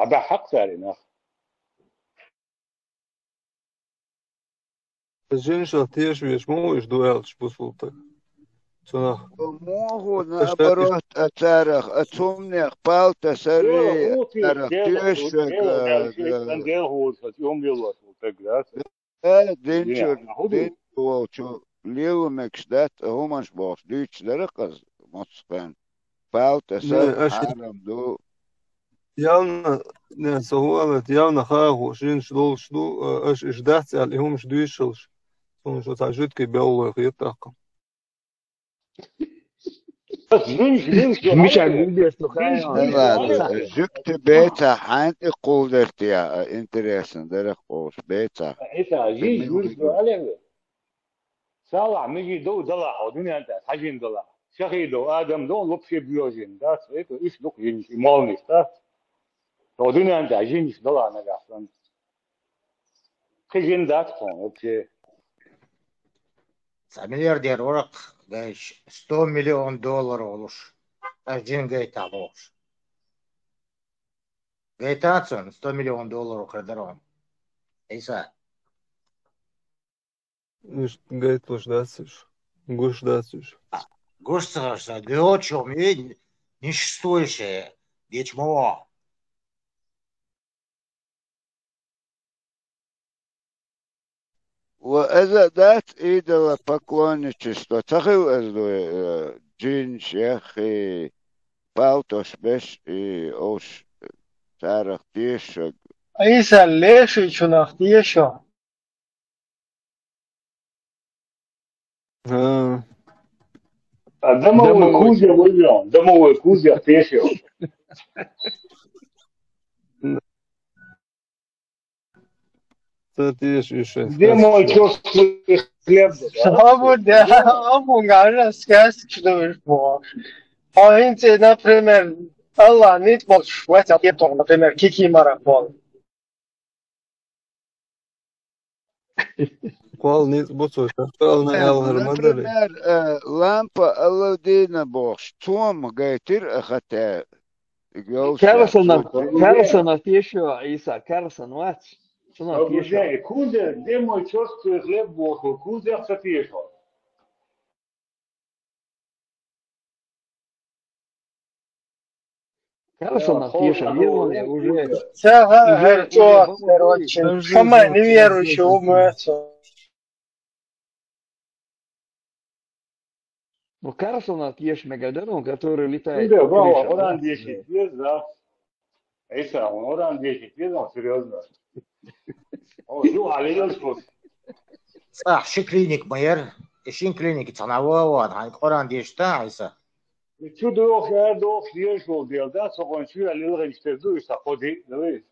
ده حق ثاني Žiniš, tieši viņš mūžu duēlis pusfulta. موغو نابروت أتارخ أتومنيخ بالتا سري أتارخ تيشك دينشو ليو مكشدات همش باش ديش درقز مصفن بالتا سري حرم دو Jauna, nesahovet, jauna hāhu, žiniš dolšdu, aš išdāci, ali humš duīšalš. Un šo tā žitki biologu ietaka. مش عندي استخدام جكت بيتا حانت قولتيا انتريسن درخ قوش بيتا إذا جيش يقول عليه سالع ميجي دو دلع ودنيا أنت حاجين دلع شهيدو آدم دون لبشي بيوجين داس إيش لك ينش مالني داس ودنيا أنت عجينش دلع نجاحن خجين دات كون لبشي ملياردير ورق جايش 100 مليون دولار ولش أجين جايتا بوش جايتاتسون 100 مليون دولار وخدرهم إيسا Viņš gaitloš dāciš. Guš dāciš. Guš sākšā, dēlčo, mīļ, niš stojušie, dieč mo. وإذا دات إيدا поклонничество تخيو أزدو جين شيخي باوتوش بش أوش تارخ تيشك إيسا ليش يشونخ تيشو دمو كوزيا ويليون دمو كوزيا تيشو دمو كوزيا خليب أبو غارة سكاس كدوش بوش أنت например الله نيت بوش وقت يبطل например كيكي مارافون Qual nīc bucoši, vēl neēl ar madari. Lampa Aladina boš, Toma gaitir ahatē. Karlsona tiešo, Īsā, Karlsona vec. Kūdē, demo čostu хлеб bošu, kūdē sa tiešo. Karlsona tiešo, Вилоне уже... короче, самая неверующая умница. Ну, Карлсона тieši Megadonu, который летает. Да, он 10 лет, да. Эйса, он 10 лет, он серьезно. شو عليه يسكت صح شي كلينيك ماير شين كلينيك تناوات عن قران ديش تاعيسا شو دوخ يشو ديال دا سوغون شو اللي يلغي يشتردو يساقودي لويس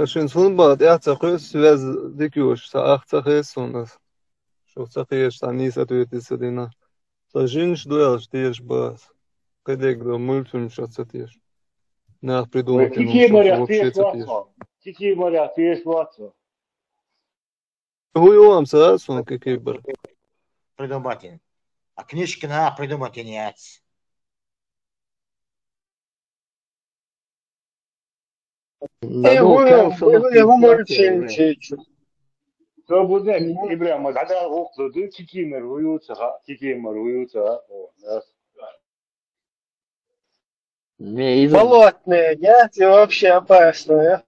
Šins futbolat jāatsakojas vēz dikjoši sa ahtsakies un šo sakies tā nīs atvietis adina. Sa žinš duēlis tieši bās. Kadēk do multfilms atsatieši. Neāk prидумать. Кики моря тieši вацо. Хуйом саас un какие бар. Придумать. А книжки на придумать нет. То буде Ибрахим, когда вокзал ты кики маруются. Болотные, нет, и вообще опасные.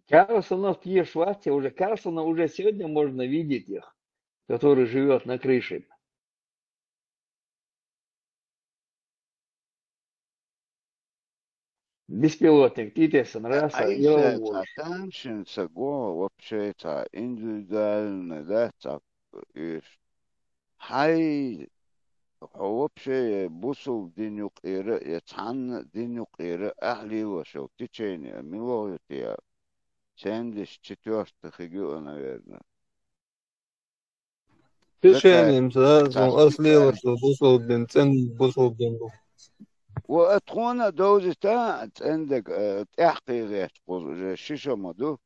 Карлсона в Тьешвате уже, Карлсона уже сегодня можно видеть их, который живет на крыше. Беспилотник, Титесон, раса, Attention саго вообще это индивидуально, да, так хай вообще бусул динюк ире яцан динюк ире ахли вошел в течение милоютия 74-х игр, наверное. Течением, да, ослево, что бусул дин, цен бусул дин. وأتخونا دوزي تاعت عندك تحقيقات شيشة مدو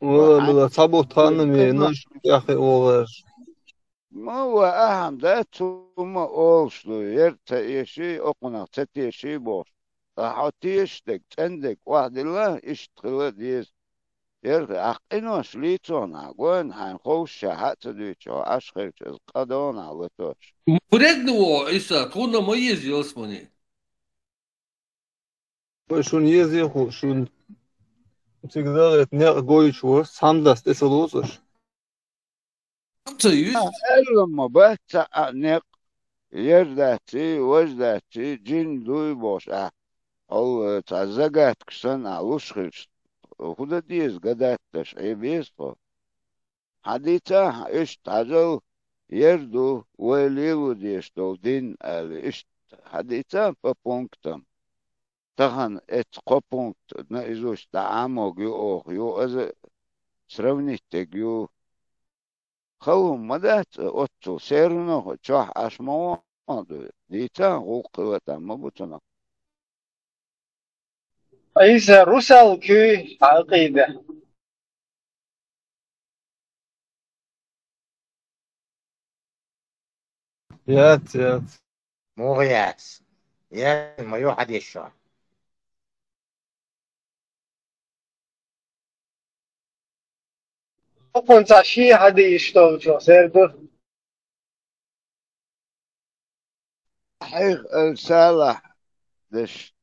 ولا صابو تانا مي نش تحقيق وغاش ما هو أهم ده ثم أولشلو يرتا يشي أقنا تتيشي بوش أحطيشتك تندك واحد الله اشتغل ديز يرتا أقينو شليتون أقوين هنخوش حتى ديشو أشخيش قدون على توش Вредно, Иса, трудно мои сделать мне. Шун езиху, шун всегда не гоючу, сам даст эсэлусыш. Союз. لما بس نق يرداتي وجداتي جين دوي بوش أو تعزقات كسن علوش خلش خدا ديز قداتش عيبيسو حديثة إيش تعجل يردو ويليلو ديش دول دين إيش حديثة ببونكتم تخن إت قبونكت نايزوش تعامو يو يو أز سرونيتك يو خلهم مدات أتو سيرنو تشوح أشمو ديتا وقوة مبتنا إذا رسل كي عقيدة يات مغيات يا ما يوحد يشون كنت شيء هذا يشتغل سيربر حيخ السالح دش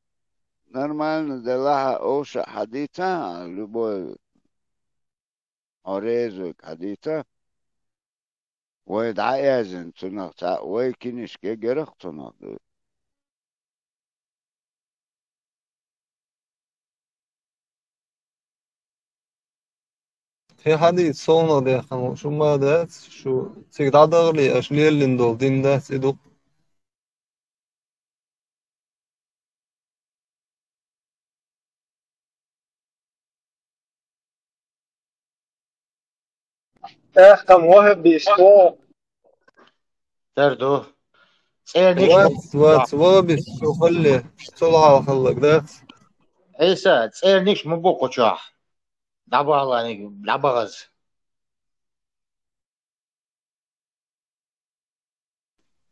نرمال دلها أوشا حديثة لبو أوريزوك حديثة ويدعى يزن تنقطع ويكنش كي جرق تنقطع في حديث صونا ده خمو شو ما ده شو سيدا دغلي أشليل لندول دين ده سيدو كم واحد بيستوى تردو سير نيش وات وابس شو خلي صلحة خلق ده عيسى سير نيش مبوكو تشوح لعبغز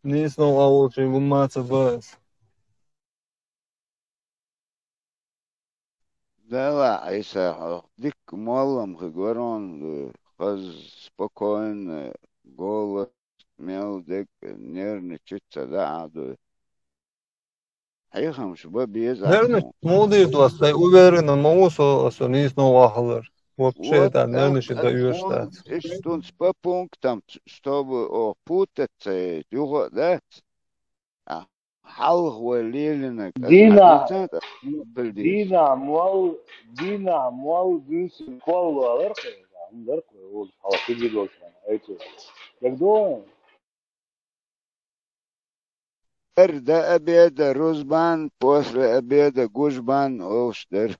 نيس نو أول شيء قمات بس دلع عيسى ديك معلم خجورون خز سبوكوين جول ميل ديك نيرن تشيتسا دعدو حيخم شباب Nerede يزعمو modu was bei Uberin und Moso also nicht noch wachler. Вообще да, nerede Вот się da überstadt. ist uns paar Punkte, чтобы auch putet durch das. حلق وليلنا دينا بلديش دينا موال بيس كولو alırkı o halkı gibi olsun ayıtı يقدون ده أبيد روزبان после обеда гужбан оштер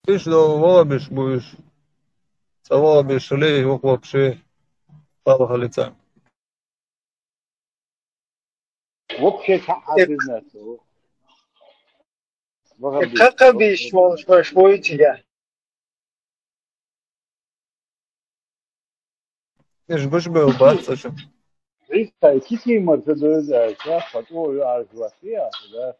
Ты что лобишь будешь? Лобишь ли его вообще طبخ лица. вообще حق бизнес كاكا بيشتغل شوي تيجا Ты ж будешь был баться что? Риска кики Мерседес я фото архивация да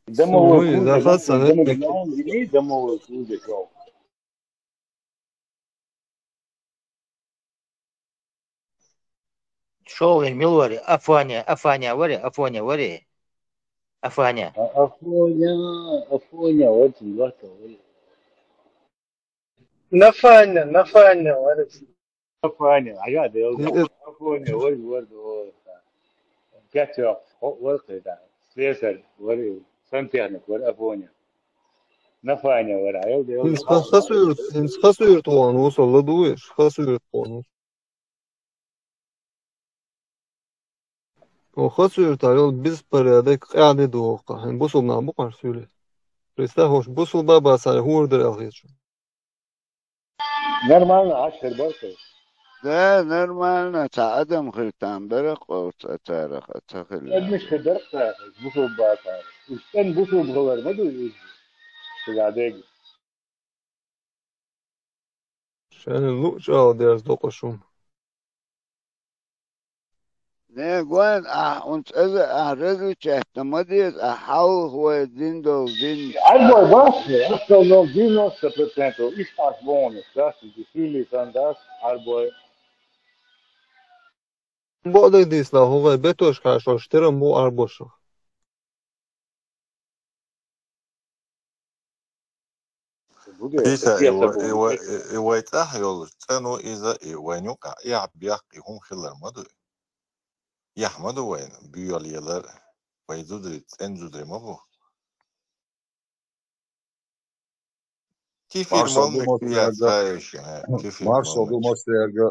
Ну и захаться это دموي كوزة شو شو الملوري أفانيا وري أفانيا أفونيا وتي نفعنا ورث أفونيا عياد أفونيا ورد كاتشوف ورقة سياسر وري سنتيانك ور أفونيا نفانيا ور عياد خسرت وانوس والله دويش خسرت وانوس وخسرت ayol bespорядок قاعد دوقة بوصلنا بقر سولة Представь, бусул баба сар хурдер алгечу. Нормально, ашер баркой. ده нормально تعدم خلتان برق أو تاريخ قد تخلى مش خدرت بوسو باتا كان بوسو بغور ما دو قاعد شان اللوج أو ديرز دوقشوم نه قوان أنت إذا أهرزل اهتماديت أحاول هو دين دول دين Albo właśnie, to no wino 100%, i faz bom, tá? De filho, andas, albo بقدر ديس لا هو بيتوش كاشو اشترم بو أربوشو bude, Pisa aqui essa bom. iwaita yol tsano iza iwanyuka ya biyak ihum khilar madu yahmadu wayn biyol yelar waydudri enzudri mabu kifir Marshall malnik ya Dumosterga, tsayish kifir Marshall malnik Dumosterga,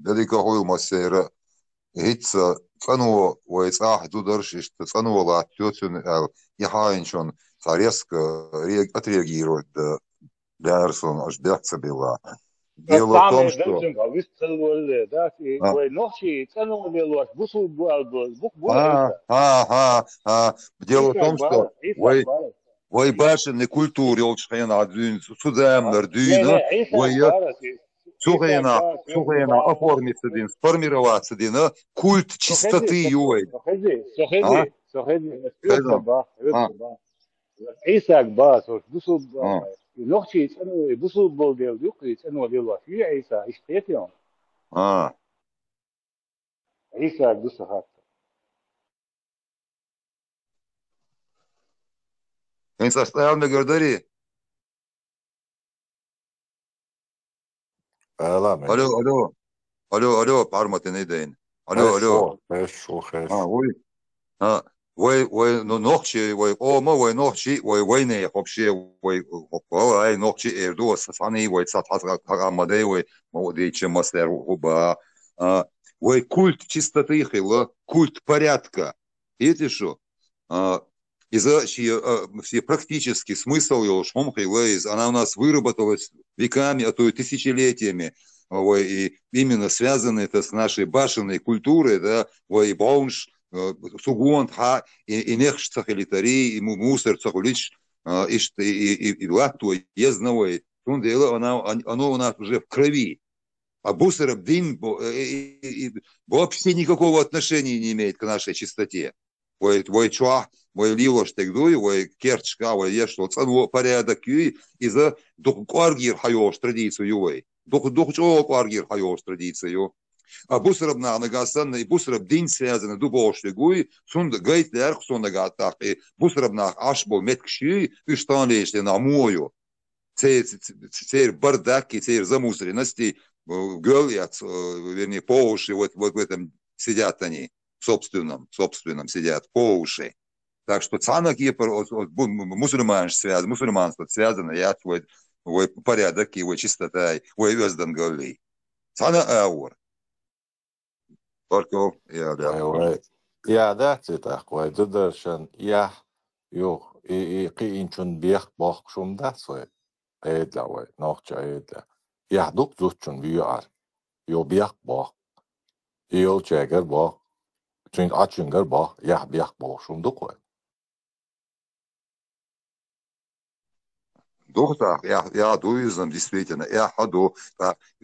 Delika Hulmastera, Hitza, Fanuo, Waitah, Dudarshist, Fanuola, Tjotun, Yahainchon, Резко отреагирует Дайерсон, аж Дяцабила. Дело в том, Tame что... velzum ga wist wol da А, we noch shi tsano de los busu bu albo bu isa. Дело в Isa том, что bala. Voi bashın kulturi oluşkayana dün судемler Ne, düğünü isa voi bala. Isa Цугайна, bala, Цугайна оформиться дин, сформироваться дин, культ чистоты юой. А? sohedi, Поэтому, а, Isa bala, so busu а. noch shi tsano busu bol de du tsano de los isa ispetion. А. Isa busu hat. Они составно говорили, alame алло, парматы не день. Алло. خش Ой. Ой, ну ночи, ой, ой, ночи, ой, войны вообще, ой, ой, ночи, эрду, сани, ой, сатхазга, амадей, ой, молодые, чем мастер, уба. Ой, культ чистоты, культ порядка. Видите что? Из-за все практический смысл его шмомхайлейз, она у нас выработалась веками, а то и тысячелетиями. Ой, и именно связано это с нашей башенной культурой, да, ой, баунш, сугуант, ха, и нехш цахалитари, и мусор цахулич, и латту, ездновой. В дело, оно у нас уже в крови. А бусеров дин вообще никакого отношения не имеет к нашей чистоте. Ой, чуа, ой, лилош тегдуй, ой, керчка, ой, ешло, цану порядок, и за дух кваргир хайош традицию, ой. Дух чего кваргир хайош традицию. А бусеров на нагасан, и бусеров дин связаны, дубош тегуй, сунда гайт лерх, сунда гатах, и бусеров на ашбо меткши, и что лешли на мою. Цейр бардаки, цейр замусоренности, гөлят, вернее, по уши, вот в этом сидят они. Собственном сидят по уши. Так что цанак мусульманство связано, я твой порядок, его чистота, его вездан говори. Цана аур. Только я да. يا ذات تقوى تدرشن يا يو إي إنشون بيخ باخ شوم داتسوي أيدلا وي نوخش أيدلا يا دوك زوتشون بيار يو بيخ باخ يو جاگر باخ چون açıngar باخ يا بيخ باخ شوم دوك وي Доктор, я дуизм действительно, я ходу,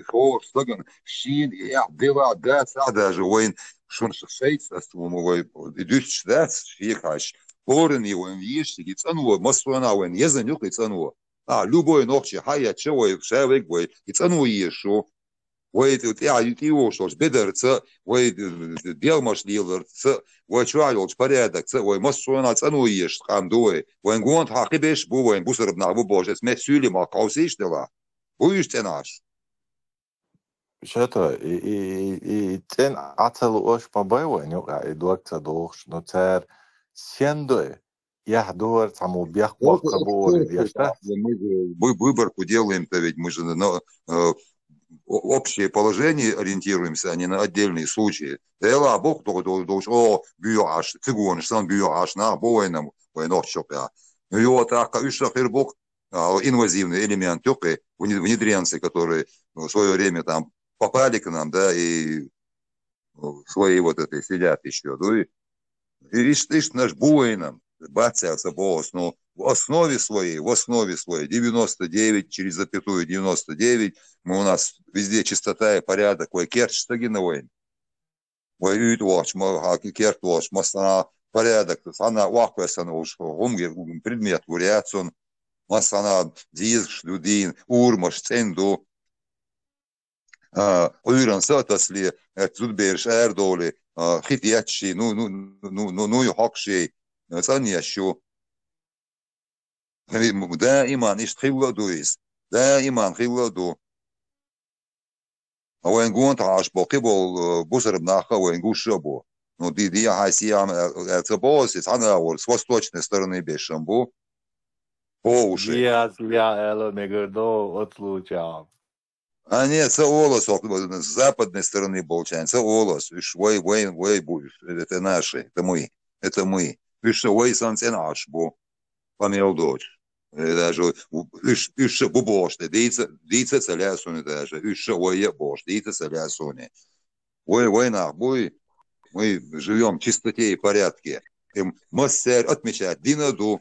хор, слоган, шин, я дела, да, даже воин, шон шейца, идут да, шихаш, порен его, вишь, и цану, маслана, воин, я за нюх и цану. Любой ночи, хая, чего, шевик, воин, и цану ешу. Ой, я его что ж, бедерца, ой, белмаш лилерца, ой, чуалч порядок, ой, массуна цану ешь, хамдуй, ой, гонт хакибеш, бу, ой, бусер на боже, смесь сюли ма каусиш дела. Буешь ценаш. شتا и тен атал ош мабайва нюка и дуакта дохш но цер сендой я дуар таму бях бах кабори дияшта Выборку делаем-то ведь мы же на общее положение ориентируемся, а не на отдельные случаи. Дела Бог о бюаш, цигун, что бюаш на воинам, воинов чопя. Ну и вот так, ишахир Бог инвазивный элемент тёпы, внедренцы, которые в свое время там попали к нам, да, и свои вот это сидят еще, ну, и наш буйном, бацался босс, но в основе своей 99, через запятую 99, мы у нас везде чистота и порядок, ой, керчтаги на войне. Ой, ütвоч, кертвоч, масана порядок, она вахвесана уж, предмет вариацион, масана дизш, людин, урмаш, ценду, уйран сатасли, цудберш, эрдоли, хитячи, ну, и хокши, санящу. دائما يشتغلوا دويس دائما خيلوا وين قوت عاش بقبل بصر بناخا وين قوش شبو ну ди хасиам это босс она вот с восточной стороны бешамбу по уши Я эло мегердо от случая. а нет это волос с западной стороны получается волос виш вой будешь это наши это мы виш вой сансен ашбу помел дочь даже еще бубошты, дийца целясуни даже, еще ое бош, дийца целясуни. Ой, нахбой, мы живем в чистоте и порядке. Массер отмечает динаду,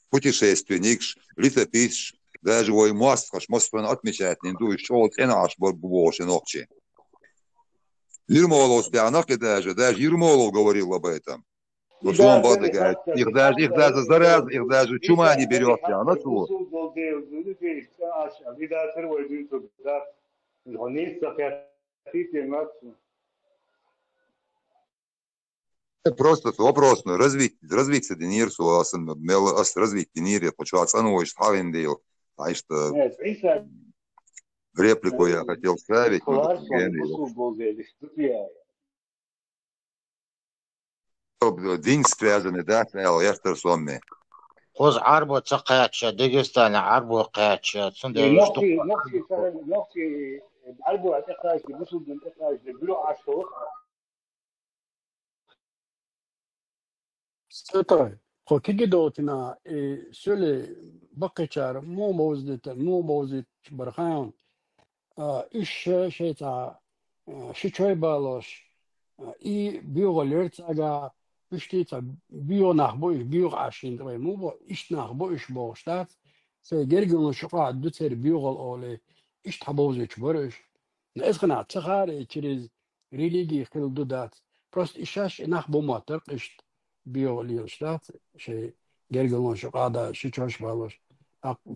путешественник, летописец, даже ой маскаш, маскаш отмечает, нинду еще от энаш бубоши ночи. Ермолов спянах даже Ермолов говорил об этом. Вот он говорит, их даже зараза, их даже чума не берет, а на что? Просто вопрос, развить Денирсу, развить Денирия, почему оцениваешь Хавендейл, а что реплику я хотел ставить. День связаны, да, Эстер Сомми. Хоз арбо цакаяча, Дагестан арбо каяча, сунда نقطي عربو اعتقاش بسود انتقاش بلو عشوق ستة خو كيجي دوتنا سولي بقيتشار مو موزت برخان إيش شيء تا شيء بالوش إي بيوغلرت أجا إيش تا بيو نخبوش بيو عشين تبعي مو بو إيش نخبوش بوشتات سيجرجون شقة دوتر بيوغل أولي إيش تحبوزش برش نأسخنا تخار تريز ريليجي خل دودات بروست إيشاش نخبو ما ترقشت بيوليوشتات شيء جرجون شقة دا شيء بالوش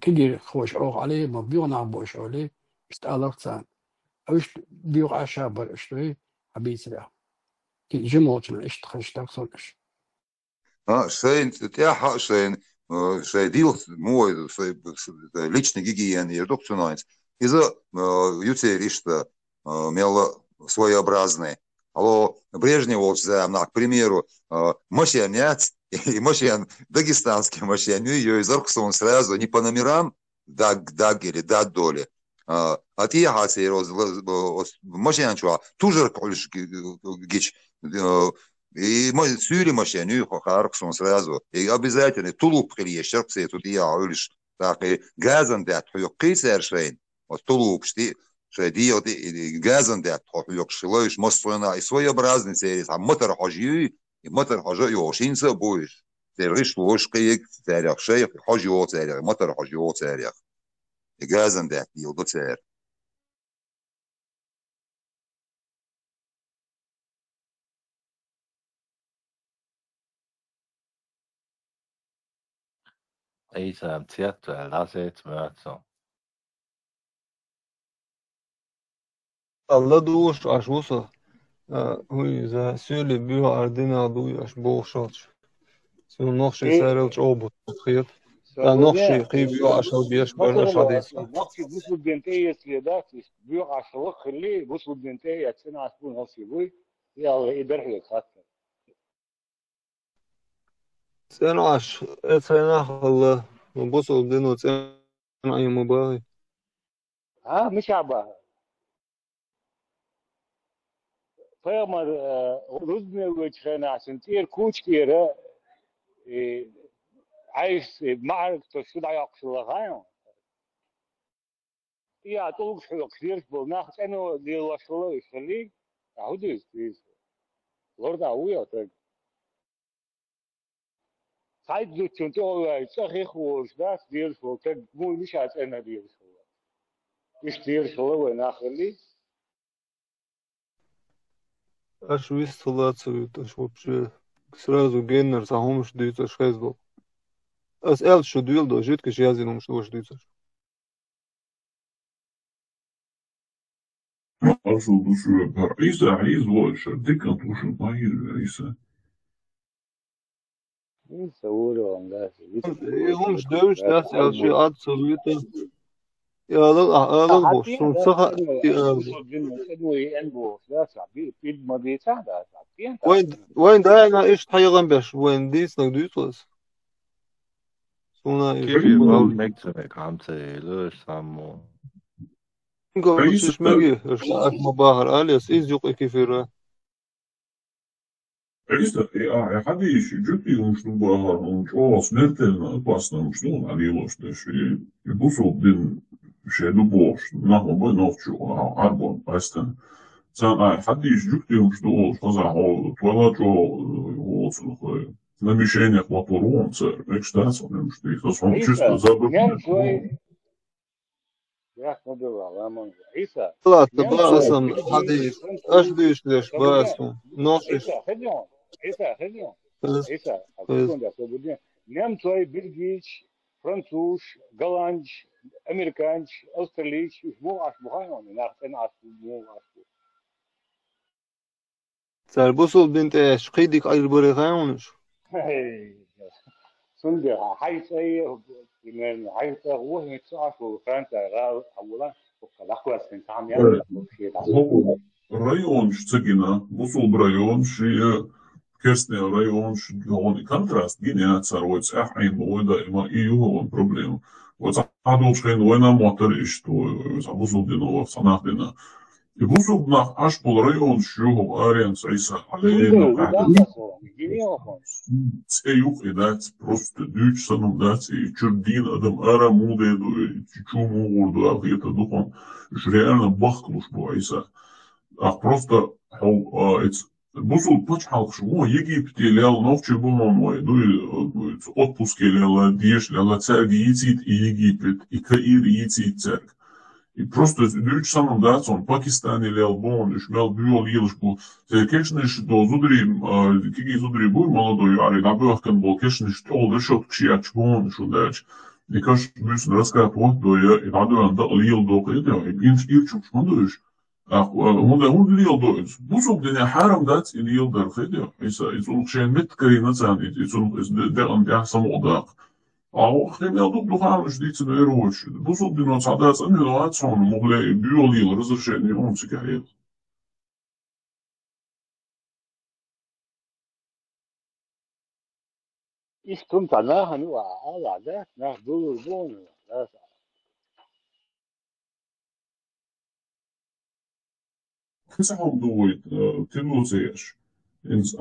كيجي خوش أوق عليه ما بيو نخبوش عليه استألرتان أوش بيو عشابر إشتوي حبيتنا كي جموتنا إيش تخشتك صلش Шейн, тя шейн, шейдил мой личной гигиены, редукционность. Из-за юцеришта мело своеобразный. Алло, Брежнева, к примеру, машинец и машин, дагестанский машин, ее из Арксона сразу не по номерам, даг или дат доли. А ты яхаси машинчуа, тужер колиш гич, и мы сюри машину Арксон сразу, и обязательно тулуп хрещер, все тут я улиш, так и газан дат, хуй кисер шейн, вот тулуп шти, шедиот и газан дат, хуй шилоиш мостуна и своеобразный сервис, а мотор хожью и мотор хожью шинца будешь, ты риш ложкой царях шеях, хожью царях, мотор хожью царях, и газан дат, и до царь. Isa tietty laset mötso. الله دوش عش وصل هوي إذا سولي بيو أردنا دوي عش بوشاتش سو نخشي سارلش أوبو خير نخشي بيو عش بيش برنش عديسة نقطي بوصل بنتية سيادات بيو عشوق خلي بوصل بنتية سنة عسبون هصي بوي يلا يدرح لك خاطر سنة عش سنة الله بوصل دينو سنة أي مباهي مش عباها فيما رزنا وجهنا عشان تير كوش كيرا عايش معركة شو دا يقصد لغاية يا طول حلو كثير بالناخ أنا دي الوصلة يخليك عودي كثير لورد عوية تك سايد لو تنتو صحي خوش داس دير شو تك مو مش عاد أنا دير شو مش دير شو وين آخري Аж инсталлацию, аж вообще сразу генер сахомш дүйцаш хезбо. As el şu düğül do jüt kiş yazın şu boş duysa. أصل بشو عيسى عايز واش ديك أنتوش طاير عيسى يسووا عن ده Homş dövüş das el şu ad soruyordu. Ya alır boş. Son saha وين ده أنا إيش حيران بيش وين ديس نقديس Sonra كيف يقول مكتبك عم تقول سامو Ingo عيسى üç megi akma bahar alias iz yok ekifira. عيسى حديش جبتي ومشتو بهار ومشو سنتنا باسنا مشتو علي لوش شيء يبوسو دين شادو بوش نحن بنوتشو عربون باستن سان حديش جبتي ومشتو فزع هو تولاجو وصلخ نمشيني خواطرون سر مكشتاس ونمشتي خصهم شست زابر لا تبع أصلا حديث أش ديش ليش باسم نوشش عيسى نمتوي بلجيش فرنسوش голландش أمريكانش أستراليش مو عش بخايون ناخذ عش مو عش Serbosul bint eş qıydik ayır bari xayonش. سندر حيث أي من حيث هو يتصعد وفرنسا غاو أولا وكلاخوة سنتام يعني هو الريون شتجنا بوصل بريون شيء كرسنا ريون شدون كونتراست جينا تسارويت أحين بودا إما إيو هو بروبليم وتعادل شين وينا موتر إشتو بوصل دينا وصناخ دينا بوصل بنا أشبل ريون شو أريان سعيسى علينا تأيوك إدات بروست دوش سنم دات يشردين أدم أرى مودة تشومو وردو أغيطة دخون شريانا بخلوش بو عيسى بروست هو بوصل باش حالك شو يجي بتيلال نوفش بومون ويدو отпуск ляла деш ляла церги يتيت يجي بت إكاير يتيت церг И просто дүйч самым датсон Пакистани лел бон шмел бюл елш бу кешнеш до зудри киги зудри бу молодой ари набахкан бол кешнеш тол решот кшиач бон шудач Никаш бюсн раскат вот до я и надо да лил до кеде гинч ирчуш мондуш هون ليل دوز بوسوق دنيا حرام دات ليل در خيدي إيسا يزول شين مت كرينا تان يزول دقن بيحسن وضاق أو خيمة دوب دخان جديد سنيروش بوسوق دنيا تعداس أنه لوات صون مغلي بيوليل رزر شين يوم سكايل إشتم تناها نوع على ده ناخدو البون كسحهم دويت تلو زيش إنس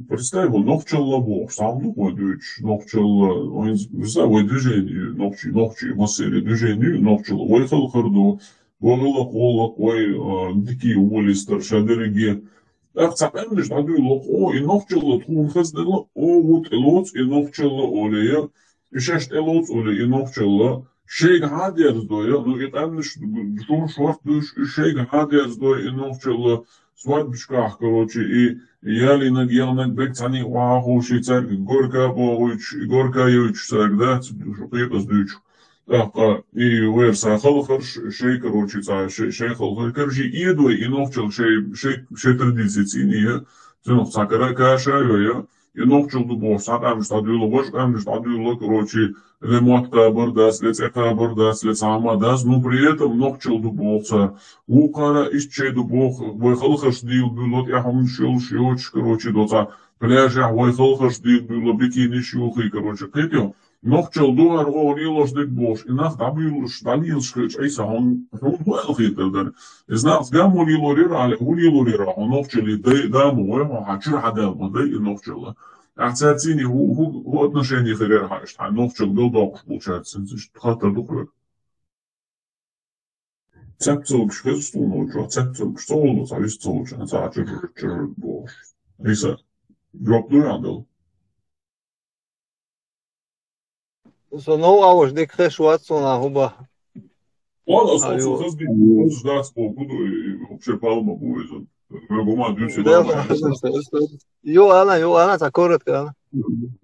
Представил, ногчелла бог, сам думаю, дүйч, ногчелла, mesela o düzeni, nogçi, maseri düzeni, nogçelла, o yıkılkırdı, Boğula kollak, o diki ulistar, şadirigi, Aksak emniş, adıyla, o nogçella, tuğun kızdırla, o vut elots, nogçella olaya, işeşt elots olaya, nogçella, şey hadiyaz doya, no et emniş, şun şuak düş, şey hadiyaz doya, nogçella, свадьбушках, короче, и ялинок, ялнок, бекцани, уахуши, церк, горкаевич, церк, да, шукепас дючу. Так, и верса халхар, шей, короче, шей халхар, короче, идой, и новчил, шей традиции, ценов цакара, кашаю, и новчил дубо, садам, стадюло, вошкам, стадюло, короче, лемуатка бардас, лецека бардас, лецама дас, но при этом новчил дубовца, укара исчей дубов, войхалхаш дил, было яхом шилш, короче, доца, пляжа, войхалхаш дил, было бикини шилхи, короче, кэтё, новчил дуар, о, нилош дик бош, и нах табилш, далилш, айса, он хуэлхитер, из нас гаму нилорира, он новчили, даму, хачир хадел, и новчила. Акцияцини у отношений херер хаешь, а новчил был док, получается, хата духрек. cepcelmiş kızın ucu, cepcelmiş oldu, tabii sonuçta sadece boş. Neyse, yok duyandıl. So no hours dik kreş Watson'a huba. Valla Ajo. sonuçta kız bir kız ders okudu, şey palma bu yüzden. Regoma dün Jo ana ta korret kana.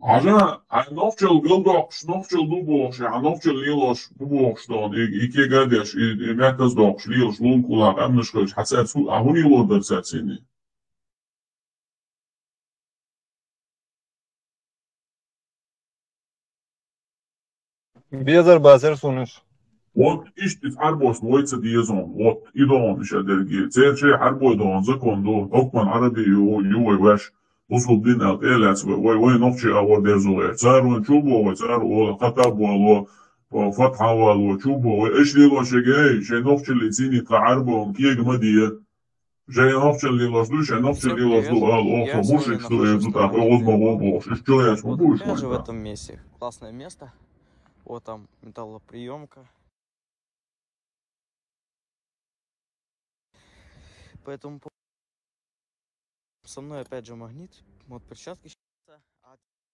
Aja, novčel gildoks, novčel duboks, ja, novčel lielos duboks dan. Ik gadeš, mekas doks, lielos lunkula, emniskos, hatsat su, ahuni lodar satsini. Bezer bazer sunuş. Ot işte arbos loyca diyezon, ot idon işte dergi. Zerçe arboy don zakondo, okman arabi yo vaş. Usul din alt elat ve nokçi avor derzoler. Zarun çubo ve zar o qatab ve فتحة وشوبه وايش لي لو شجاي شي نوفش اللي تزيني كعربه كي جمديه جاي نوفش اللي لازلو شي نوفش اللي لازلو او мужик что я тут охотно что я смогу Я же в этом месте. Классное место. Вот там металлоприемка. Поэтому со мной опять же магнит. Вот перчатки.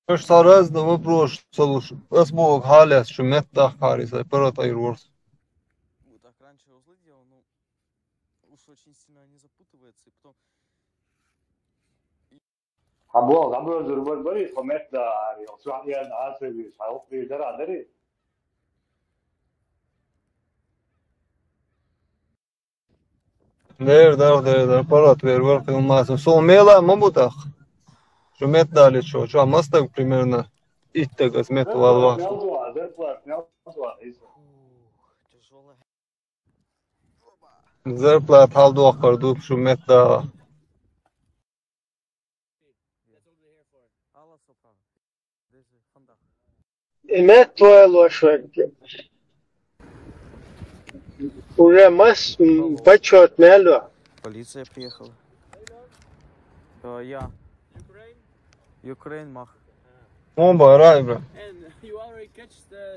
Аж раз на вопрос, слушай, смог халяс, что метта харис, а парата ирворс. Вот так раньше узлы делал, но уж очень сильно не запутывается, и потом... Habbo zurbat bari khamet da ari oswa ya naase bi sauk bi dara dare. Der, parat ver filmāsim. Somēlā mabutāk. Šo metāli šo mastag примерно ittagas metālā. Zerplāt haldu akardu šo metālā. Иметь твое лошадь. Уже масс почет мело. Полиция приехала. Я. Ukraine mag. Bomba, right, bro. And you already catch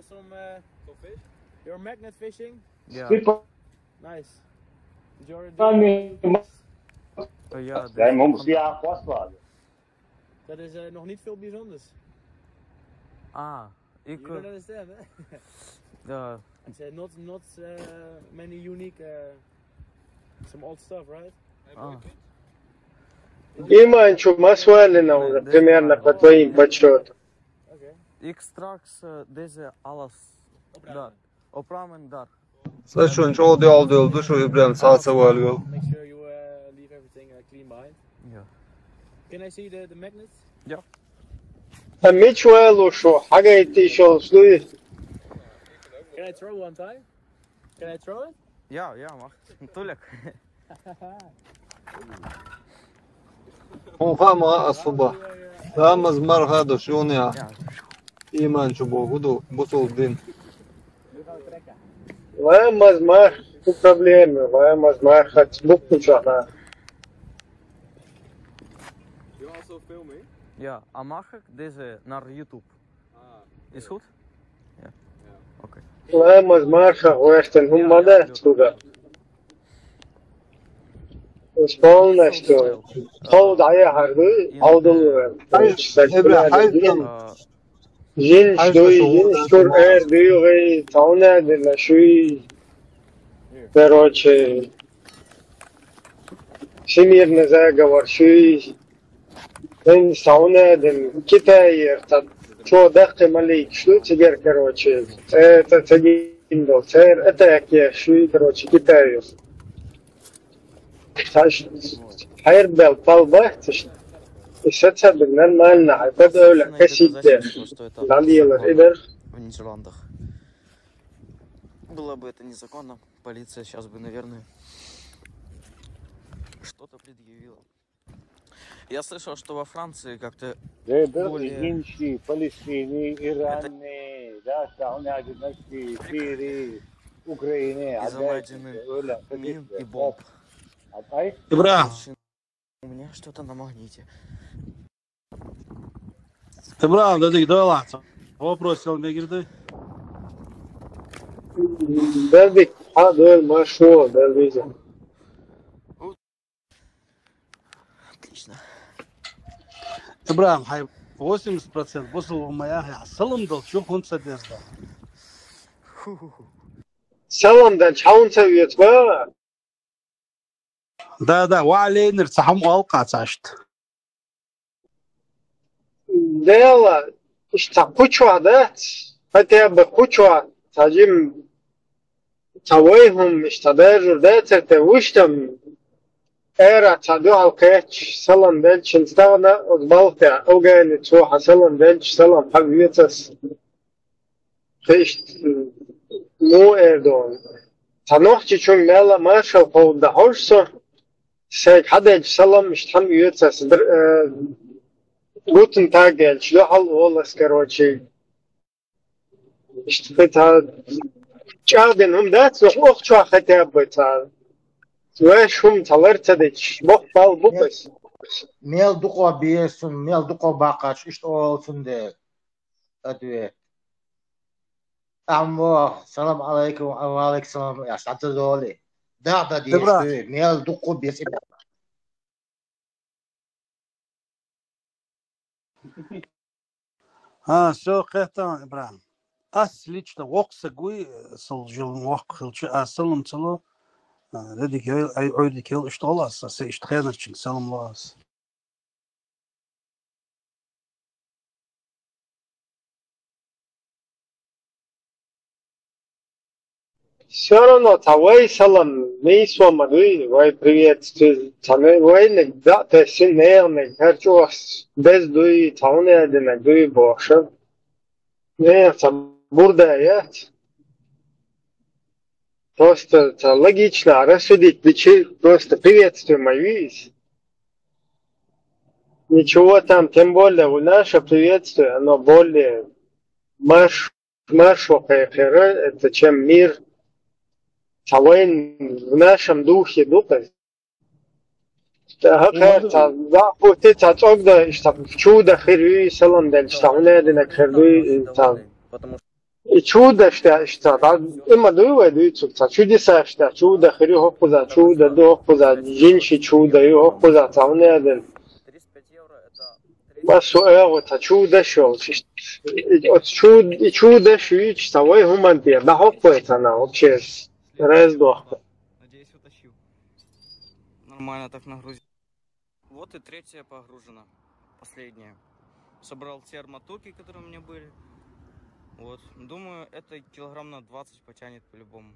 some fish? You're magnet fishing? Yeah. Nice. Did you already do Ja, dat is nog niet veel bijzonders. Ik... You don't understand, hè? It's not many unique, some old stuff, right? Иманчу масвалина уже примерно по твоим подсчетам. Ik straks deze alles daar. Opruimen daar. Saçın çoğu oldu şu İbrahim saatse var yol. Make sure you leave everything clean behind. Yeah. Can I see the magnets? Yeah. مش ويلو شو حاجة شو سلوي. Can I throw one time? Can I throw it? Ja, mag. Tuurlijk. Fama الصبح. رامز مر هذا شو يا. إيمان شو بوجودو بوصل الدين. Vamos mais, o problema, vamos mais, Facebook já. You also filming? Ja, mag ik deze naar YouTube? Is goed? Ja. Oké. Vamos mais, hoesten hoe maar dat toda. Spolna što. Hou daje hardu, houdu. Jin что эрдюги тауна de la шуи. Короче, всемирный заговор шуи. Эн сауна de Китай, что дакты малик, что теперь, короче, это цегиндо, это я шуи, короче, Китаю. Хайр бел палбахтиш. Сейчас нормально, это косите. В Нидерландах. Было бы это незаконно, полиция сейчас бы, наверное, что-то предъявила. Я слышал, что во Франции как-то более... Инчи, Палестины, Ираны, да, Сауны, Сирии, Украины, мин и бомб. Ибра. У меня что-то на магните. Ибра, dedik dağılat. Вопрос girdi. Дербик, дол машу, дербик. Отлично. Ибрахим, хай 80% высыл моя салым дал, что он садезда. Salamdan çavun seviyet var. Да, وعليه نرتاحم أوقات عشت. Dela, işte kuçwa da. Hatta bu kuçwa tacim tavayhum işte derjur da terte vuştam. Era tadu halkeç salam belçin stavna uzbalta ogani tuha salam belç salam haviyetas. Kışt mu Erdoğan. Tanohçi çünkü mela maşal kovda hoşsa sek hadec salam işte ham üyetas. Guten Tag, Geld. Hal olas, короче. İşte ta çağden da çok çok хотя бы ta. Ve şum talar tadıç. Bok bal bukes. Mel duko biyesun, mel duko bakaç, işte o olsun de. Hadi. Amma salam aleyküm, aleyküm selam. Ya satır dolu. Da diye إبراهيم işte mel duko biyesun. все قهتا إبراهيم لично وقت قوي سلجل وقت خلش أسلم تلو ذيك أي عود كيل اشتغل أساس اشتغلنا تشين سلام لاس Все равно тавай салам не свомадуй. Вай привет. Тане вай не да те синер не хочу без дуй тауне не дуй боша. Не там бурда есть. Просто это логично рассудить, просто приветствую мою. Ничего там, тем более у наше приветствие, оно более это чем мир. Тавайн в нашем духе духа. Вот это тогда, что в чудо хирюи салам дал, что у нас хирюи там. И чудо, что има дуется, чудеса, что чудо хирю хопуза, чудо до хопуза, женщи чудо и хопуза, там у нас. Басу это чудо шел. Чудо шуич, того и гуманте, да хопует она вообще. Раздох. Надеюсь, утащил. Нормально так нагрузил. Вот и третья погружена. Последняя. Собрал те арматурки, которые у меня были. Вот. Думаю, это килограмм на 20 потянет по-любому.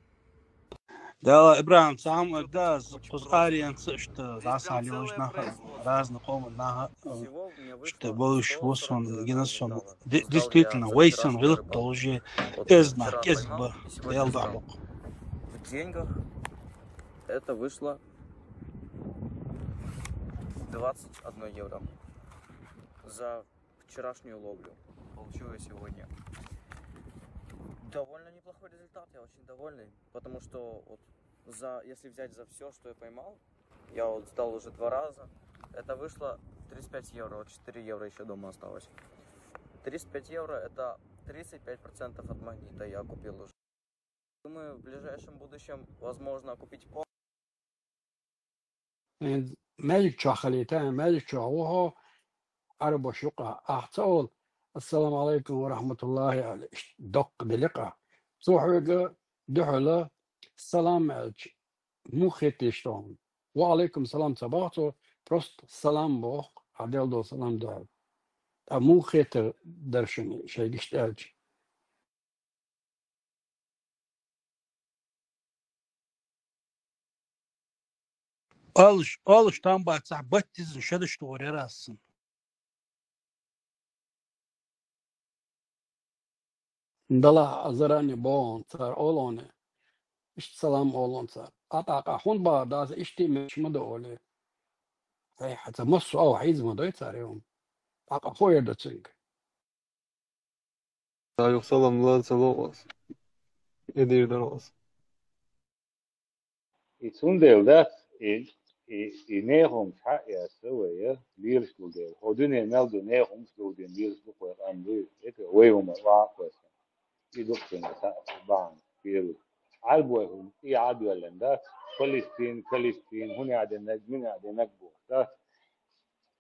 Да, Ибрахим, сам да, ариян что раз алёж на разных комнатах, что больше воссон генесон. Действительно, вейсон велик тоже знак, бы делал. В деньгах это вышло 21 евро за вчерашнюю ловлю. Получил я сегодня. Довольно неплохой результат, я очень довольный, потому что вот если взять за все, что я поймал, я вот сдал уже 2 раза, это вышло 35 евро, вот 4 евро еще дома осталось. 35 евро это 35% от магнита я купил уже. Думаю, в ближайшем будущем возможно купить пол. مالك شخليتان مالك شعوها عرب شقة أحتول السلام عليكم ورحمة الله عليه دق بلقاء صوحك دحلة السلام عليك مو خيتيشتون وعليكم سلام صباحتو بروست سلام بوخ عدل دو سلام دعال مو خيت درشني شيء يشتالك Alış tam baksa battizin şedişti oraya rassın. دلا أزراني بون صار أولوني إشت سلام أولون صار أطاقا هون بارداز إشتي مش مدولي هي حتى مصو أو حيز مدوي صار يوم أطاقا خوير دتسنك Yok salamlar salamaz. Edirler olsun. يتون ديل ده نيهم حق يا سوية ليرش دو ديل هودين نالدو نيهم دو دين ليرش دو قوي أمري إيه ويهم راقوس يدوكتين بان في عربوهم يعادوا لندات فلسطين هنا عدنا من عدنا بوستات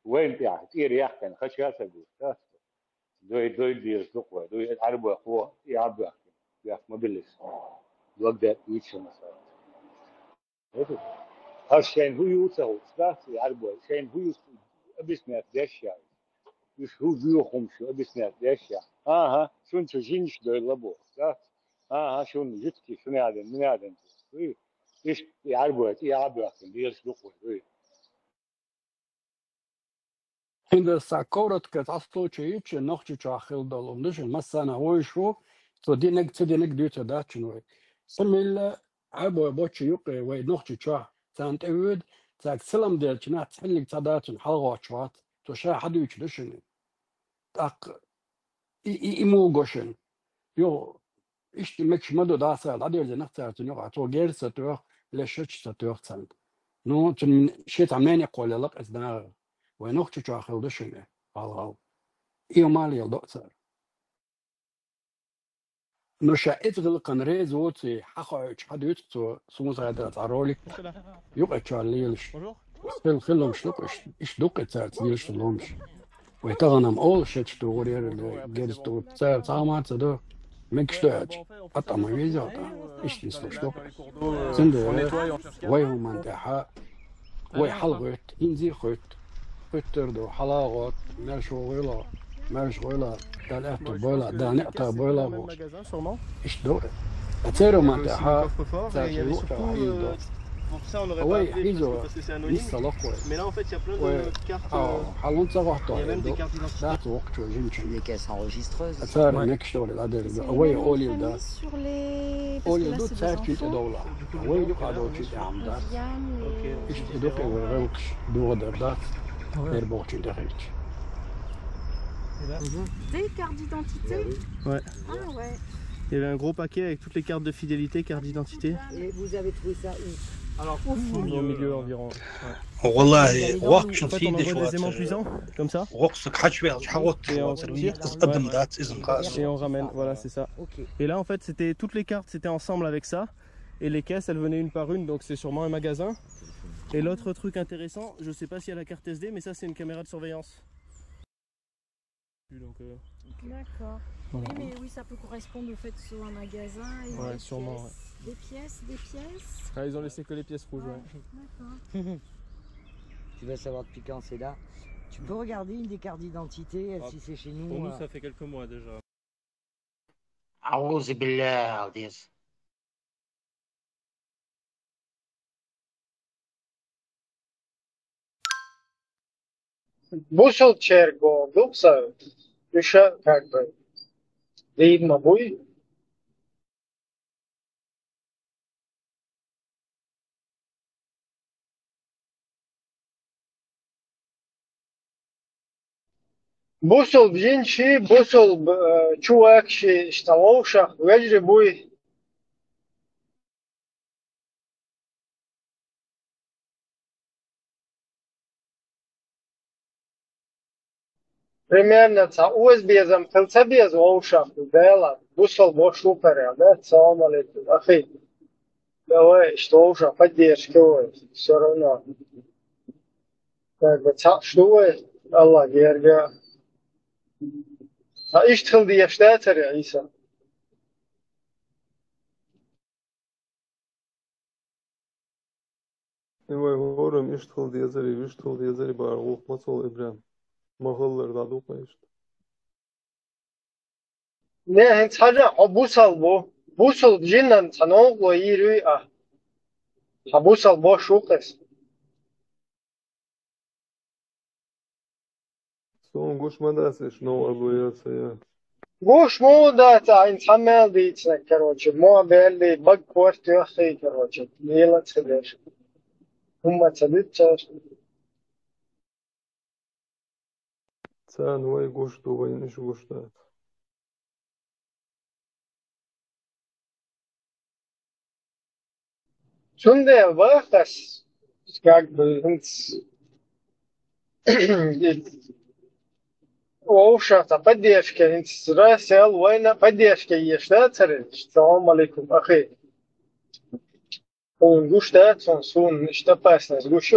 وين يعني تير يحكن خشاسة بوستات دوي دير سوق دوي عربو أخوه يعادوا يا مبلس وقت يتش مثلا هالشين هو يوصل ستات يعربو شين هو أبسنا دشة يش هو بيوخم شو أبسنا دشة ها شون تجينش دوي لبو ستات ها شون جتكي شون عدن من عدن إيش يعربوا دير سوق دوي In der Sakoratka Tastoche, noch Chachildal, und das ist Massana Hoishu, so Dinek Duta Dachinway. Samil Abo Bochi Yuke, way noch Chach, Sant Ewed, Zak Silam del Chinat, Helling Tadat and Halwachwat, to Shah Hadu tradition. Tak Imu Goshen. Yo, ich die Mech Mado Dasa, Adi the Nachtar to know at all Gers Satur, Le Shich Satur Sand. No, to shit a many call a lot as now. ونوخ تشاخل دشنه على إيمالي الدكتور نشأ إتغل قنري زوتي حقا حدوت سموس هذا تعرولي يبقى تشارليلش خلهم شلوك إيش دوك تسارت يلش لهمش ويتغنم أول شيء تورير جيرس تو تسارت سامات سدو مكشتاج قطع ما يزاتا إيش تسلش دوك سند ويهم من تحا ويحلغت ينزي خت فتردو حلاغات مش غيلا دالعت بولا دانعتا بولا إيش دو أتيرو ما تحا تاكي وقتا وحيدو وي حيزو لسه لقوي Mais là en fait il y a plein de cartes. حالون تغوحتو Il y a même des cartes دات d'identité. وقتو جنشن Les caisses enregistreuses. أتار نكشتو للعدل وي أولي دا Sur les. Parce que أولي là, دو c'est des تساكي infos. تدولا وي يقعدو تشي عم دات Viviane إيش et. تدوكي ويروكش دو غدر دات يربوكش دخيلش Des cartes d'identité. Ouais. Ah ouais. Il y avait un gros paquet avec toutes les cartes de fidélité, cartes d'identité. Et vous avez trouvé ça où? Alors au milieu environ. Ouais. والله وقت En fait on envoie des aimants puissants comme ça. وقتك حجبي حوت Et on tire. تقدم ذات إذن قاس Et on ramène, voilà c'est ça. Et là en fait c'était toutes les cartes c'était ensemble avec ça. Et les caisses elles venaient une par une donc c'est sûrement un magasin. Et l'autre truc intéressant, je sais pas s'il y a la carte SD mais ça c'est une caméra de surveillance. Donc, D'accord. voilà. Oui, mais oui, ça peut correspondre au fait que ce soit un magasin. Et Ouais, des sûrement. pièces, des pièces. Ah, ils ont laissé que les pièces rouges. Ouais. D'accord. Tu veux savoir depuis quand c'est là? Tu peux regarder une des cartes d'identité si c'est chez nous. Pour nous ça fait quelques mois déjà. أعوذ بالله ديس Бусел черго, дукса, еще как бы, видно будет. Бусел бжинчи, бусел чувак, шталоша, вежри будет. Примерно ca uzbiezam, kad sabiez augšā dēlā, бусел бош уперя, да, цаумали, ахи, давай, что уже, поддерживай, все равно. Как бы, что Allah gerga. Ha, iş tıldı yaşlar ya İsa. Evo govorim iştıl diyezeri bar okumasol İbrahim. Mahıllar da dokma işte. Ne, hens haja, o busal bu. Busal jinnan tanokla yürü ah. Ha, busal boş ukes. Son goşmadasış no aluyasa ya. Гош мода та инсамел дийсно, короче, мобиль, баг квартир хей, короче, мила цедеш. Умма цедит чаш. Sen vay goş dobayın iş goşta. Шунде вахтас, как бы, ووشة بديش كان راسل وين بديش كي يشتاتر السلام عليكم أخي ونقوش تات سون اشتباسنا نقوش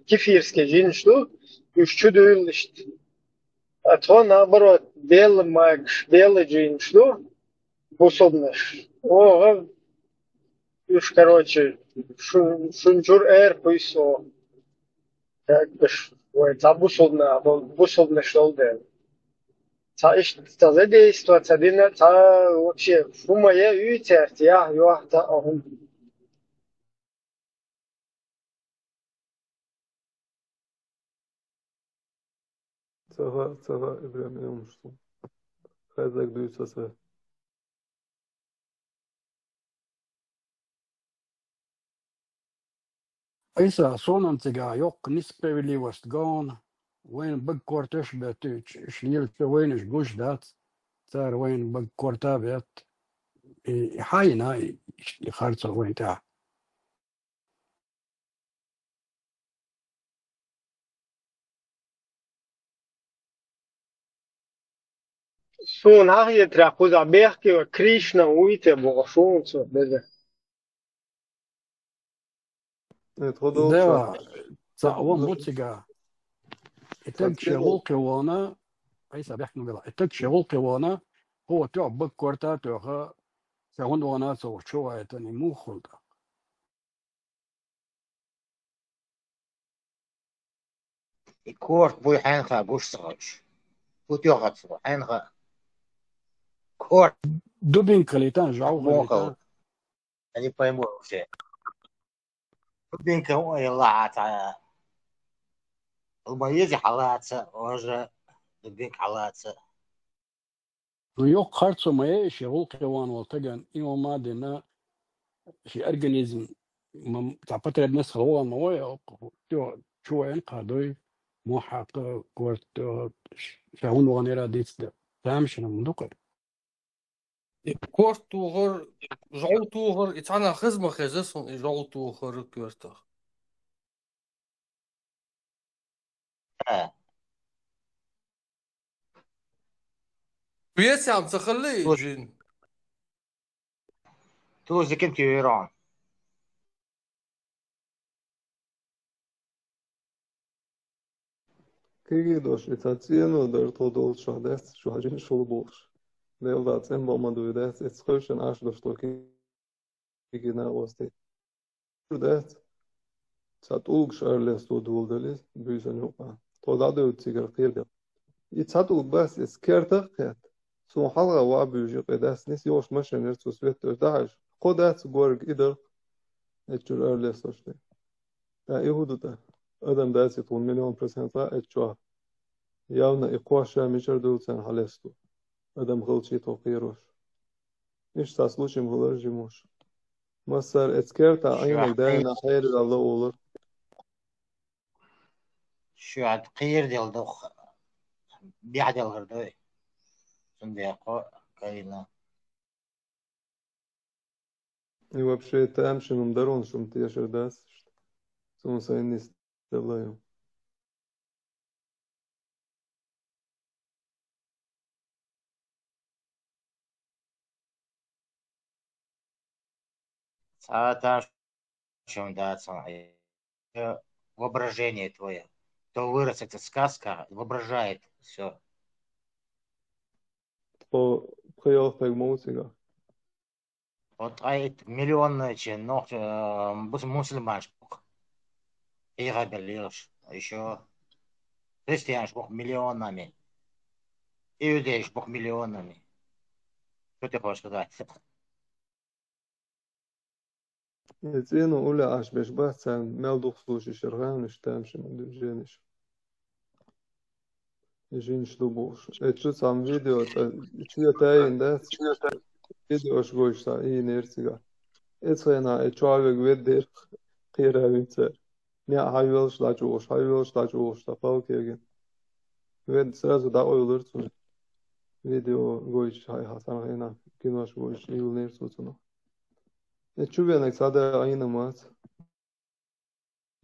كيف يرسك جين شلو يشتو دول اشت أتونا برو بيل ماكش بيل جين شلو بوصلناش о уж короче шунчур эр пойсо как бы ой забусолна бусолна шолде та иш та заде ситуация дина та вообще фумая уйтерт я та он Цага İbrahim olmuştu. Kazak duysa إيسا صونن تجا يوق نسبة اللي وستقون وين بكورتش بتوش شليلت وينش جوش دات صار وين بكورتا بيت حاينا يخرص وين تاع سون هاي تراقوز عبيحكي وكريشنا ويته بغشون سو بده Todol ده صعوان موتسيجا اتك شغل قوانا إيسا بيحكي بلا اتك شغل قوانا هو تاع بكورتا تاع سوون وانا سو شو تاني مو خلطة كورت بوي حينخا بوش صغش بوت يوغت صغ حينخا كورت دوبين كليتان جاو موخل كليتان они поймут все بينك يلا عتا الميزي حالاتها وجه بينك حالاتها ويوق خرصو ما ايش شغل قوان والتجن إيو ما دينا شي أرجانيزم تعبتر الناس خلوان مويا شو عين قادوي مو حق كورت شاون وغنيرا ديتس ده تامش أنا مدوكر كورت توغر جعو توغر اتعنا خزمة خزسون جعو توغر كورتا بيس عم تخلي جين توزي كنت ايران Kegi došli tā cienu dar Todol šādēs šāžin šulboš. Lielā cembo man dūdēs, et skošan ašdoš to kegi nāvosti. Dēs, cāt ulg šārlies to dūldelis, bīsan jūpā. To dādēju cigar qirgā. I cāt ulg bās, es kertaq qēt. Sun halga wābījuši qedēs, nis još mašan ir su svettoš dāž. Qodēs gorg idar, et čur ārlies tošli. Tā ihudu tā. Adam داسي طول 1,000,000% اتشوا ياونا إقواشا ميشر دولسان حالستو Adam غلطشي توقيروش إيش تاسلوشي مغلرجيموش مصر اتسكرتا عينك داينا خير الله أولر شو عاد قير ديال دوخ بيع ديال غردوي صنديقو كاينا إيوا بشي تامشي ممدرون شو متياشر داس سون ساينيس دلايو саата чем да воображение твое то вырос эта сказка воображает все По приехал музыка вот айт миллионная чин но бус мусульман ига белиш еще христиан бог миллионами иудей бог миллионами что ты хочешь сказать يتينو أولى عش بيش بحثا مال دخصوشي شرغان نشتامش من دجينش يجينش دوبوش اتشوت عم فيديو اتشوية تاين دات فيديو اشغوش تا اي نيرتيغا اتخينا اتشوابك ويدير قيرا بيتسار نيا هايولش لا جوش تا فالكيغن ويد سرازو دا اويلرتو فيديو غويش هاي حسن غينا كينوش غويش ايول نيرتوتونو اتشوبينك سادا عينا مات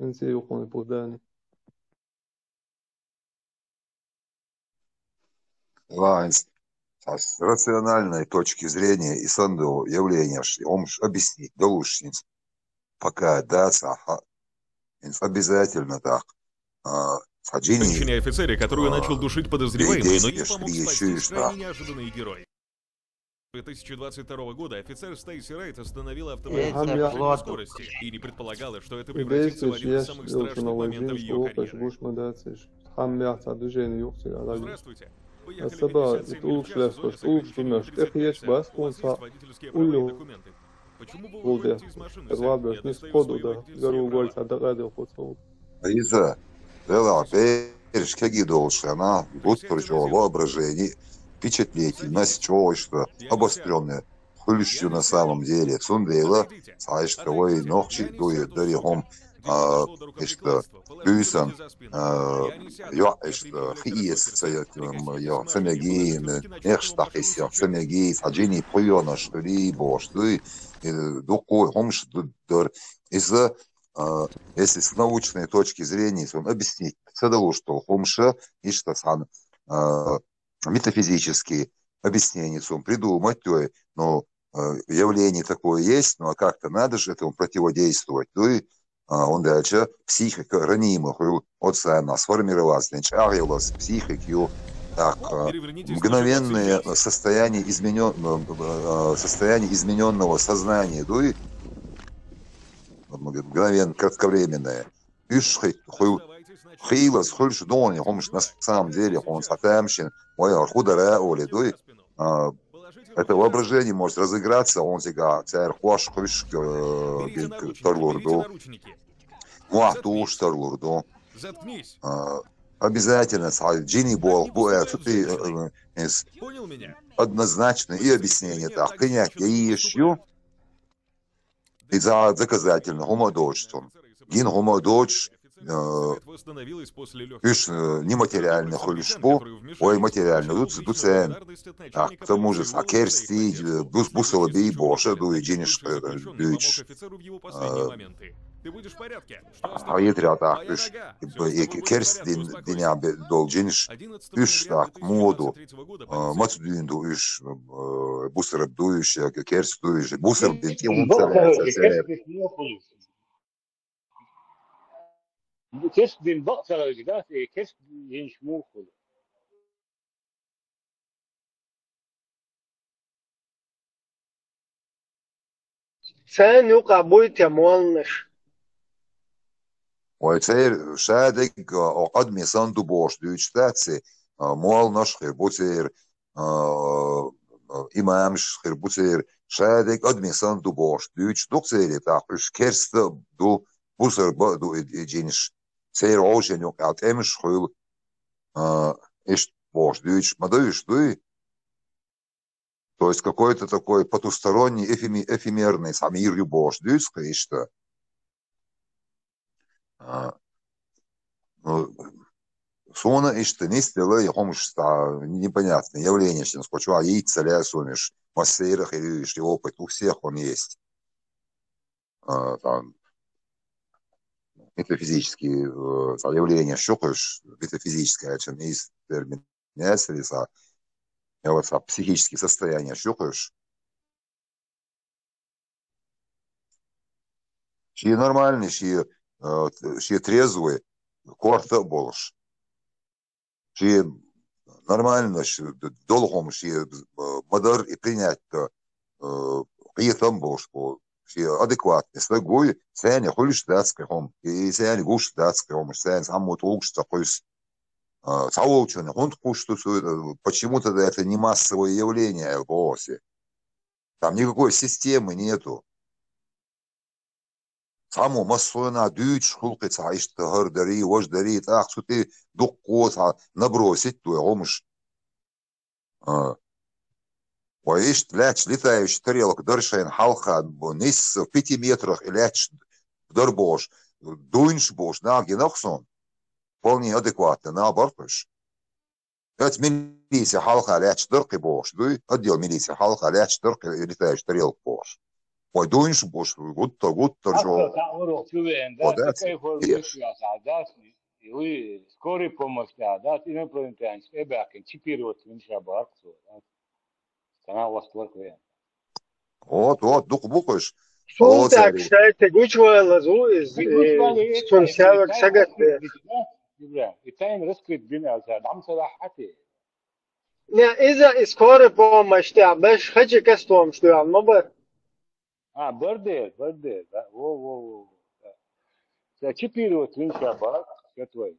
انسي يقوني بوداني С рациональной точки зрения и сандо явления, он объяснить, долушниц, пока да, обязательно так. Женщине офицере, которую начал душить подозреваемый, но ей помог спастись крайне неожиданный герой. 2022 года офицер Стейси Райт остановила автомобиль с превышением скорости и не предполагала, что это превратится в один из самых страшных моментов ее карьеры. Здравствуйте. Поехали переписать водительские права и документы. Почему вы выходите из машины, сэр? Я достаю свои водительские права. Лиза, перш какие должны, она вот прочего воображение, впечатлительность, что обостренная, хулищу на самом деле, сундейла, знаешь, что и ночи дует дорогом, что Люисан, я что хиес, я самегин, эхштахис, я самегин, саджини приона, что ли, бош, ты духой, хомш дор, из-за если с научной точки зрения, он объяснить, что хомша и что сан метафизические объяснения, он придумать, то но явление такое есть, но как-то надо же этому противодействовать, то и он дальше психика ранимых от сана сформировалась, значит, агилась психикью, так, мгновенное состояние измененного сознания, то и мгновенно, кратковременное. Хейлас, хульш дони, хомш на самом деле, он сатамщин, ой, худара, оли, дуй. Это воображение может разыграться, он сега царь хуаш хульш торлурду. Муахтуш торлурду. Обязательно, Джинни Бол, однозначно и объяснение так. Принять я ищу. И за доказательно гомодочством. Гин гомодоч нематериальный хулишпу, ой материальный дуцен. А к тому же сакерсти, бусолоби и боша, дуй денеж дюч. А етря так, керстин деня долженш, уж так моду, мацудин душ, бусер душ, керст душ, бусер дин. Keşke din baksalar da keşke genç muhul. Sen yok aboyt ya mualnış. ويصير شادق قد ميسان دوبوش دوش تاتسي مول نشخر بوتير إمامش خير بوتير شادق قد ميسان دوبوش دوش دوكسيري تاقش كرست دو بوسر دو جينش سير عوشن يوك عت امش خيل إيش бош دوش ما دوش دوي. То есть какой-то такой потусторонний, эфемерный сам мир бош душ, что Сона и что не стало, я помню, что непонятное явление, что сколько яйца лясунешь, массерах или что опыт у всех он есть. Там метафизические явления, что хочешь, метафизическое, чем есть терминация, вот психические состояния, что хочешь. Чи нормальный, чи трезвый, корта болш. Чи нормально, долгом, чи модар и принять и там болш, чи адекватный, слегой, сеня хулиш датском, и сеня гуш датском, сеня саму толкш такой саулчный, он почему-то это не массовое явление в ООСе. Там никакой системы нету. Само массовая дюч, хулкица, а что гордари, вождари, так что ты духота набросить, то омыш. Ой, ляч, летающий тарелок, доршен, халхан, низ в 5 метрах, и ляч, дорбош, дуинш бош, на генохсон, вполне адекватно, наоборот. Это милиция, халха, ляч, дорки бош, дуй, отдел милиции, халха, ляч, дорки, летающий тарелок бош. Ой, дуинш бош, гутто, жо. Вот это. Ui, скорый помощь, да, ты не проникаешь, эбакен, чипировать винша барксу, канал восторг вен. Вот, дух буквиш. Sultak šeit gučvēlas uis, sun sjāvak sagat. الثاني رسكت بنا دعم صلاحاتي. Ne, iza iskore помощь, باش خجي كستوم شتوع مبر. برده wo. Чипировать винша барк, готовый.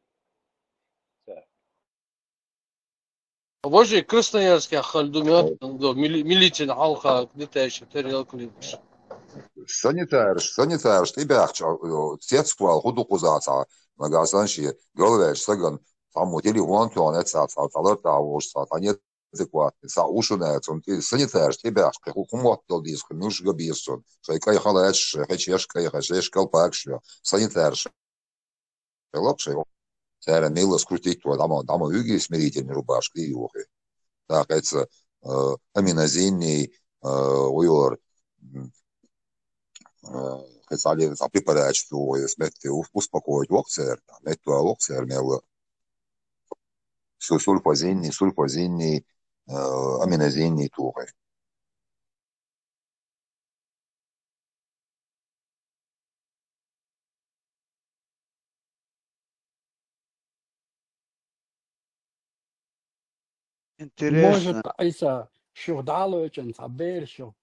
Боже, Красноярск, я халдумят, милиция халха, где-то еще территория. Sanitērs, tibēkšķi, cietskvēl, hudu kuzācā, magāsanši, galvēši sagan, samu telefonu, un ecācā, alertāvošā, tā neadekvāti, sā ušunēts, un sanitērs, tibēkšķi, kumot tildīs, ka milš gabīs, un šai kai halēši, šai čieškai, šai kalpēkšļi, sanitērs, šai lapšai, sēra milas krutito, dama ugīs mirītini rubāški jūhi. Tā, kāds aminozīnī, ujor, kad ali pripadać tu jest mety uspokoić lokser, metu lokser miał sulfozinni, aminozinni tuħi. Может, Айса, шо далочен, а бершо,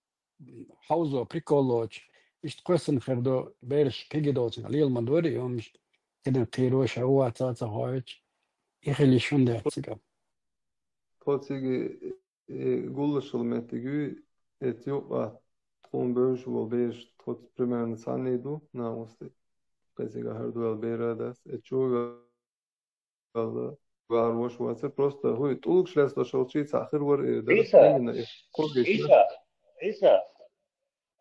хаузо, приколоч, ist kosten für do bersch kegedot in alil mandori um keden tiro shawa tata hoch ich will schon der ziga Potsigi gullashul metigi Etiopa tron bönsch wo besh trotz primern sanidu na usti qesiga hardu al beradas etchuga var вош ваце просто хуй тулк шлеста шолчи цахир вар именно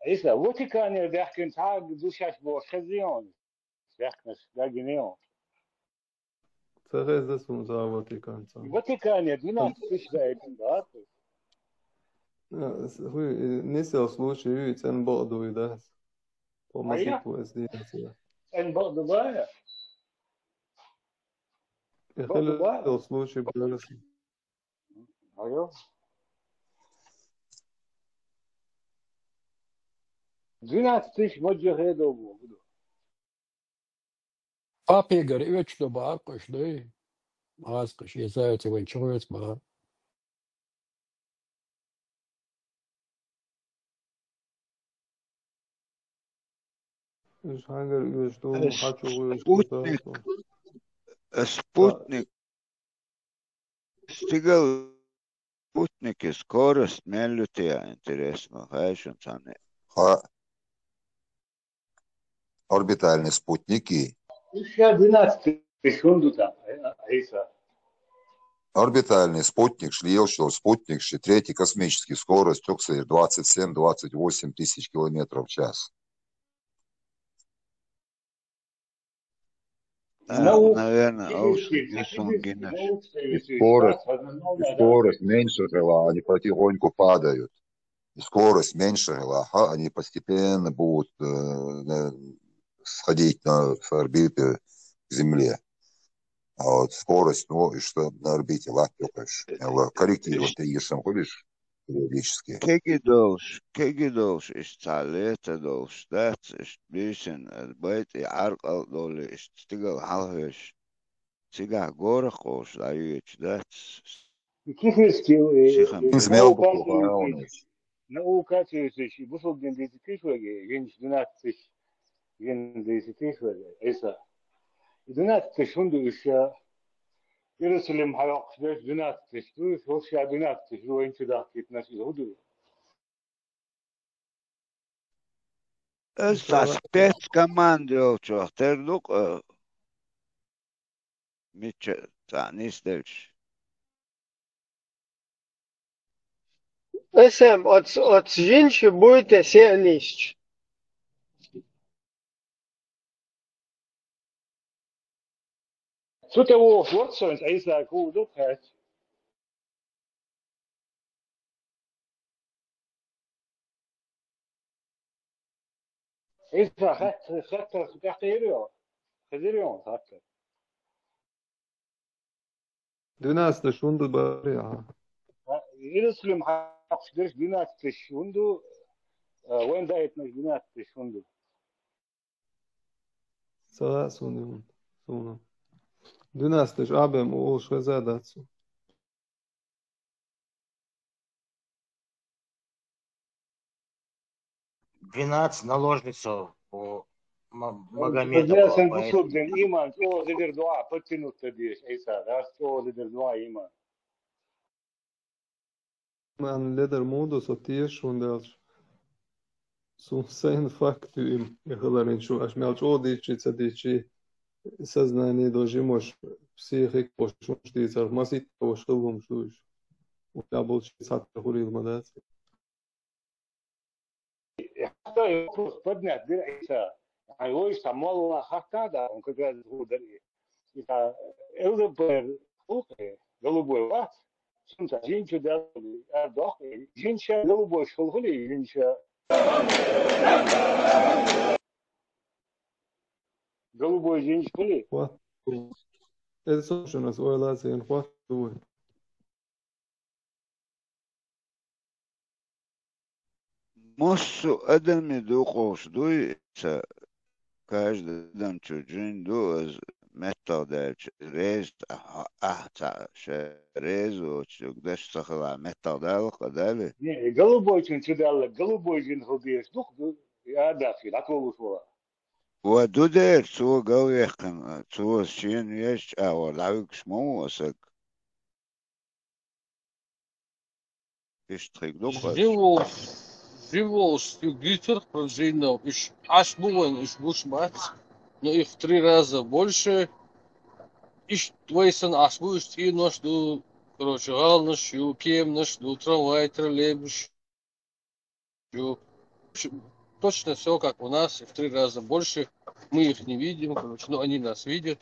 Isa, wo die kann ja derken Tag du schas bo Chazion. Derknes da geneo. Цахез да сум за Ватикан. Ватикан я дина фиш да этим да. Хуй несел случай цен боду и да. По маситу SD. En bodu baya. Хелел случай бърс. Айо. 12 тысяч моджахе добу. Папегар öç do ba koşdu. Az koş yezayti wen çoğut ba. Шангар öç do haçu öç. Спутник. Стигал спутники скорость мелютия интересно, хайшун сане. Орбитальные спутники. Еще 12 секунду там, Иса. Орбитальный спутник, спутник, третий космический, скорость 27-28 тысяч километров в час. Наверное, скорость меньше жила, они потихоньку падают. И скорость меньше жила, они постепенно будут сходить с орбиты к Земле. А вот скорость, ну, и что на орбите лапёкаешь, корректировать ты ешем ходишь периодически. Кегидолш, исталета долш, that's бисен, бейт и аркал доли, стигал халхеш, стига гора кош, даёч, that's. Наука, вышел день 10 тысяч, ген 12 тысяч, ген 10 тысяч, Иса. 12 тысяч, он еще Иерусалим حلق 12 тысяч, هو شيء 12 тысяч, هو أنت ذاك ناس يهودي. Спец команды олчо, тердук, митче, та, нистевич. Эсэм, от жинчи будет сеанищ. Что ты его форсуешь, Иса, куда хочешь? Иса, خدت خديريون خدت 12 шунду баря. Иерусалим хақшдырш 12 шунду, вен дает на 12 шунду. Сара суну. 12 абем ол швезадацу. 12 наложницу у Магомедова. Магомедова. Посуден иман, о, лидер дуа, подтянут здесь, Иса, да, о, лидер дуа иман. Man leder modo so tieši un dēļ sen faktu im iehalarīšu, aš melč odīči, cadīči, saznānī dožimoš, psihikoš, un štīts ar masītoš, šilvumšuš. Un jābūt šīs atpahurīl madāts. Что вопрос поднять, Иса, а его Иса мало хахтада, он как раз ударит. Иса, ЛДПР, голубой ват, Сумта, жинчу дали, дох, жинча голубой шолгули, жинча голубой жинчули. Это собственно свой лазер, он хватует. Муссу адами духовш дуй, каждый дам чуджин ду метал дальч рез резу чугдаш сахала метал дал кадали. Не, голубой чундал, голубой жин худеешь, дух, я дафи, такого слова. ودودر تو قويقن تو شين يش او لعوك شمو اسك اشترك دوخش Живолжский гитер прожинал, аж бувен, бушмат, но их 3 раза больше. Твойсон аж будешь и наш ду, короче, галнаш, кем наш ду, трамвай, троллейбус. Точно все как у нас, в 3 раза больше. Мы их не видим, короче, но они нас видят.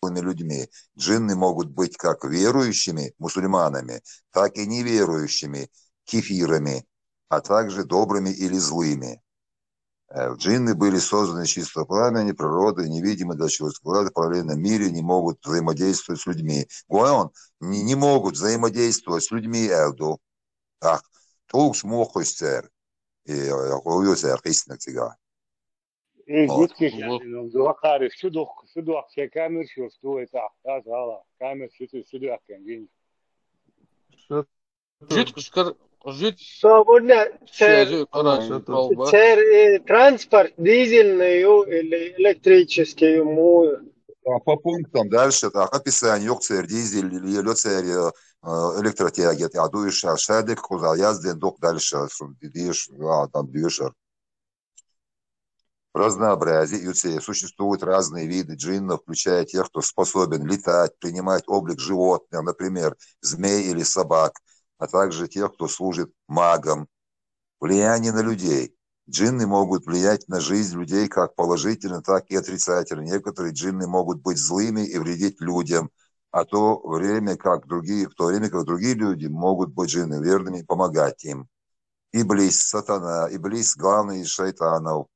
Людьми. Джинны могут быть как верующими мусульманами, так и неверующими кефирами, а также добрыми или злыми. Джинны были созданы чистого пламени, природы, невидимы для человеческого глаза, в параллельном мире, не могут взаимодействовать с людьми. Гуайон не могут взаимодействовать с людьми, Элду. Ах, толкш мохостер. И хуюсер хиснак тига. И детки, дуакарif, şu duak kamera şu это ала, камера şu duak kan. Свободно транспорт дизельный или электрический По пунктам дальше, так, описание, йокцер, дизель, лёцер, электротяги, адуешь, шадик, кузал, язден, док дальше, дишь, там дюшер. Разнообразие юцея. Существуют разные виды джиннов, включая тех, кто способен летать, принимать облик животных, например, змей или собак, а также тех, кто служит магам. Влияние на людей. Джинны могут влиять на жизнь людей как положительно, так и отрицательно. Некоторые джинны могут быть злыми и вредить людям, в то время как другие люди могут быть джинны верными и помогать им. Иблис, сатана, Иблис, главный из шайтанов,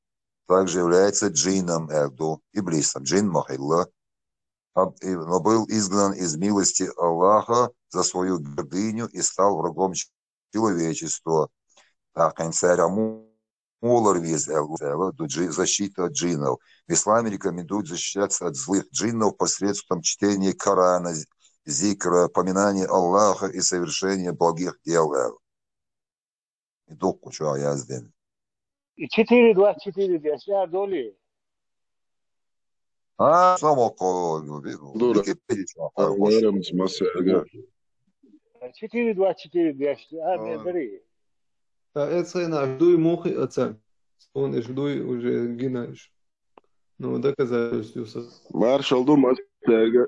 также является джинном Эрду, Иблисом, джин Махилла, но был изгнан из милости Аллаха за свою гордыню и стал врагом человечества. Так, защита от джиннов. В исламе рекомендуют защищаться от злых джиннов посредством чтения Корана, зикра, поминания Аллаха и совершения благих дел. И только что я сделал. И 4-24 дня доли. Само Дура. Говорим с Масяга. 4-24 дня, бери. Это наш дуй мухи отца. Он иш дуй уже гинаешь. Ну, доказательства. Маршал ду Масяга.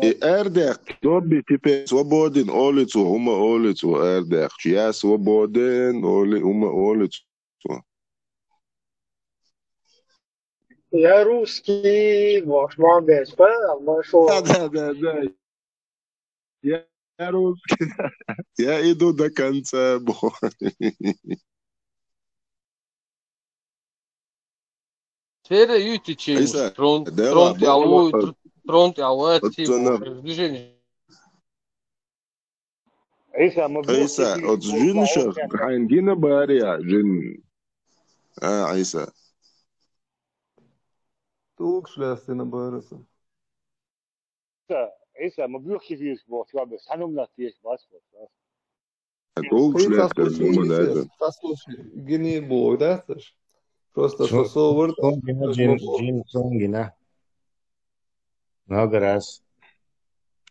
И Эрдех, кто бы теперь свободен улицу, ума улицу, Эрдех. Я свободен, ума улицу. Я русский, молодец, Да. Я русский. Я иду до конца. Сфера ютичи, عيسى тронт ديلا بابا тронт алати, أتنا движение. عيسى مبروك عيسى تجي أتجن وطلع شخ هون كان حينجينا باريا جن عيسى Tūkšļēstina bērsa. عيسى مبروك تجي اسبوع شو بس حنمنا تيش بس توك Hei, tas, شلات kurš كلمة īsies, داتا tas, kurš gini būdētas. Просто Су- сосовыр, Сунгина, Джин Сунгина. Много раз.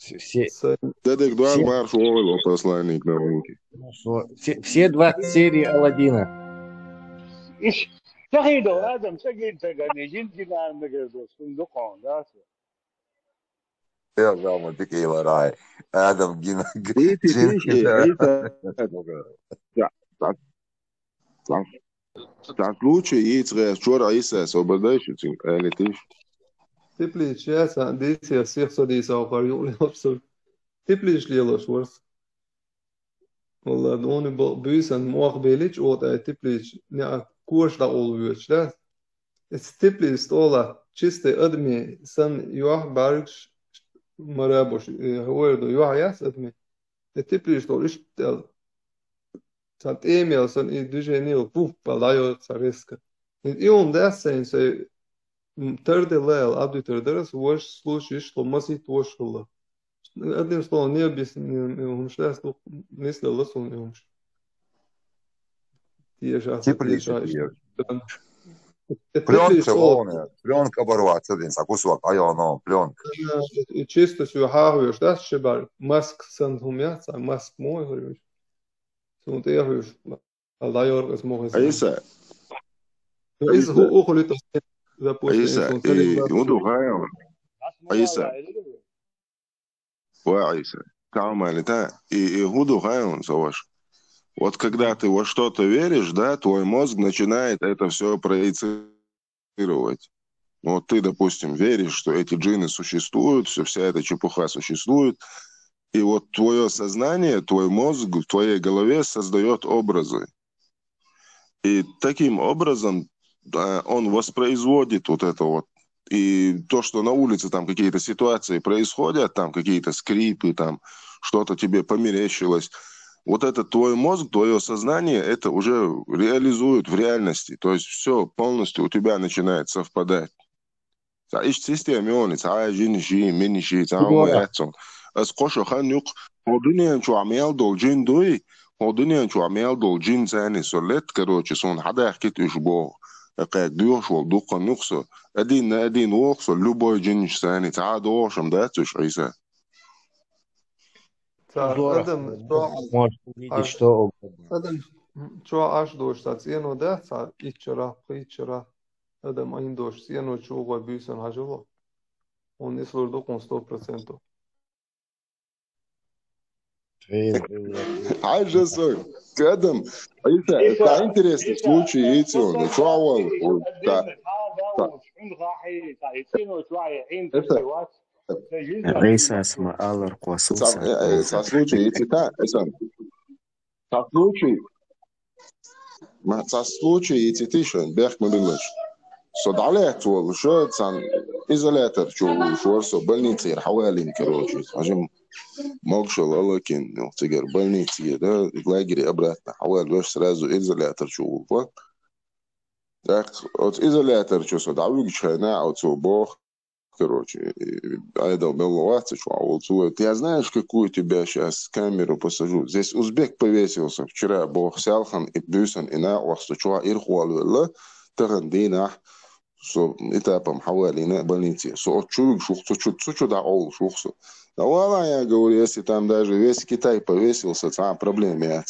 Все, دادك دوار все, بار شوال وفصلانيك نوانكي все 20 серий Аладдина. ايش تغيدو ادم تجي تغني جنتنا نقدر صندوق ده يا زلمه تكيلا راي ادم جينا ايتي جين تيش ايتا تعرف لوتشي يتغير شور عيسى سوبردايش قال تيش tiplīši jāsā, dīsies, iesodīs savu par jūli apsur. Tiplīši lielos vars. Valla, oni bīsan muakbēlič, otai tiplīši, nea, košda olvīč, da? Es tiplīši tola, čiste admi, san juah bargš, maraboš, hoerdo juah jās admi. Et tiplīši tol ištel. Sant ēmēl, san i duženil, puppa, lajot sa riska. Et iom dēsēn, se ترد الليل عبد تردرس وش سلوش يشلو مسيت وش الله قدم سلو نيا بيس همش لا سلو نسل الله سلو نيهمش تيجا تيبليش пленка волны пленка оборвать один кусок айоно пленка чисто сю хавиш да шебар маск сан хумяца маск мой говоришь сунт яхуш алайор с мог عيسى из ухолито عيسى يودو غاية عيسى وعيسى Камалита и Гуду Гайон Саваш. Вот когда ты во что-то веришь, да, твой мозг начинает это все проецировать. Вот ты, допустим, веришь, что эти джинны существуют, вся эта чепуха существует, и вот твое сознание, твой мозг в твоей голове создает образы. И таким образом он воспроизводит вот это вот. И то, что на улице там какие-то ситуации происходят, там какие-то скрипы, там что-то тебе померещилось, вот этот твой мозг, твое сознание, это уже реализует в реальности. То есть все полностью у тебя начинает совпадать. قاعد والدوق نقصه أدين وقصه любой جنش ثاني تعاد وشم داتش عيسى. Может увидеть что угодно. Adam čo ašdoš tāds ienodēts, ičarā, Adam aindošs ienod šo vai bīsan hažalo. Un izlur dokon 100%. عايز سوي كادم عيسى انت интересный случай ايتي он شو عيسى اسمه алар قوسوسا случай ايتي تا случай ايتي تيشن بيخ مبلش صد عليك والله صار إزالاتر شو больницы حوالي كروشي عشان موكشل لكن تجر больницы ده لاجري обратно حوالي وش сразу إزالاتر شو так от إزالاتر شو صد عوج شنا أو بوخ короче айда беловаться что ты знаешь какую тебя сейчас камеру посажу здесь узбек повесился вчера бог сялхан и бюсан и на واسطة إرخوال تغندينا so этапом حوالينا больницы. So чую, что да ол шухсу. Да ладно, я говорю, если там даже весь Китай повесился, там проблем нет.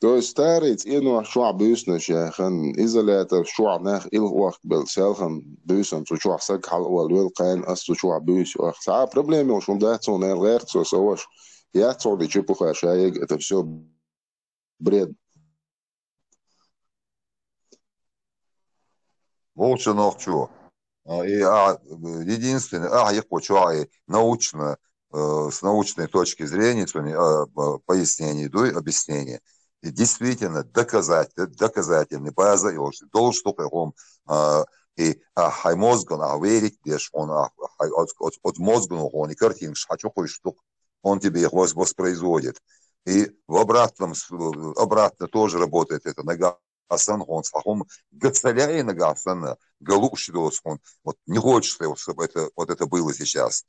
То есть старый, ино шуа бюсна шахан, изолятор шуа нах ил вахт бел сялхан бюсан, то шуа сак халвал вел кайн асту шуа бюс. Там проблемы уж да, то не лерт, so соваш. Я цоли чепуха, шаег, это все бред. Лучше ногчу. И единственное, я хочу научно, с научной точки зрения, пояснение, объяснение. И действительно доказательный база, должен только И хай мозг, он верит, он от мозга, он и картинки, хочу кое штук, он тебе их воспроизводит. И обратно тоже работает это нога. Асан он сахом гацаляй нога асана галуш он вот не хочется, чтобы это было сейчас.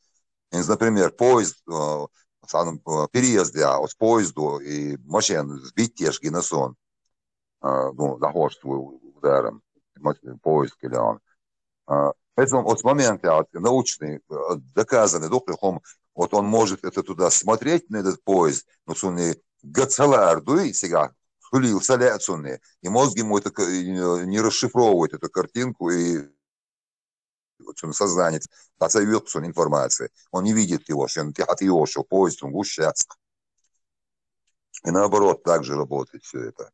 Например, поезд переезде от поезду и машин сбить теж геносон, ну захожству ударом поезд или он. Это от момента научный доказанный доктор, вот он может это туда смотреть на этот поезд, но он не гацалярду и сега хулил соляцунный, и мозг ему это не расшифровывает эту картинку и сознание отзовется информации. Он не видит его, что он от его, что поезд, он гущается. И наоборот, так же работает все это.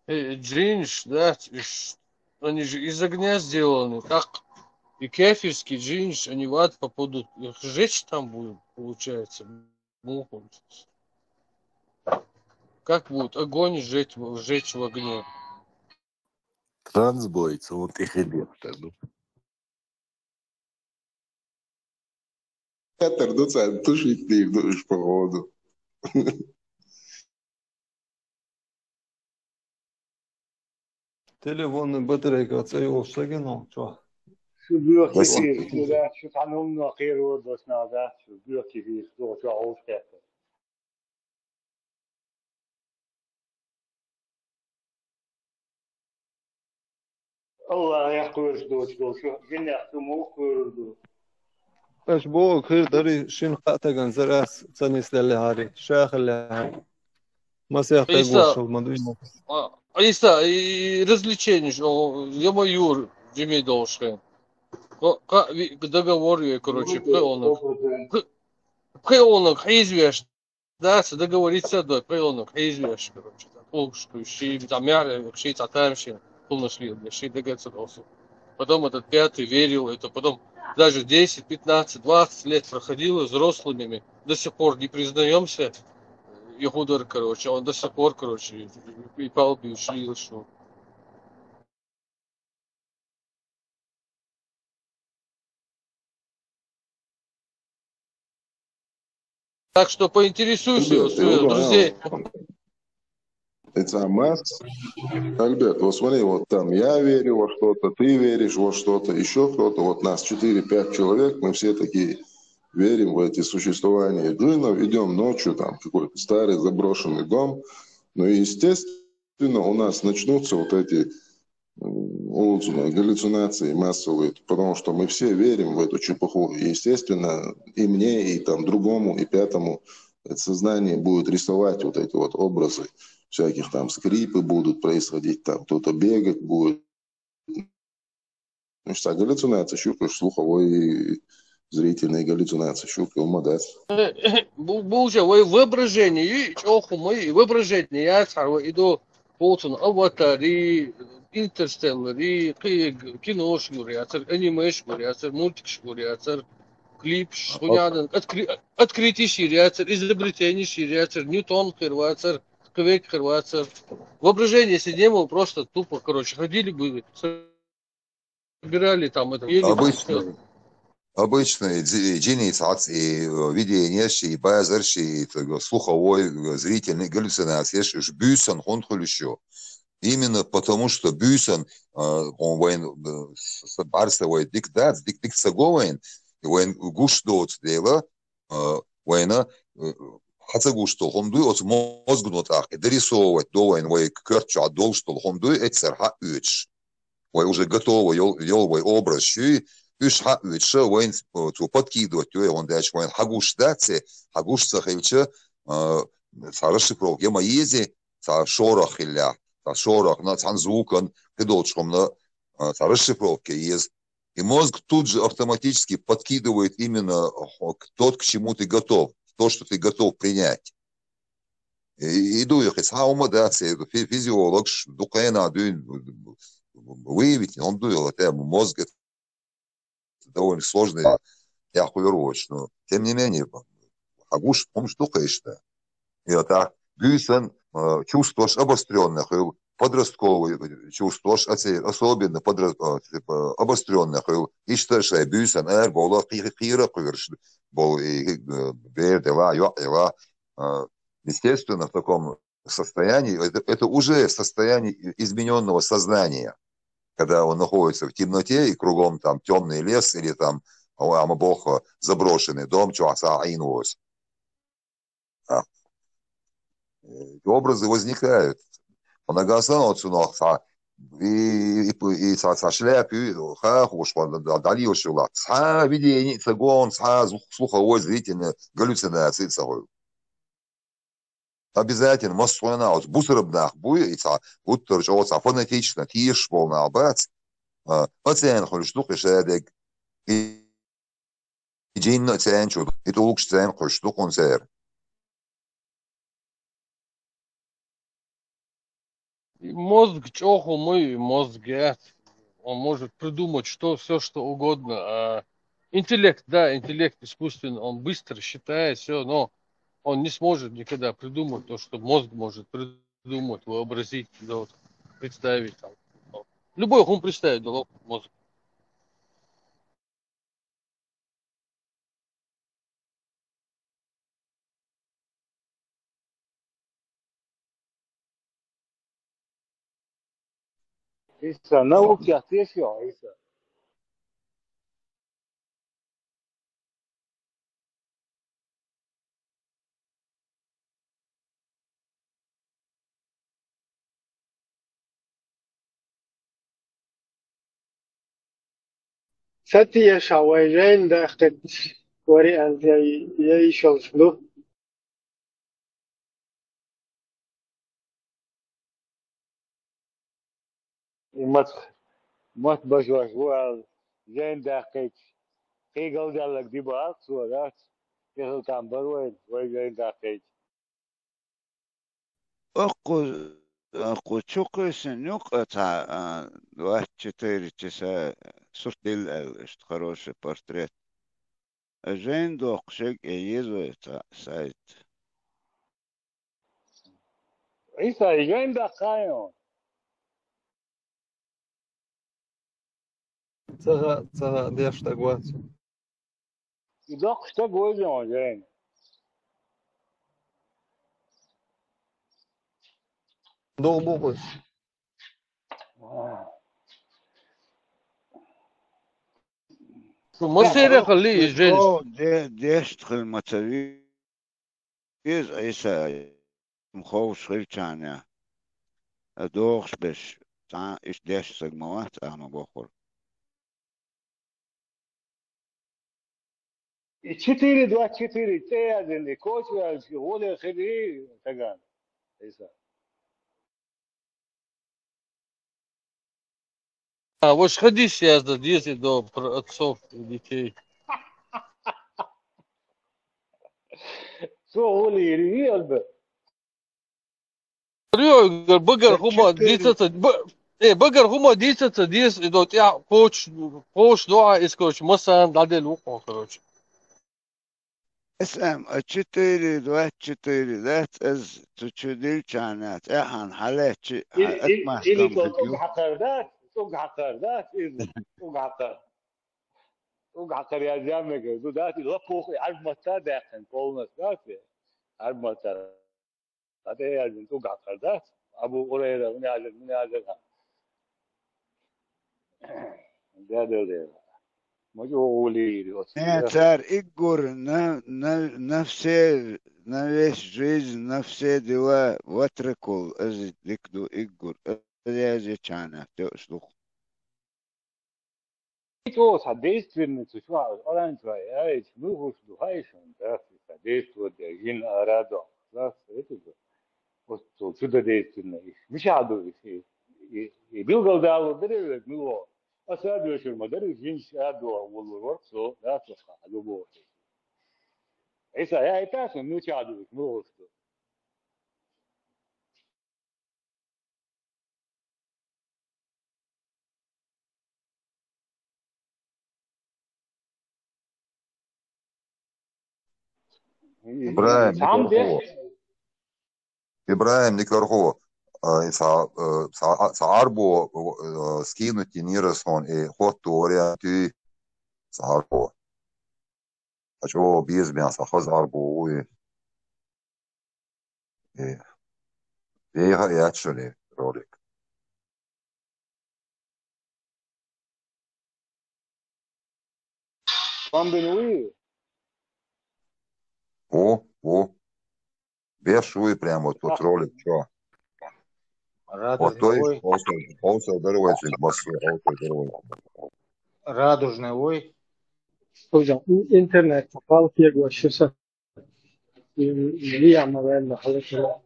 Джинш, да, они же из огня сделаны. Как и кефирский джинш, они в ад попадут. Их сжечь там будем, получается. Как будет огонь сжечь в огне? Трансбойцы, вот их и лето. Петр, доцент, тушить ты в погоду. Telefonun batareyası yoksa gene çok. Şu büyük kefir, şu tanımla khir ordasına da, şu büyük kefir, şu ağız kefir. Allah yakıyoruz doğru, şu yine yakımı koyuyordu. Baş bu khir dari şin qatagan zaras sanislerle hari, şahille hari. Masaya kaybolşul maduyma. Аиста, и развлечения, я майор, Джимми Долшин. Договор, короче, преонок, извеш, да, договориться, да, преонок, извеш, короче, полшку, там мяре, ши, татамши, полношли, ши, договориться. Потом этот пятый верил, это потом даже 10, 15, 20 лет проходило взрослыми, до сих пор не признаемся. Егудар, короче, он до сих пор, короче, и палби ушли, что. Так что поинтересуйся у своих друзей. Это масс. Альберт, вот смотри, вот там я верю во что-то, ты веришь во что-то, еще кто-то, вот нас 4-5 человек, мы все такие верим в эти существования джиннов, идем ночью, там какой-то старый заброшенный дом, ну и естественно у нас начнутся вот эти галлюцинации массовые, потому что мы все верим в эту чепуху, и естественно и мне, и там другому, и пятому это сознание будет рисовать вот эти вот образы, всяких там скрипы будут происходить, там кто-то бегать будет. Ну что, галлюцинация, щупаешь слуховой зрительные галлюцинации, щука, умадать. Боже, вы воображение, оху мои, воображение, я царва, иду, вот он, аватари, интерстеллари, кинош, говорят, анимеш, говорят, мультик, говорят, клип, шхунядан, открытие ширяцер, изобретение ширяцер, Ньютон, хервацер, Квек, хервацер. Воображение, если не было, просто тупо, короче, ходили бы, собирали там это. Обычные джинни-цаци, видение, и базар, и слуховой, зрительный галлюцинации, бюсон, он еще. Именно потому, что бюсон, он воин, барсовый диктат, диктаговый, воин гуштот дела, воина, хотя гуштол, он дует мозг нотах, и дорисовывать до воин, воин кърчу, а долштол, он дует, это сарха үч. Воин уже готовый, еловый образ, и Üç ha üç oyun tu подкидывать, он дальше oyun хагуштаться, хагуштсахевича сарышипров, ема ези, са шорох илля, са шорох, на цанзукан, кидолчком на сарышипровке ез. И мозг тут же автоматически подкидывает именно тот, к чему ты готов, то, что ты готов принять. Иду их, саумадация, физиолог, дукаена, выявить, он дует, это мозг, довольно сложный, я хуерович, но тем не менее, агуш, помнишь, штука есть. И вот так, бюсэн чувствуешь обостренных, подростковый чувствуешь, особенно обостренных, и что же бюсэн было хира кырш, был бердела, естественно, в таком состоянии, это уже состояние измененного сознания, когда он находится в темноте и кругом там темный лес или там бог заброшенный дом, образы возникают. Он оказался, и со шляпой, дали ушла. Видение, цигон, слуховой, зрительный, галлюцинации целую. Обязательно, мостуна, бусырыбнах, буйца, утыржоца, фонетично, тиш, полна, бац. Оцен, хоть штука, шедек, и джин оцен, чуд, и то лучше цен, хоть штука, он сэр. Мозг чоху мой, мозг, он может придумать все, что угодно. Интеллект, да, интеллект искусственный, он быстро считает все, но он не сможет никогда придумать то, что мозг может придумать, вообразить, да, вот, представить. Там. Любой ум представит, да, мозг. Isa, nauki atesio, Isa. ستي شويجين داخل وري أنت يعيشوا شنو Mat bažos vēl ģendākais. Iegaldālāk dibā atsodāt. Iegaldām baroid vai ģendākais. أقو تشوكس نقطة واحد четыре часа сортил хороший портрет. Жен докшек ездит сайт. Isa, ģendākājot. Цара деш тагуацу. И док что гойдем, ģen. Долбукус. مسيرة خليه جينش. ديش تخل متوي إز إيسا مخوش خيل تانيا دوغش بش تا إش ديش سجموات أنا بخور. И 4-2-4. Те один, и коч, и воля ходи, таган. Isa. وش خديش يا زلمة ديزي دو отцов и детей. So holy real be. Рё, багар хума дицата, багар хума дицата дис идут я коч دعاء إسكوش مثلا بعدين وقع كروش. اسم 4-2-4 ذات از تشديل كانت احن حالات اتمه إلي كم توق فيديو حقردات. توق حقردات. توق حقر. توق حقر يا جامك. داتي لفوق عرب متا داخل قولنا داتي. عرب متا. هذا يا جن توق حقردات. أبو هريرة من هذا. ده. مجهولي. ناتار ايجور نفسي نفس جيز نفسي دوا واتركول از ديكدو ايجور ازي كانت تأسلوخ То содейственницу, что оранжевая, яйца, мы вышли, хайшем, да, содействует, гин радо, да, это же, вот чудодейственное, мешаду, и бил голдалу, деревьев, мило, а следующий модель, гин шадо, волворот, so, да, слуха, любовь. Это я и так, ну, чаду, ну, что. Брайан, Сам Николаевич. إبراهيم نكرهو سعربو سكينو تنيرسون خطو ورياتي سعربو أشو بيز بيان سخز عربو إيه ياتشلي روليك Бомбинуи. О, бешуй прямо вот ролик, что? Вот той, Радужный ой. also дорогой басу, also дорогой. Радужный ой. Hocam internet kapalı diye ulaşırsa iyi ama ben de halıklı.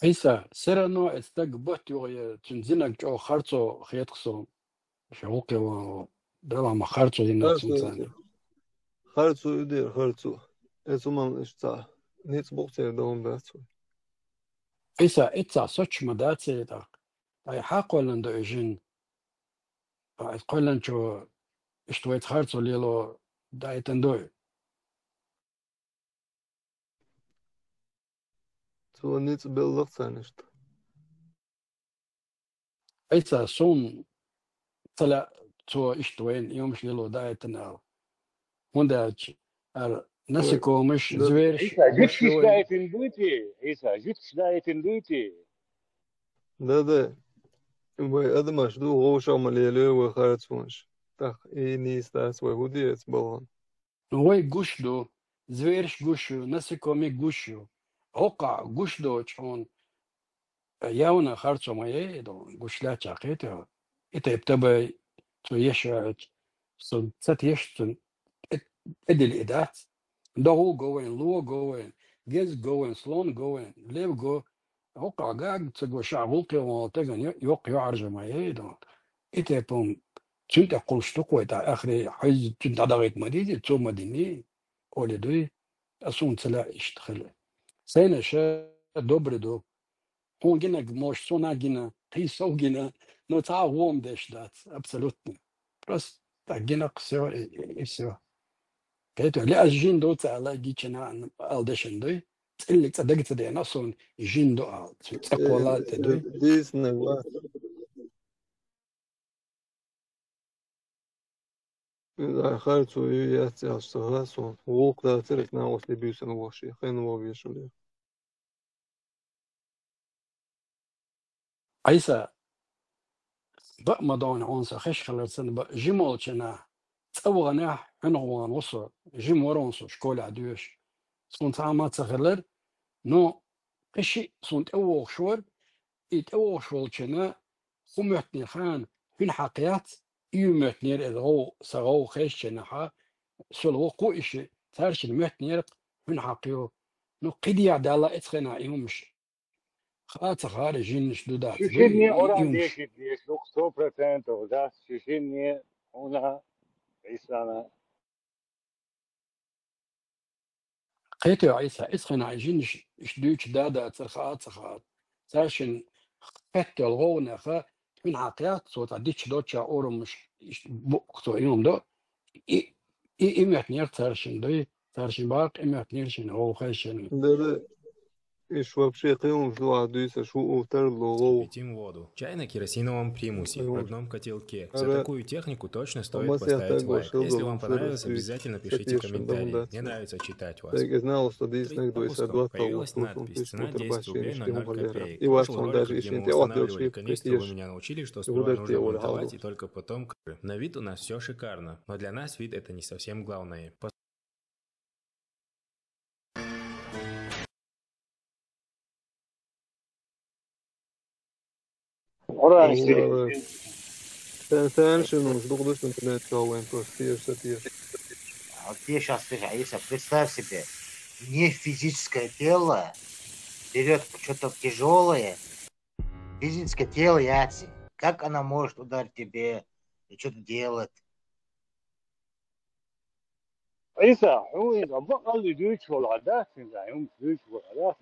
عيسى سيرانو استق بوتيو تنزينك جو خرطو خيطكسو شوقي و دلا ما خرطو هنا تنزاني خرطو يدير خرطو اسمه اشتا نيت بوقتي دوم باتو عيسى اتسا سوتش مداتي دا اي حاقو لندو اجين قولن جو اشتويت خرطو ليلو داي تندو تو نيت بلغت نشت عيسى سون طلع تو اشتوين يوم شيلو داي تنال ونداج نسيكو مش زويرش عيسى جيت مش كيش شوين دايت دويتي عيسى جيت كيش دايت دويتي ده وي ادمش دو غوش عمليلو وخرطونش تخ اي نيس داس وهودي اتبلغن وي جوشدو زويرش جوشو نسيكومي جوشو اوقع جوشدو تشون ياونا خرطو ما يدو جوشلا تشاقيتو اتا يبتبع تو يشعت سن ست يشتن ادل ادات دو جوين لو جوين جيز جوين سلون جوين ليف جو اوقع قاعد تسقو شعبولتي وتغن يوق يعرج ما يدو اتا يبون تنت قلشتو قويتا اخري حيز تنت دغيت مديدي تو مديني اولي دوي اسون تلا اشتخل سينا شا دوبري دو هون جينا موش سونا جينا قيسو جينا نو تا ووم ديش دات ابسولوتني بس تا جينا قسيو ايسيو كيتو لا جين دو تا لا جيتشنا الدشن دوي تسلك صدقت دي نصون جين دو ال تقولات دوي ديس نغوا خرطو ياتي اشتغاسون ووق دا ترك ناوس لبيوسن واشي خين وابيشولي عيسى بق مدون عنصر خش خلصن بق جيمول شنا تسوغنا عنوان وصل جيم ورونسو شكول عدوش صنت عامات تغلر نو قشي صنت اوغ شور يتوغ شول شنا خمتني خان هن حقيات يمتنير اذغو سغو خيش شنا حا سلغو قوئش تارش المتنير هن حقيو نو قدي عدالة اتخنا يومش خاطر خارج جنش دودات شوشيني اوران يومش ديش لوك 100% وذات شوشيني هنا عيسى قيتو عيسى اتخنا جنش شدوش دادا ترخات تارشن قتل الغونة خا من حقيات صوت عديتش دوتشا اورو مش بوقتو يوم دو إمتنير تارشن دوي تارشن باق إمتنير شن هو خيشن ده ايش вообще قيوم شو عدويسة شو اوتر لغو Кипятим воду. Чай на керосиновом примусе в одном котелке. За Ара такую технику точно стоит Томас я поставить так лайк. вошел Если вам до понравилось, шерсти обязательно пишите сатишен комментарии. Мне дом нравится читать вас. так знал, что здесь При никто из запуском адвокатов появилась слушал надпись «Цена письмо 10 рублей на трубачей 0 галера. копеек». И В вас прошлом он ролике, даже где если мы не вот устанавливали шрифт канистру, вы притешь, меня научили, что и сперва удар нужно те монтовать и только потом... На вид у нас все шикарно, но для нас вид это не совсем главное. اوران اشتري Sen şunu духлыш интернет чалаем просто сатиш. А вот тебе сейчас скажи, Аиса, представь себе, не физическое тело берет что-то тяжелое, физическое тело яйца. Как она может ударить тебе и что-то делать? عيسى هو بقى اللي دويش والعادات يوم دويش والعادات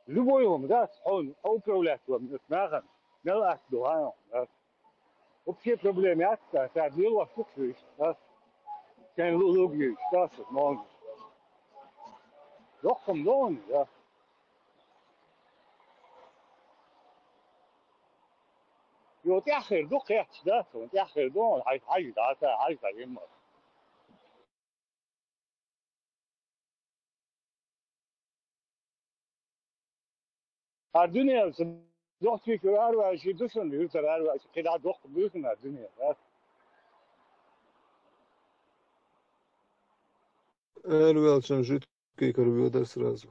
لبوا يوم ذات حون او كولات ومن اسماغن نلا دوهايون وبشي بروبليمات تاع يلا فوكس Kein Logie, das ist morgen. Doch, komm Lohn, ja. Jo, تأخر دوك يحش ده تأخر دون هاي حاجة يما. الدنيا دوك في كرار وشي دوشن يوتر وشي كده دوك بيوتن الدنيا. Эрвел, чем жидкий корвёдер сразу.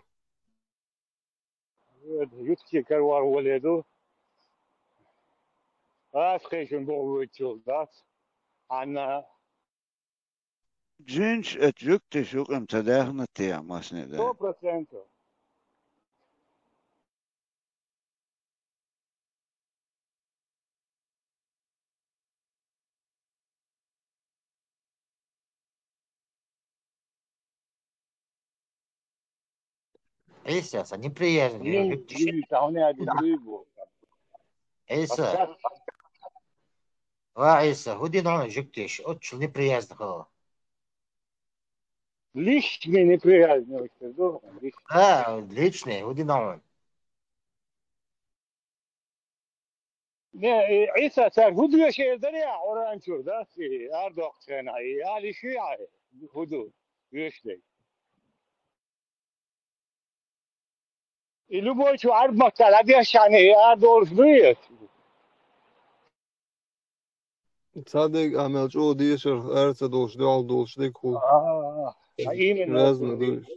Yutki karvar ولدو. خيشن بقول تشوف ده. أنا جنش اتجكت شوق امتداخنا تيع ماسني ده 100%. عيسى неприятно. عيسى عيسى هودي نوع جبتش أتشل неприятно هو. Лишь мне неприятно, что личный هودي نوع. Ne, عيسى صار هدوء شيء دريا أوران شو ده في أردوك سنة يعني شيء هدوء يشتي. إلو بوي شو عرب مقتل أبي أشاني أردول سبيت. Sadek amel o diešer erce dolš dal dolš deku. إيمن Razno dolš.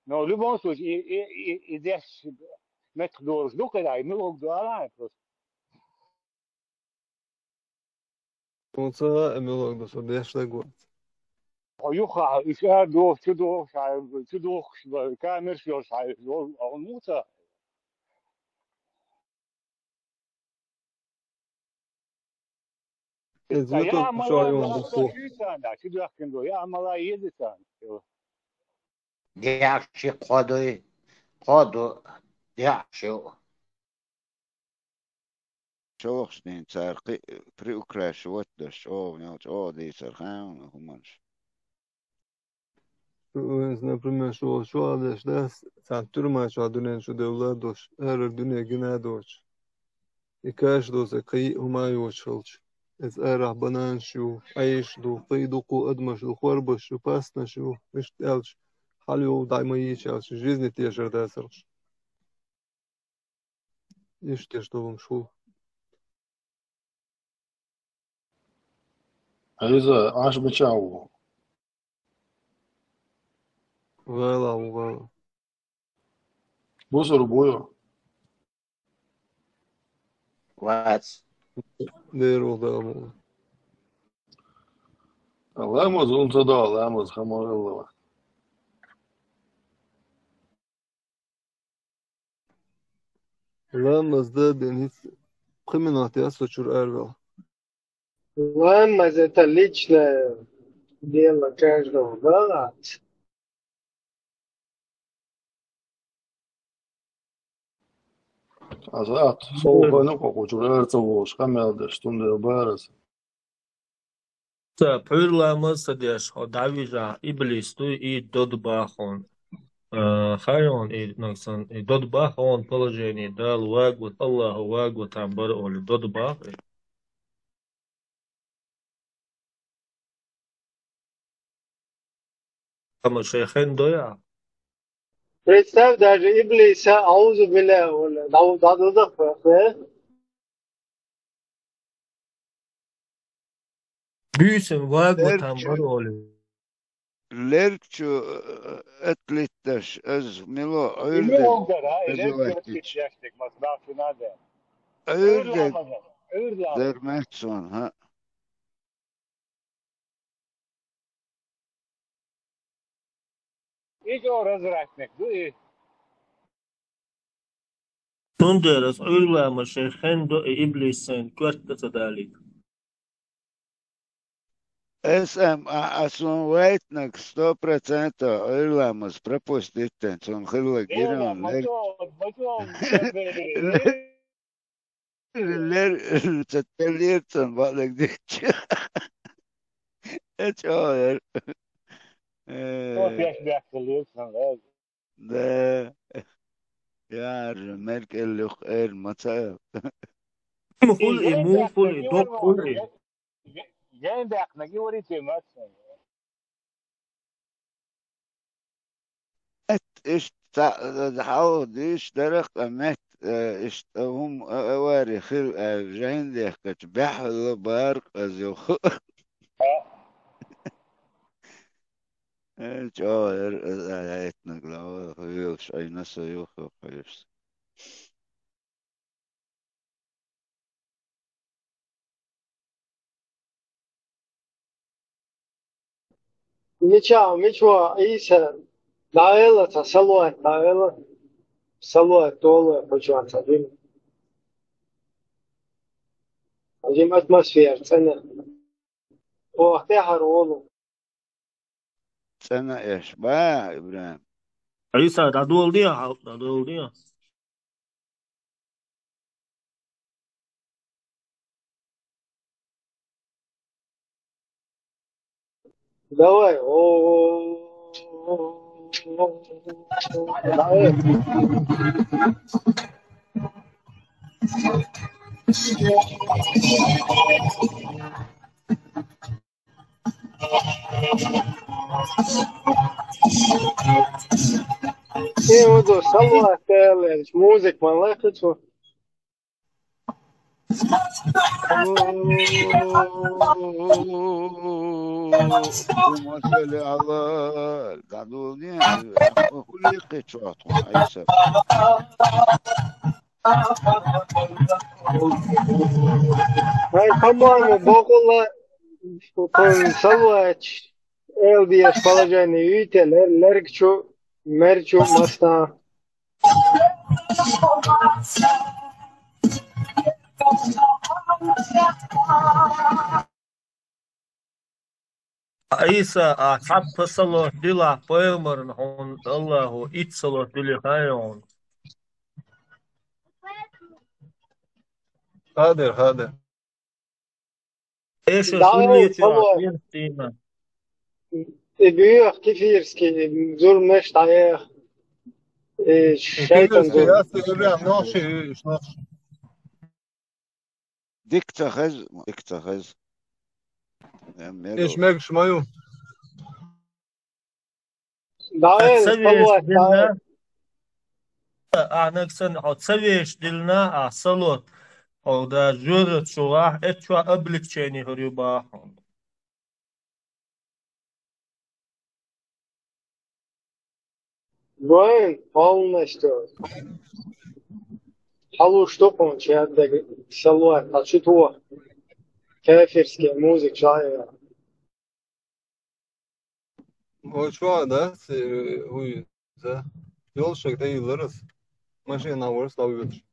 No, любом случае, и здесь методор жду, когда и мы его говорим просто. Tonca emelog da so dešle god. يخع يشاهدوا شدوخ كامير شو شايف أو موسى Ezveto يا ملا šajon duhu. شو سان شو دخلوا يا ملا يدسان ديعشي قادو ديعشو شوخشنين سارقي بري أوكراش واتدش نيوت دي سرخان همانش. Например, şu adaşda sen türma şu adının şu devlet doş. Her dünya güne doş. İkaş dosa kayı humayı oçalç. Ez erah banan şu ayış do paydo ku admaş do xorbaş şu pasna şu müşt elç. Halyo daima yiyecek şu жизни те же дасырч. İşte что вам şu. Айза, аш бычаву. Вала. Бусор бою. Вац. Деру даму. Ламоз унцада, ламоз хамарылова. Lamazda deniz криминаты асочур эрвел. Ламаз это личное дело каждого, да? Азат, соуганы қоқучур эрцовош, хамелдеш, тунде барас. Pyrlamız diyeş o davija iblistu и додбахон. Хайон и наксан и додбахон положение дал вагут Аллаху вагут там бар оли додбах. Ama şeyhen doya. Представь, даже Иблиса, аузу билля, дадудах, Büyüsün vagut tam бар оли. ليركشو اتلتش از ملو إلو عيردن أقدر إلو تشتك مصدر في نادى عيردن عيردن در مهتسون ها إيجو رزرعتك دو إيه Tunderas uylama şeyhen do iblisen kvart tadalik. اسم اسون ويتنك 100% عيرلامس пропустите сон хилла гирон لير تتليرتن بالك ديك شاعر ما فيش بيحكي لازم ده يا ملك اللي خير مساء خلقي مو خلقي دوب خلقي جاي بيحكي نجي وريتي مثلا إيش تعود إيش درق أمت إيش هم أواري خير جاين ده كتبح البارق أزيوخ شاعر عيتنا قلوا خيوش أي ناس يوخ خيوش Mičo īsa daila, tā salot daila, salot tolo, počo atsadim. Adim atmosfēra, cena. O, tehar olu. سنة إيش با إبراهيم عيسى دادول ديا دادول ديا Давай, давай. Eu do salvar tele, música, man lekker zo. وما سألي على قعدوا كل قطعة عيسى Ai, по-моему, Бокула, con salvač, Eldies palaģaini vīte, lerkču, merču, mastā. عيسى أصحاب فصلوا دلا بيمر هون الله إتصلوا دلي خيرون حاضر إيش Dāvē, سوليتي salvač. عطين تيما Biyuh, kifirski, zulm neštājēh, šeitan كيف zulm. سياسي إبراهيم نوشي ديك تخز إيش ماكش مايو Dāvē, أتسويش salvač, دلنا أعناكسن أتسويش دلنا أصلوت أو دا جورت شواح إتشوا أبلك تشيني هريباحون Bojan, polnešto. Halu štukun, čēdeg, salvač, taču to. Kefirskie, mūzika šājā. هو شو هذا هو ذا يولشك ده يلرس ماشي ناورس داويش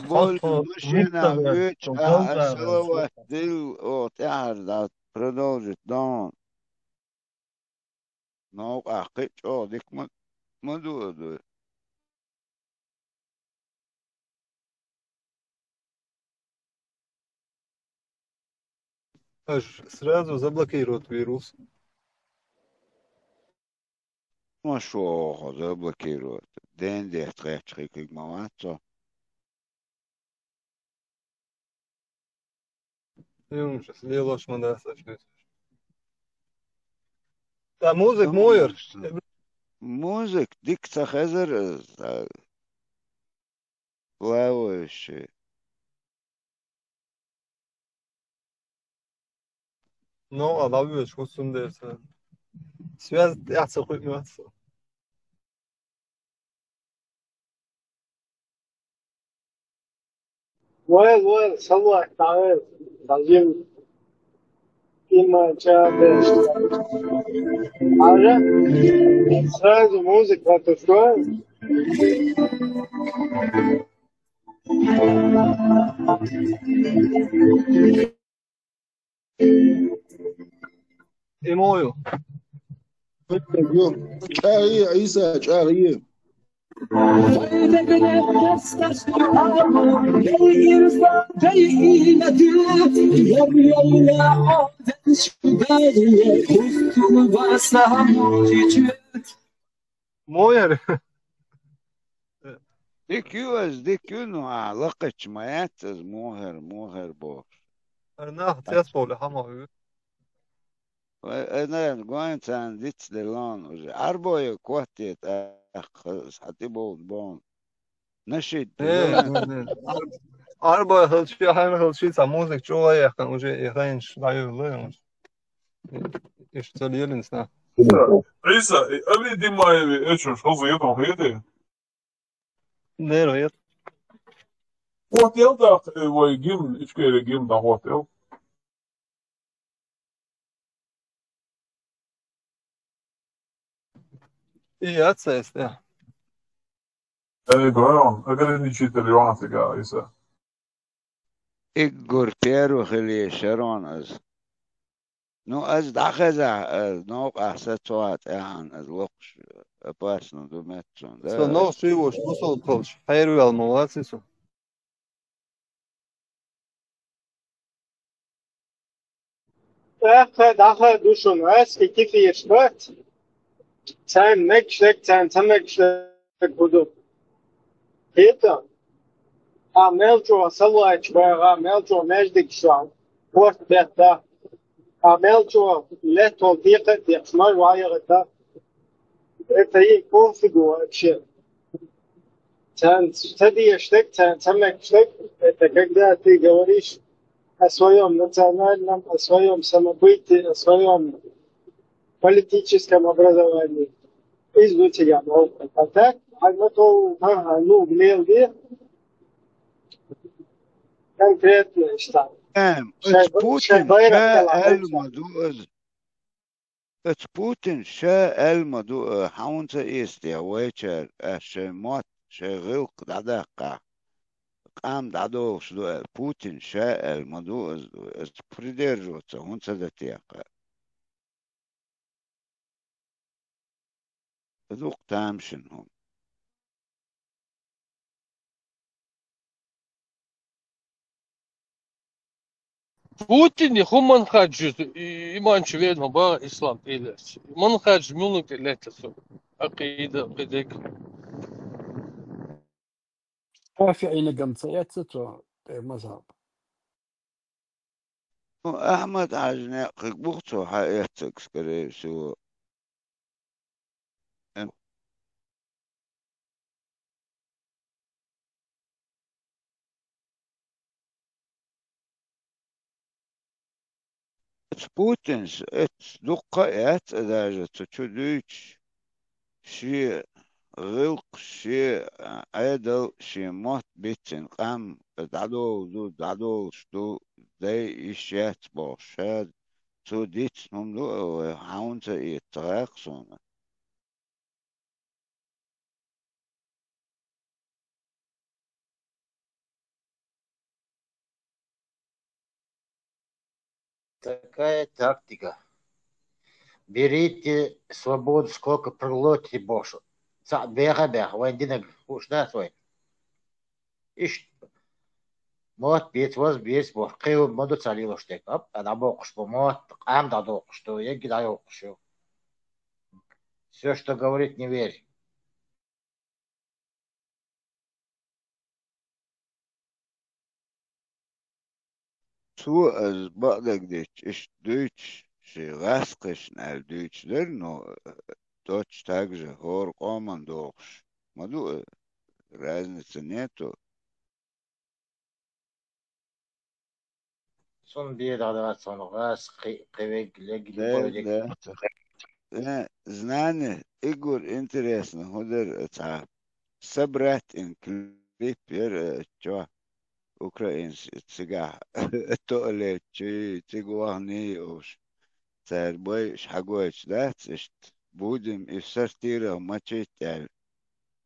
بول مشينا ويتش أسلوة دل أو تعرض продолжить دون نو أحكي أو ديك ما دو аж сразу заблокируют вирус. ما شو заблокируют دين دي تخيل كيك ماماتو Jums lielos man dēsāšanas. Tā mūzika moja ir. Mūzika dikta хезер плавающий. Ну, а ловишь, что сундется. Связь, я целый мясо. Well, salvač, Dāvē, dažiem ima čādēs. Āža, srēzu mūziku, vai tu šo? إيمويو. جارية عيسى جارية. موير ديكيو نو علاقة مايات از موهر بوش أنا تياس بولي حما أنا قوانت عن ديتس دلان وجي عربو يكواتيت حتي بون نشيد إيه أربعة هالشي هاي هالشي موزيك شوية كان وجي يخينش ضعيف الله إيش تليل إنسان عيسى أبي دي ما إيش حظي يطرح يدي نيرو يت هوتيل ده ويجيم إيش كده جيم ده هوتيل إيه أتسايس ده جوان أقدر نيجي تليون تيجا عيسى إيجور بيرو خلي شرون از نو از دخزة نو أحسن توات يعني از وقش باسن دو مترون سو نو شي وش وصل كلش حيرو المواسيسو Daher du schon weißt, wie tief ihr spürt. Sein Meckschleck, sein Zammeckschleck, wo du. Peter. Melcho, Salwach, Melcho, Mejdik Schau. Wort Beta. Melcho, Leto, Dika, Dixmal, Wire, это и конфигу вообще. Стек, Замеckschleck, это когда ты говоришь о своем национальном, о своем самобытии, о своем политическом образовании. Изучение наука. А так, ну, главе конкретно что. It's Putin شا المدو حاونت إستيا ويشر شمات شغل دقة قام دعدو شدو بوتين شا المدو اس بريدير جوتا هون سدتيقة ذوق تامشنهم Putin human hajj imanç verme ba İslam ilerisi. Man hajj mülük lettesi. Akide قدك. رافعين قمصيته مذهب أحمد عجناء بوقته حقيقتك سكري سو Putin's het دقات درجة تشدوش شيء غلق شيء عدل شيء مات بيتن قام دعدو شدو دي إشيات باشد تو ديت مملوء وحاونت يتغاق صونا Такая тактика. Берите свободу, сколько проглотите бошу. Бега, вайдинок, уж да, свой. Иш, мот бит воз бит бош. Кыв моду цалило штек. Оп, ана бокуш по мот, ам да докуш, что я гидай окушу. Все, что говорит, не верь. تو از بعدك ديش إش دوتش شي غاسقش نال دوتش درنو دوتش تاجه هور قومن دوخش مدو разницы нету. Son bir adat sonra gaz kıvek Да. Знание, Игорь, интересно, худер, собрать клип, чё, украинцы, цыга, туалет, цыгуахни, уж, царь бой, шагоич, да, будем и в сортирах мочить,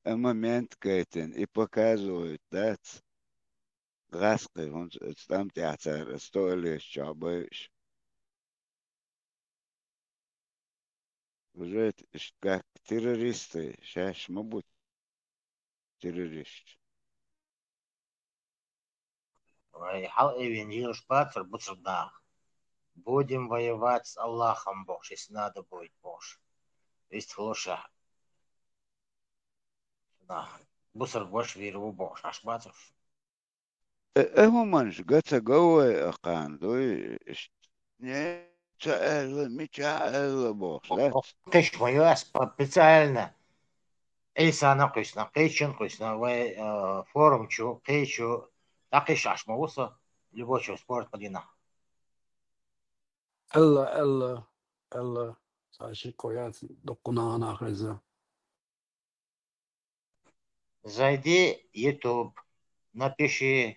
момент кайтен, и показывают, да, غاسقي هون استمتع صار استولي الشعبيش وجيت اشتكاك تيروريستي شاش مبوت террорист. Хал Эвенджил Шпацер Буцердах. Будем воевать с Аллахом, Бог, если надо будет, Бог. Есть лоша. Да. Буцер Бош веру Бог. Ашбацер. منش قتا قوي أقاندوي не تعال ميتعال بوش لا Кыш мою специально. Эйсана кышна, кычин кышна, форум чу, кычу. Так и шаш мауса. Любой спорт подина. الا ساشي كويات دقنا انا خزا Зайди YouTube, напиши.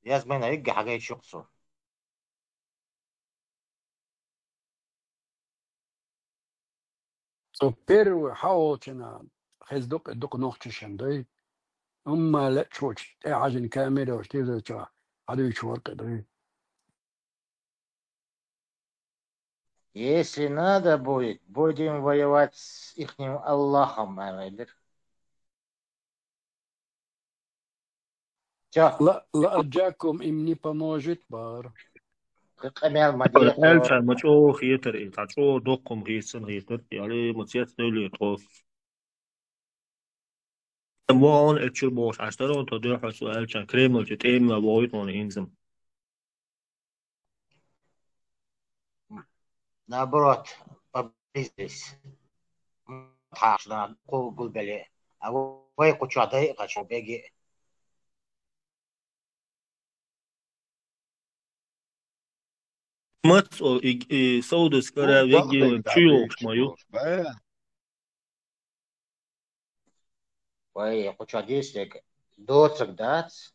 Я знаю, иги حاجة شخصه. سو بيرو حاولتنا خز دق نوختي شندي اما لا تشوش عجن كاميرا وشتي تشا هذا يشور قدري Если надо будет, будем воевать с ихним Аллахом, Амедер. لا أرجاكم إمني بموجود بار قمال الحال مدير كان متشو خيتر إيه تعشو دقم غيسن غيتر يعني متيات دولي طوف موان اتشل بوش عشترون تدوح سؤال كان كريمل جتيم ووايد من إنزم наоборот, поблизись. Ташна, кул бели. А вы кучадай, хочу беги. مت أو سودس كرا ويجي تشيوش مايو Вы кучадистик, доцик дац.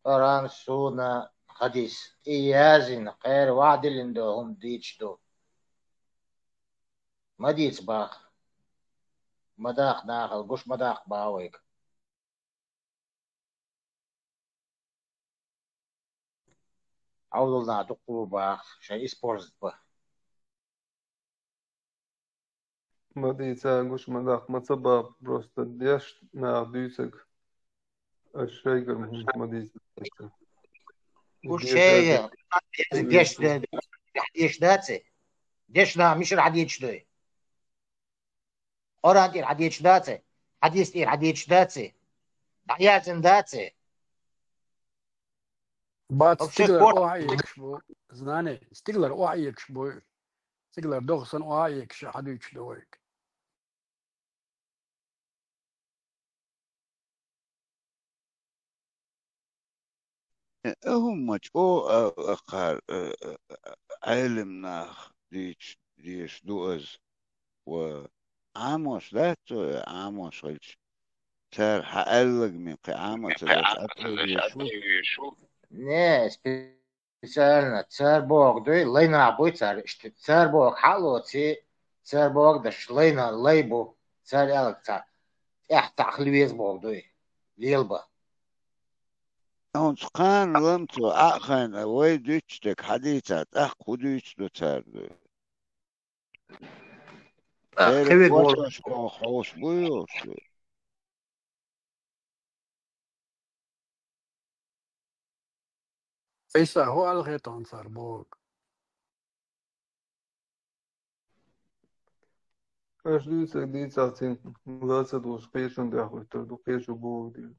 Оран суна хадис. Иязин, خير وعدل عندهم ديش دو. مديس باخ. مداخ ناخل قش مداخ باويك. عوضنا تقو باخ شيء سبورت با. مديسا قش مداخ مصبا بروست ديش نا ديسك الشيء مديسا وشيء ديش داتي ديش نا مش الحديش دوي أورانتي الحديش داتي حديث تير حديش داتي حياتن داتي بات ستيغلر اوعيك شبو زناني ستيغلر اوعيك شبو ستيغلر دوغسن اوعيك شحديش دويك هم او أقار علم ناخ ديش دوز وعاموش لا عاموش غلش تار حقلق من قيامة يشوف не специально царь Бог دوي лейна бой царь царь Бог حلوتي царь Бог даш лейна лейбу царь алк царь تخلويز Бог دوي ليلبا أنتقان لمتو أخن أوي دوشتك حديثات خدوش دو تار دوي خير وش خوش بيوش فيسا هو الغيطان صار بوك اش ديسك ديسا سين مغاسد وشقيشن داخل تردو قيشو بو دي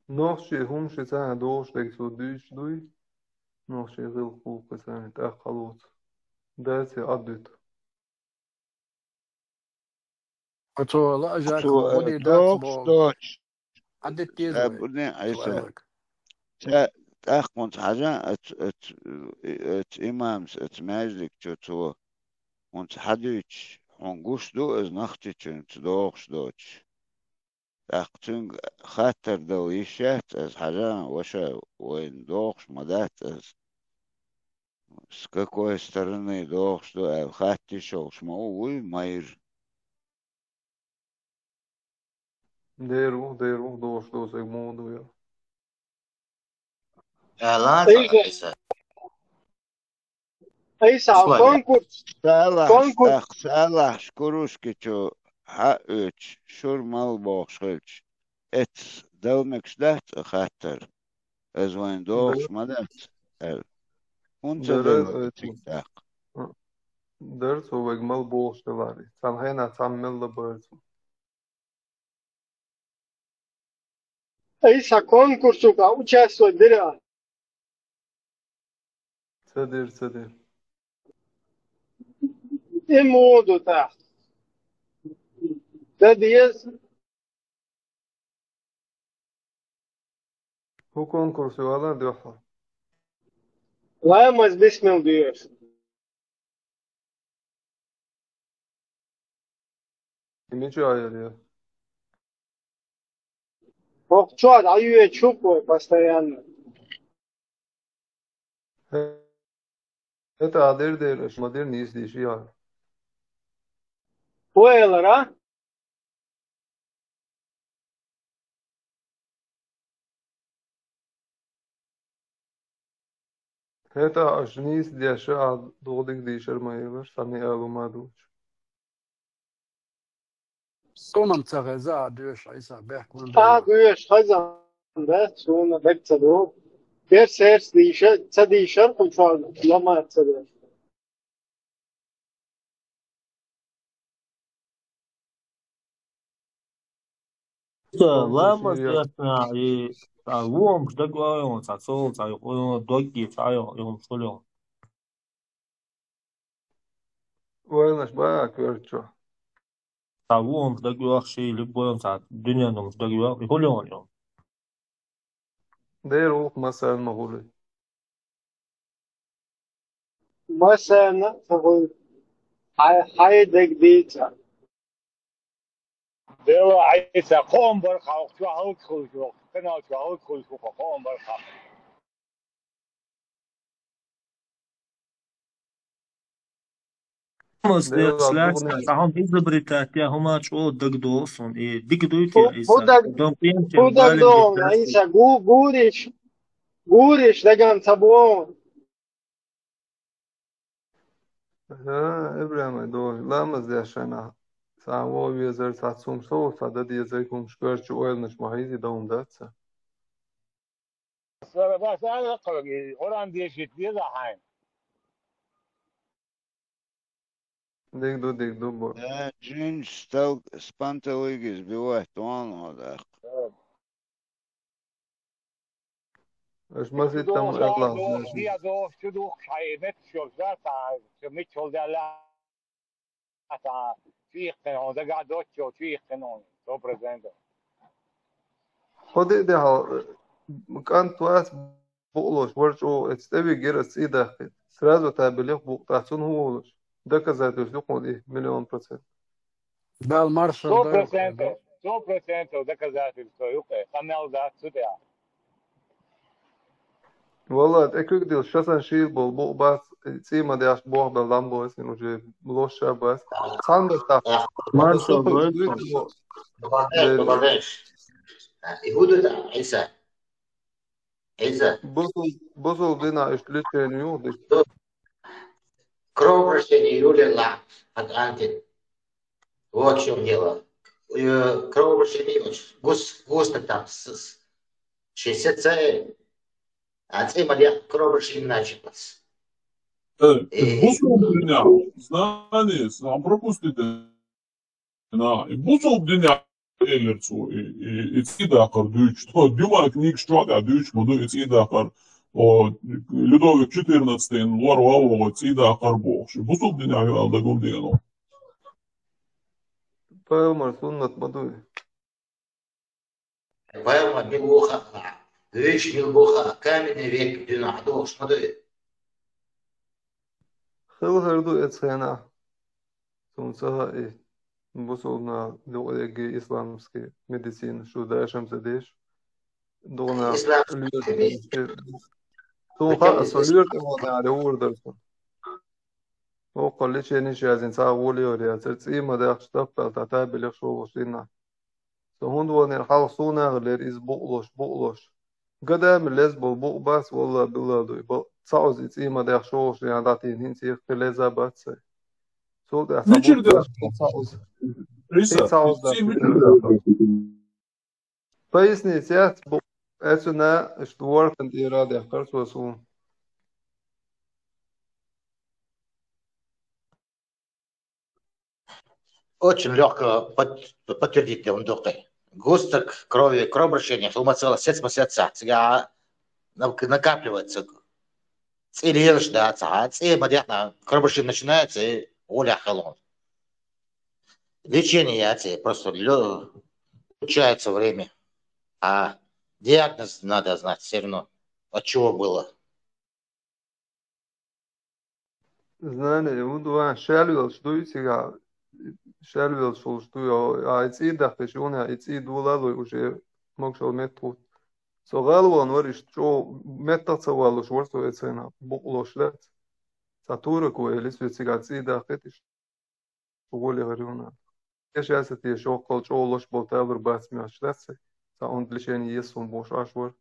نوخشي همشي ساعة دوش ديك سو ديش دوي نوخشي غير خوك ساعة تأخلوت داسي عدت أتو لا جاك بودي دات بوك عدت تيزوي بدي عيسى تأخذ حاجة ات إمامس ات ماجلك تو وانت حديش ونقوش دو از نختي تنت دوغش دوش تأخذ خاطر دو يشات از حاجة وشا وين دوغش مدات از с какой стороны دوغش دو خاطي شوش مووي ماير ديرو دوش دوسك مودو يا لا Isa konkurs. Salah şkuruski ço ha üç şurmal boğuşulç. Et delmekşlet xatter. Ezvayn doğuş madet. El. Unça delmek tiktak. Ders o vegmal boğuştular. Tam hena tam milla börs. Isa konkursu ka участвовать дыра. Sadir. И моду так. Да диез. Bu konkursu valla diyor. Lamaz bismil diyor. Kimi ayır ya? Чувак, аюе чупой постоянно. Это adir der, şmadir nis dişi ya. Поэлэр, а? Это аж nis dişi ad doğdik dişer mayılır. Sami aluma Sonam tsageza diyor Isa Berkman. Güneş kazan da sonra bekçado. Bir sers dişe, çadişer kontrol lama çadır. Lama ясно и лом что говорил сацол цаё доки цаё он солё. Oynaş bayağı körçü. Лом что говорил şey любой saat dünyanın что говорил холён. Der o masal mahulu. Mesela tabii haydak diyeceğim. Dela Isa قوم برخا وشو هالكل شو كنا شو هالكل شو قوم برخا. Сам изобретатель, хомач о дагдосон и дигдуйте Иса. Дом пьянчен бален. Isa guriş degam tabon. Ha, İbrahim doğru. Lamaz yaşana. Sağ yer satsum soğusa da diye zaykum şkörçü oyalmış mahizi da ondatsa. بس أنا أقرأ قرآن ديش يتبيض حين. Degdo bu. Cin stel spantalıgız bir vaxt on odak. Aşmaz ettim Allah. Diye doğuş çuduk şayet şol zaten şemit şol derler. Hatta فيقنعون ده قاعد دوتشو فيقنعون تو بريزنتو خدي ده كان تواس بقولش ورجو استبي جرس إيده سرازو تابليخ بقطعتون هو ولش ده كذا تشلقه دي 1,000,000%. بالمارشال تو بريزنتو ده كذا تشلقه خمال ده سوتيا والله أكيد دي شخصا شيء بول بس سيما دي عش بوه باللامبو إنه جي ملوشة بس صندوق تا مارشال بعدين يهودو عيسى بصل دينا إشتلت كانيو دي кровообращение Юлия Атлантин. Вот в чем дело. Кровообращение густо там с 60 а цимали кровообращение началось. Bu soğuk dünya, znani, znam propustite. Bu soğuk dünya elercu, idakar düç, düma knjig štvada düç modu idakar, o Людовик XIV varvalo idakar boğş. Bu soğuk dünya alda gundiyano. Payamar sunnat madu. Пойма милуха, düç милуха, каменный век dünya doğuş modu. خل هردو اتخانا سونسها ايه بوصلنا لغة إسلامسكي ميديسين شو دا شمس ديش دونا سونها أصليرت إمانا على ور درسون هو قال ليش يعني شيء عايزين ساعة ولي وريا ترت إيه ما ده أشتغل تعتاب بلغ شو وصلنا سهون دونا الحال صونا غير إز بقلش قدام الليز بالبق بس والله بالله دو صعوز إيما ده شوش يعني داتين هنسي اختلاza باتسي سو ده Ničer da صبوت صعوز Risa, صعوز ده ti mi Paisnīca, jā, es un stvorkant ierādījā kartos un Очень легко подтвердить ундухты. Густок крови, кровообращение, хлумацела, сецмасяца, цыга накапливается. Цилиешь, да, мадятна, кровообращение начинается, и оля халон. Лечение, просто получается время. А диагноз надо знать все равно, от чего было. Znani, un šēļvils štuicīgā, šēļvils štujo, aicīdāk, pēc junā, aicīdu lalu, uži mokšau metu. So galvon var šo metācavālu švorsto ecēnā, buklo šlēc. Satūra, ko elis vicīgā cīdāk, etiš, ugoli var junā. Tieši esat tieši okol šo lošbol tēlur bācmjā šlēcē, sa un lišēni ies un boš ašvar.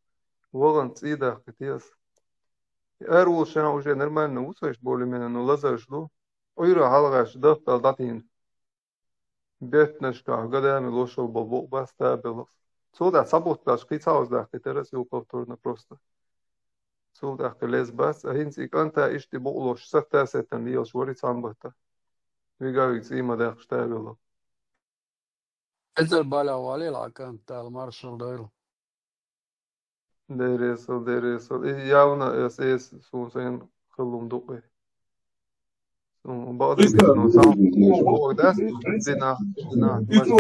Volan cīdāk, ties. Erul šana уже нормально усвоишь более-менее, но лазаешь, ну, ойра халгаш, да, талдатин. Бетнешка, годами лошел был бастабилос. Сюда сабот плаш, кицаус да, терас его повторно просто. Сюда лез бас, а хинси канта ишти болош, сахта сетан лиел швориц амбата. Вигавик има да штабило. انزل بالا والي العكان تاع المارشال دايلو Deresa. Jauna es sen khulum duqe. بعض الناس هو ده دينا Iso,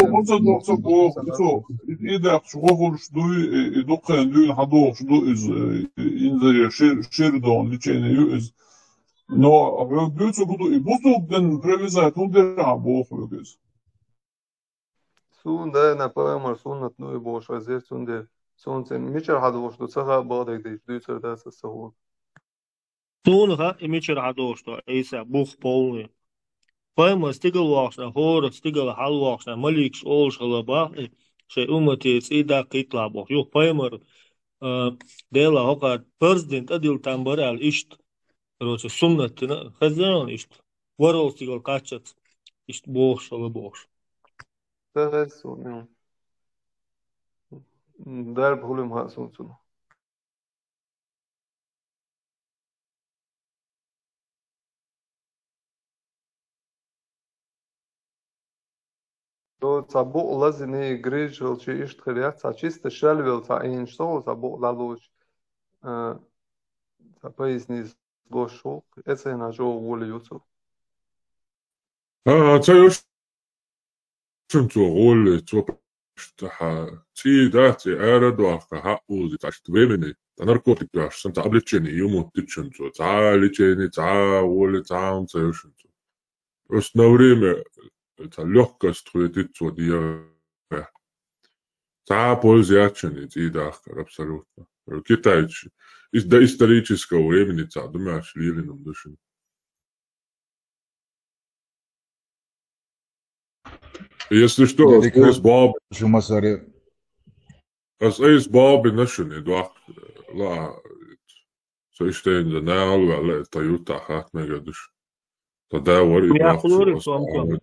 ida šohol štuj, dokken du hador štuj in Sheridan, ličene juz. No, jag så god i bostad den previsa hon där bohluges. Sun da na pamer sunnat nu bosh vazir sunde sunsen michar hador shtu saga badak de duser da sahur. Sunha imichar hador shtu isa buch polni. Paima stigel wachna, hor stigel hal wachna, maliks ol shalaba, she umati ida kitlabo. Yo paima dela hoka president adil tambaral isht. Короче, сумнатина, хазяин ишт. Ворол сигал качат, ишт бог шалабош. Тагасун. Дар бхулим хасун сун. То цабу лазини грижил чи ишт хрят, са чисто шальвил са иншто, цабу лалуч. Са пояснис Лошок, это на жо воли юцу. Цаёш шунцо роль цопштаха ци дати арадуаха хаузи ташт вемени наркотик яш санта облегчение ему тычунцо ца лечение ца воли ца цаёшунцо. Просто на время это легкость хуетицо диа. Ца пользячение ци дахка абсолютно. Китайцы из доисторического времени думаешь, Лилином души. Если что, с Боб... С Боб нашуни, дуах, ла... Соиштейн да наалва, ла, Тойота, хат мега душ. Тогда вари... Я хлорик суамка.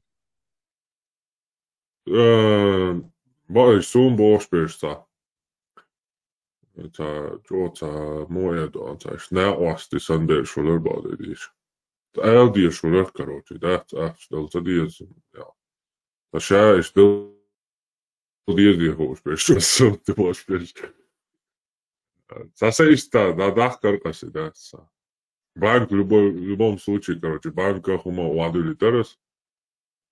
Бай, сум бошпешца. Это моя это снеости сандер шулер бадиш. Это ди шулер короче, да, что ди ja. Așa este ди хош, что ты можешь. Саса иста, да, каркаси, да. Банк в любом случае, короче, банка хума владели терас.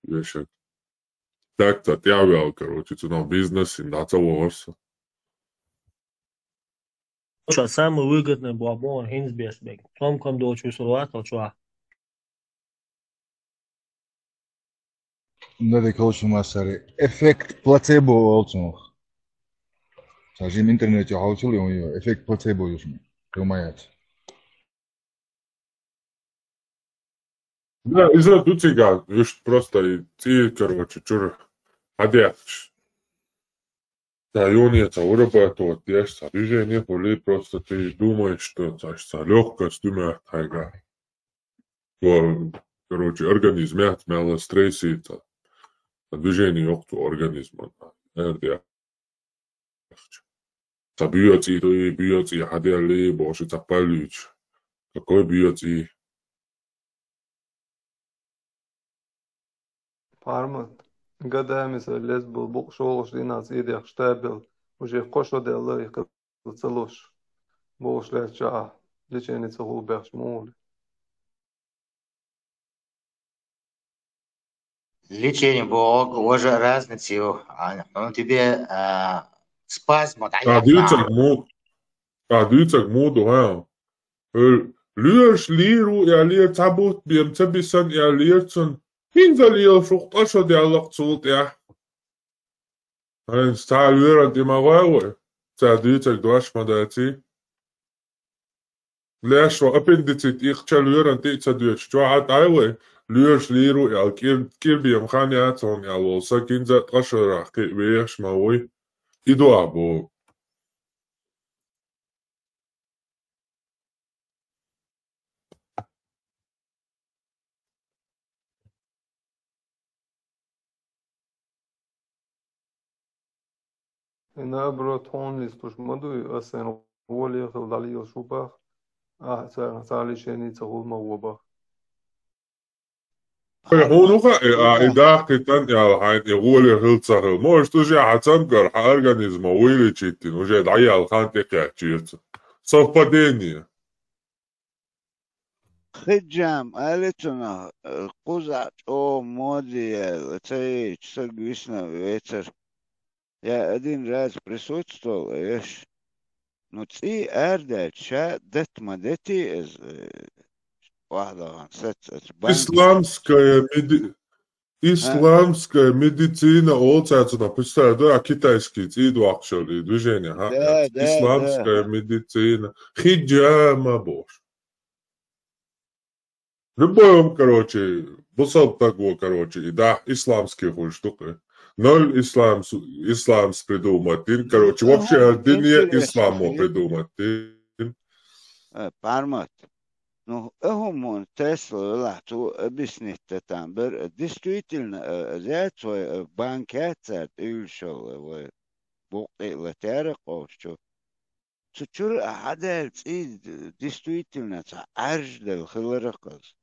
Вешек. Так-то тявял, короче, это бизнес, и да, целовался. Самый выгодный бабон Хинсберсбек. Том кондо чувствовать, что. Да, короче, массари. Эффект плацебо олцно. Сажим интернете хаучили он ее. Эффект плацебо южный. Понимаете? Да, из-за тутига, видишь, просто ты, короче, чур, одет. это вырабатывать, я движение хули, просто ты думаешь, что это легкость, думаешь, тайга. Короче, организм мяла стрессится, движение ёхту организма. Это бьется, ходили, больше запалить. Какой бьется? Parma. Gadāmies ar lesbu šološ dīnāts īdēk štābil, už ir košodēl lai, kad celoš. Boš lēs čā, ličēnica hūbēkš mūli. Лечение было уже разницы, он тебе спазм от عيافة. Dytsak modu her. Lyers liru, leer tabut, biem tabisan, leertsen. Hinzalier frucht asho dialog zult, En sta lyra di magawe. Ta dytsak dwash madati. Leers wa appendicit, ichtja lyra ditsa dytsk. Dwaat aiwe. Lyers liru, kir biem khani aton, losa kinzat asho raki, weers maui. Ido abo. Nabro tonlis push madu asen woli khaldali shubach. Sa ličēnica hūma wobach. هونوخا إداقتان هاي يقول هلتسهل موش تجي حتنقر حأرغانيزما ويلي تشيتين وجي دعي الخان تقع تشيرت صوفا دينية خجام قالتنا قزع او مودي تي تسرقسنا ويتر يا أدين راز присутствовал ايش نوتي أردت شا دت مدتي از واحدة ست Исламская медицина олцается на представляю, китайский иду actually движение, исламская медицина, хиджама бош. Любой, короче, бусал такого, короче, да, исламские хуй штуки. Ноль исламс придумать, короче, вообще один исламу придумать. Пармат. Ну, هم تسلا لا تو بسنت تامبر действительно ذات بانكات يلشل وبوقي لتارق شو تشور هذا действительно عرج للخلرقز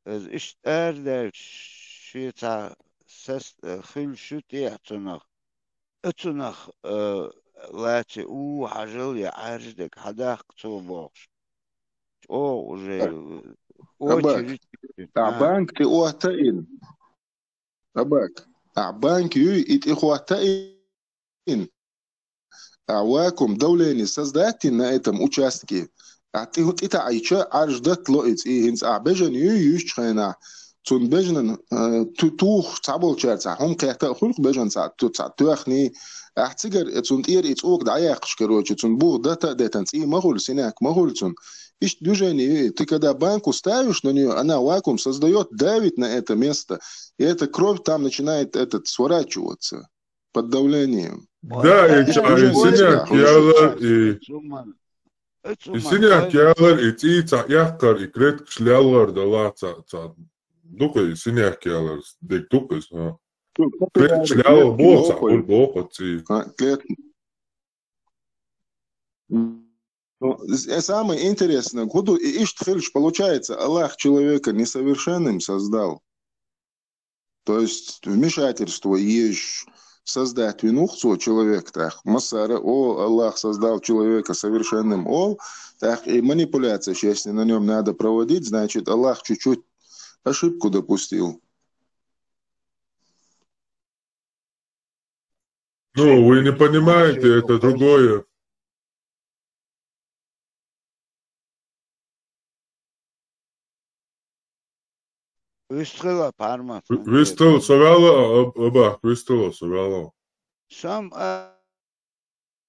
إيش أرد شيء تا سس خل شو تيعتنخ اتنخ لا تقو حجل يعرجك حداق توبوش О, уже очередь. Банк ты уатаин. Абак. Банк ю ит ихуатаин. Вакуум давление создатель на этом участке. Ты вот это айча аждат лоиц и хинц бежен ю юшчхена. Цун бежен тух цабол чарца. Хом кахта хулк бежен са туахни. احتجر تون إير إتوق دعيق شكروش تون بو داتا داتنسي مغول سيناك مغول تون إيش движение ты когда банку ставишь на нее она вакуум создает давит на это место и эта кровь там начинает сворачиваться под давлением да и синяк ялар и тица яхкар и крет шлялар да лаца дука и синяк ялар дек дукас Шляла боца, он бокоци. Самое интересное, куда Иштхильш, получается, Аллах человека несовершенным создал. То есть вмешательство есть создать винухцу человек, так, Масара, Аллах создал человека совершенным, так, и манипуляция, если на нем надо проводить, значит, Аллах чуть-чуть ошибку допустил. Ну, вы не понимаете, это другое. Выстрела парма. Выстрел совала, оба, выстрела совала. Сам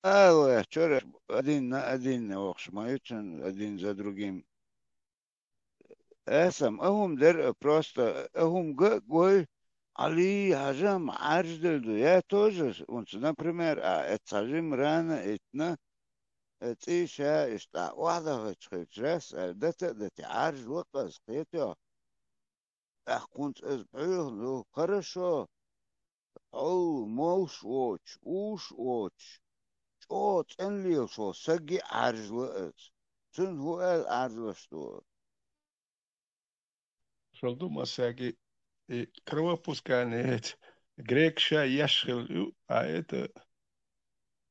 вчера один на один охшмают, один за другим. Сам, дер просто, гой Али хажам арждельду. Я тоже. Например, цажим рано этна. إيشا إشتا واحدة تخيجرس دت عارج وقت قيتو كنت أسبوع لو хорошо أو موش ووش تنليل شو سجي عارج وقت تن هو عارج وشتو Шалду масаги и кровопускание грекша яшхил, а это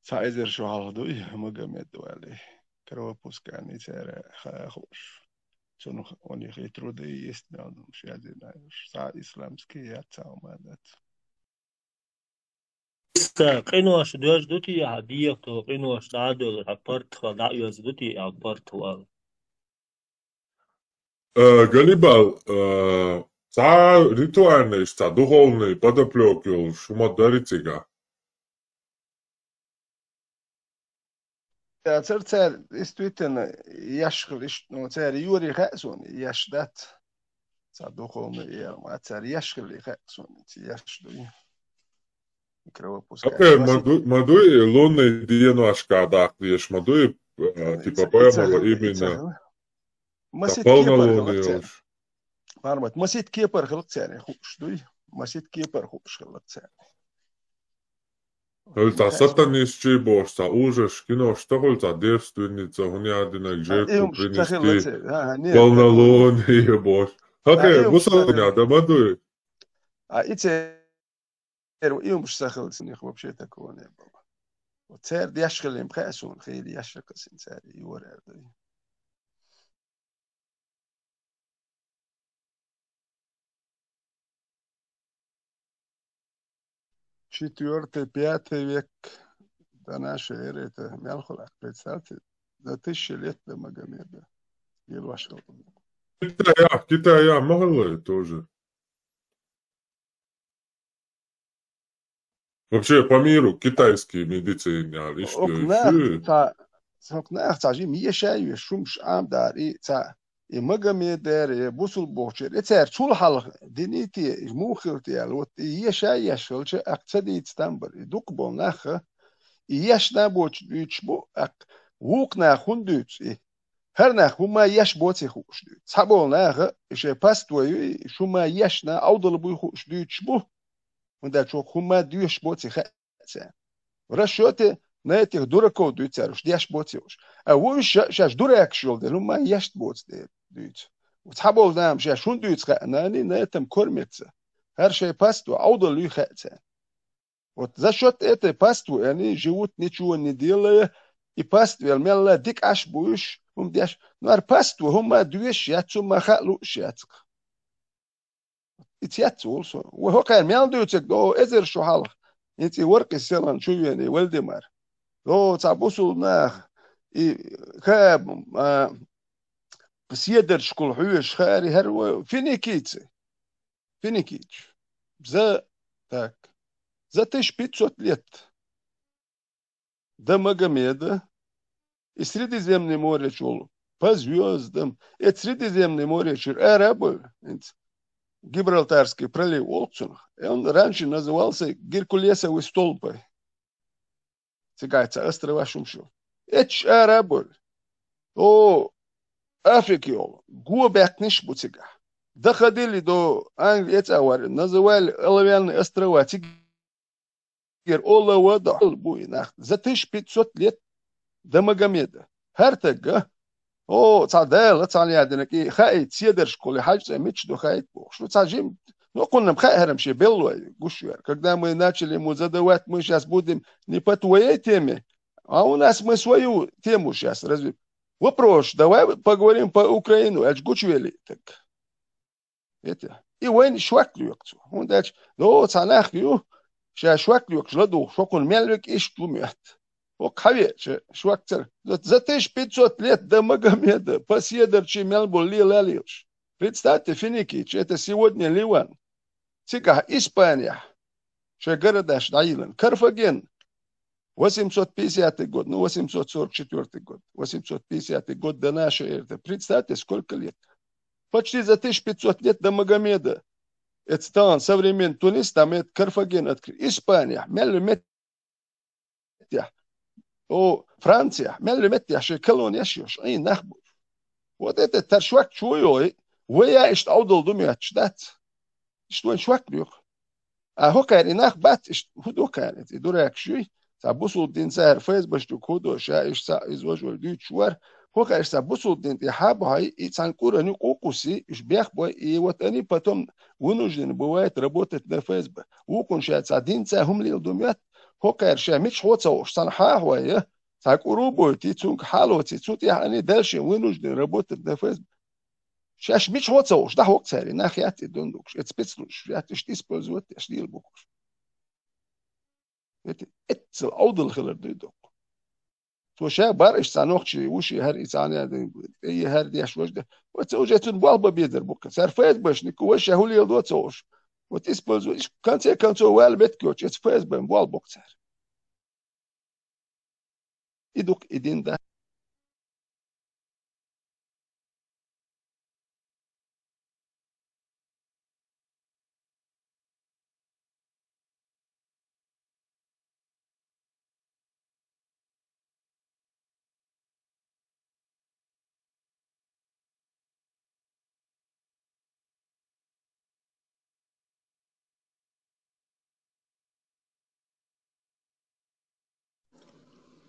Сайзер шуалдуй Магомед вали. Кровопускание цера хахуш. Чону у них и труды есть, но шадина са исламские отцамадат. قنوش دوش دوتي عادية تو قنوش دادو عبرت خدا يزدوتي عبرت وال. Галибал, ритуальный, духовный подоплёк, шума даритига. Цер действительно яшхил, ну цер Юрий Хасун яшдат. Духовный я, цер яшхил Хасун яшдуй. Окей, мадуи лунный диенуашка дактиш, мадуи типа поэмала именно полнолунный уж. Мармат, масит кепар хлцяне хушдуй, масит кепар хуш хлцяне. Höltä satanistsi bosta uusas kinosta höltä devstynniца huniadina žetku принести полнолуние бос. Окей, мусалня дамадуй. А и мش сахал сних вообще такого не было. Вот царь яшхал им хасун хили яшхал син царь юрер. Четвертый, пятый век до нашей эры это Мелхолах. Представьте, за 1000 лет до Магомеда. Китая, мало тоже. Вообще по миру китайские медицины, Сокнах цажим ешай шумш амдари ца и Магомедер бусул бохчер. Это чулхал динити мухилти алот ешай яшолч акцади Истанбул. Дукбол наха яшна боч бичбо ак вукна хундуц. Her nach huma yaş boçi xuşdu. Sabol naha işe pastoyu şuma yaşna avdalı bu xuşdu bu. Onda çok huma düş boçi xatsa. Rashote na etih durakov düçer yaş boçi uş. A bu şaş durak şolde huma yaş boç de düç. Sabol nam şaş şun düç nani na etem kormetsa. Her şey pasto avdalı xatsa. Вот за счет этой паствы они живут, ничего не делая, и пастве мелла дик аш буш ديش نار باستو هما دويش ياتسو ما خلوش ياتك يتياتسو وهو كان ميال دوتك دو ازر شو حالك انتي ورقي سيلان شو يعني ولدي مار دو تعبوسو ناخ كاب بسيدر شكل حوش خاري هرو فينيكيتسي فينيكيتش بزا تاك за 1500 лет до Магомеда и Средиземное море чул по звездам. Это Средиземное море чул арабы. Гибралтарский пролив Олцунах. И он раньше назывался Геркулесовой столбой. Цигайца, острова Шумшу. Это арабы. О, Африки ол. Гуабек ниш буцига. Доходили до Англии, это аварии. Называли оловянные острова. Олова да буйнах. За 1500 лет до Магомеда. هرتجة تعدل تعالي عندنا كي خايت سيدرش كل حاجة مش دو خايت بو شو تعجم نقولنا بخيرهم شيء بلوي قشير كده ما ناتشلي مزدوات مش أسبودم نبتوي تيمي أو ناس مسويو تيموش ياس разве вопрос давай поговорим по Украину аж гучвели так это и وين شوكليوك он дач ну цанахью شوكليوك жладу шокон мелвик иш тумят وكحوي شو أكتر за 1500 лет до Магомеда поседорчи мелбу лилалиш. Представьте, финикич, это сегодня Ливан. Цика, Испания. Шегарадаш, Наилан. Карфаген. 850 год, ну 844 год. 850 год до нашей эры. Представьте, сколько лет. Почти за 1500 лет до Магомеда. اتستان современ Тунис там это Карфаген открыт. Испания, мелли меття. О, Франция, мелли меття, ши колония шиш. Ай нахбу. Вот это таршвак чуёй. ويا اشت أوضل دمية شدات اشتوين شواك بيوخ هو كان إناخ بات اشت هدو كانت يدوريك شوي سابوسو الدين سهر فايز بشتو كودو شايش سا إزواج والديو شوار هو كان سابوسو الدين تحابو هاي إتسان كورا نيو قوقوسي إش بيخ بوي إيواتاني باتوم ونوجدين بوايت ربوتت نفايز با وكون شايد سا دين سا هم ليل دميات هو كان شايد ميش حوتساوش سان حاهواي ساكورو بوي تيتسونك حالو تيتسوتي يعني دالشي ونوجدين ربوتت نفايز شاش مش هو تصوش ده وقت ساري ناخيات الدندوكش اتسبتسلوش يات اشتيس بوزوت اشتيل بوكش اتس الأوض الخلر ديدوك تو شا بارش سانوخشي وشي هر إنسان اي هر ديش وجده وتوجتن بالبا بيدر بوك صار فايز باش نيكو وش هو اللي يلدو تصوش وتس بوزو كان سي كان تو وال بيتكوتش اتس فايز بين بالبوك صار يدوك إدين ده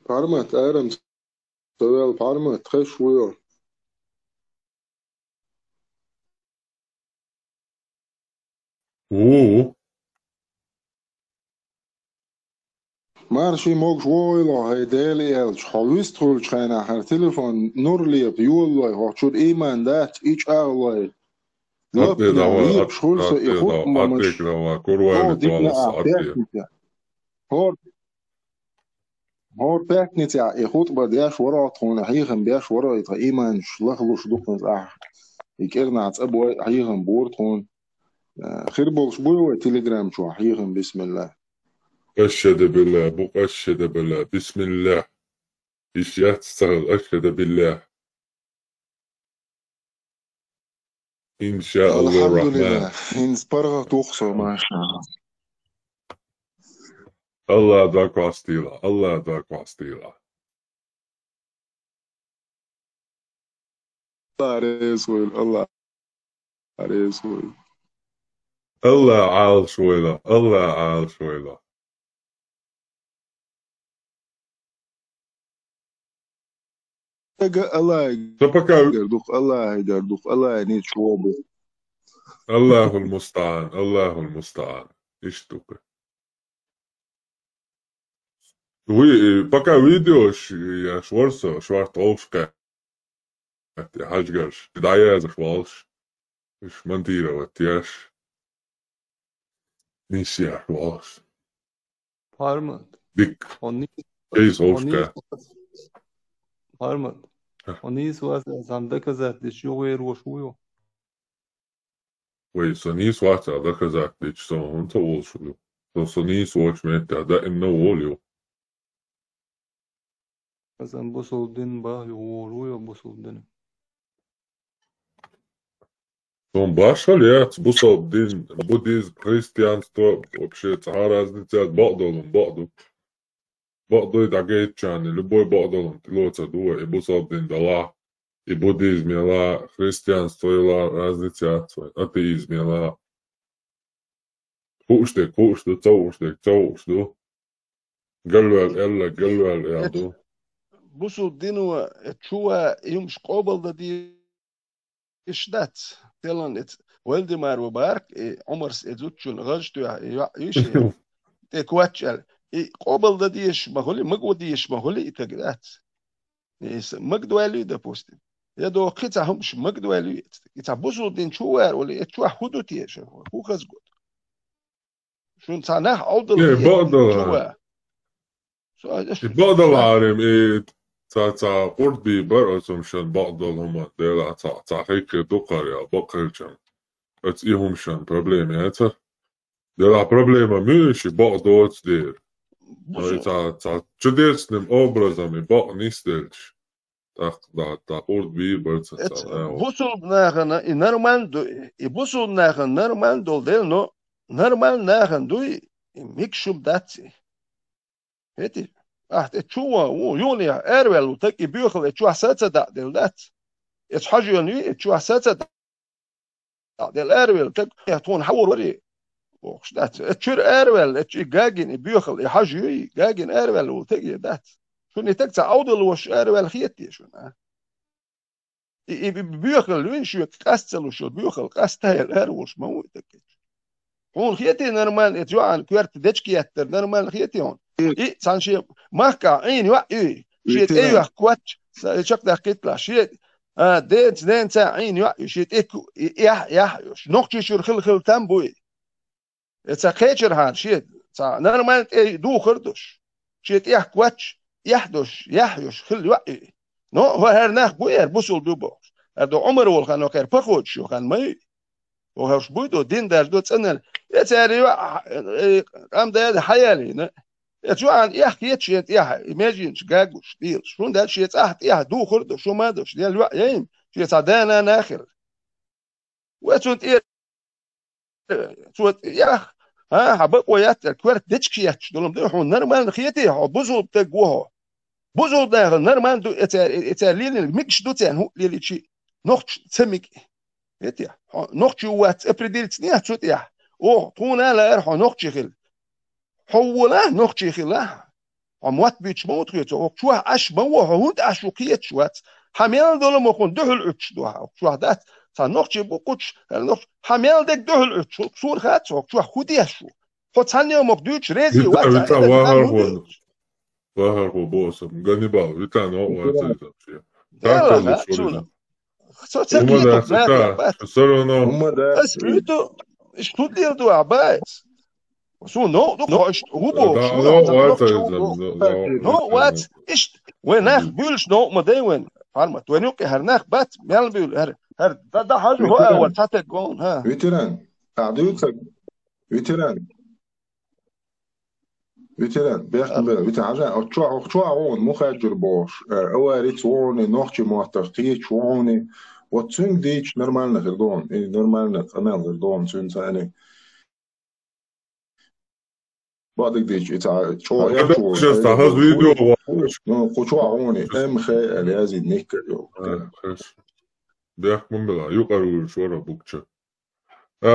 Parmat ērams, tu vēl parmat, trešujo. Marši mogs voila, hei dēli elč, halvistrul čaina, her telefon norliep, jūlai, hočur iman dat, ič ālai. Lapna, liep šulsa, i hutma maš. Ho, dikna āpēknitja. Hor pēknitja, i hutba dēš warāt, hona hīgam bēš warāt, iman šlahluš duknat ik ernāts aboi, hīgam bort, hon. خربوش بوي تليجرام شو حيهم بسم الله أشهد بالله بو أشهد بالله بسم الله إيش يستغل أشهد بالله إن شاء الله الحمد الرحمن لله إن سبرغ تخسر ما شاء الله الله داك واستيلا الله داك واستيلا الله رسول الله رسول الله عال شويلة الله عال شويلة الله يقدردوك الله يقدردوك الله ينيت شوابه الله المستعان الله المستعان اشتوك пока видеош я шворсо шварт олшка я хажгаш дая за швалш مش منتيرة وتياش نيشيا شوالش Parmat. ديك كيس olska Parmat. Onis was zamda kazat de shuwe roshuyo. Wait, so nis wata da kazak dich so unter olshu. So nis watch met da in no olio. Azam bosuldin ba yoruyo bosuldin. Он башал я бусал дин буддизм, христианство вообще цара разница от багдолом багду. Багду и дагейт чани, любой багдолом тилоца дуа и бусал дин дала. И буддизм яла, христианство яла разница от атеизм яла. Куштек, цауштек. Галвал элла, галвал ялду. بوسو دينو تشوا يمش قبل دي إشدات تلان والدمار وبارك عمر زوجون غجتو يشي تكواتشل قبل ديش مغولي مقو ديش مغولي تقدات مقدوالي допустим я до قطع همش مقدوالي يتعبوسو دين شوار ولا تشوا حدو تيش هو خزقود شون صناح أوضل بعض العالم تا قربي برأسهم شان بعضهم ديلا تا هيك دقر يا بقر شان اتيهم شان بروبليم ياتا ديلا بروبليما مش بعض دير تا تديرس نم أبرزامي بق نيستلش da ord bir bölse sala. Busul nahan busul nahan normal dol del no normal nahan duy mikşum datsi. Heti çuva o yoni ervel utaki büyükle çuva satsa da del dat. Et hajyoni çuva satsa da del ervel tak yaton hawur wari. وخشدات تشير أرول تشي جاجن بيوخل يحجي جاجن أرول وتجي دات شو نتكت عودل وش أرول خيتي شو بيوخل وين شو كاستل وشو بيوخل كاستايل أرول شو هون خيتي نورمال يتجوعن كوارت دتشكي يتر نورمال خيتي هون سانشي ماكا عين يوعي شيت أيوه كواتش شك دقيت لا شيت دين عين يوعي شيت إكو يح نقطة شو خل تامبوي It's خير هان شيء نورمال دو خردش شيء كواتش يحيوش خل يوعي نو هو هرناخ بوير بوصل دوبوش هذا عمر والخانو كير بخود شو خان مي وهوش بويدو دين دار دو تسنل يتاري قام ده حيالي يتجوعن يحكي شيء imagine جاجوش ديل شون ده شيء دو خردش شو ما دوش ديال الوعيين شيء صدانا ناخر وتنت شوت حبق ويات الكوارت دتشكيات دولم ده هو نورمال خيتي هو بوزو بتجوه بوزو ده نورمال دو اتالين ميكش دو تان هو ليلي شي نوخ تسمك يتي نوخ وات ابريديل تنيا شوت يا او تونا لا ارحو نوخ خيل حولا نوخ خيل اموات بيتش موت خيتو شو اش مو هو اشوكيت شوات حميل دولم مخون دهل اتش دو شو هذا نوخ بوكوش نوخ حميل دك دهل اتش صور خات شو خودي شو خدني مقدوش ريزي وات واهر هو بوس غنيبال بتاع نو وات لا só você escrito estudo do abas não what ist وين بيلش نو مدي وين فارمت وين يوكي هرناخ بات مال بيل هر ده حاجه هو اول تاعك جون ها فيتران قاعدوك فيتران بيحكي بيت حاجه او تشوا هون مو خاجر باش اواريت هون نوختي موتقتي شوني وتسون ديش نورمال نخردون نورمال نقمل غردون سون ثاني بعدك ديش إتا شو يا شو just a has video نو شو هوني ام خي اليازي نيكر يو بيحكي من بلا يقرأ شو ربوكش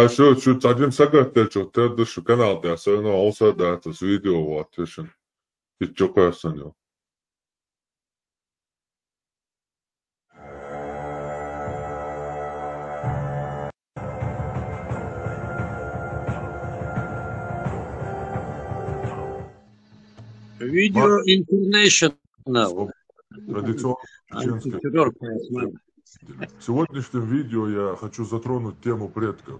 شو تعجين سكت شو تد شو كان على سنة أوصل ده فيديو واتشن يتجوكا سنة Видео International. В сегодняшнем видео я хочу затронуть тему предков.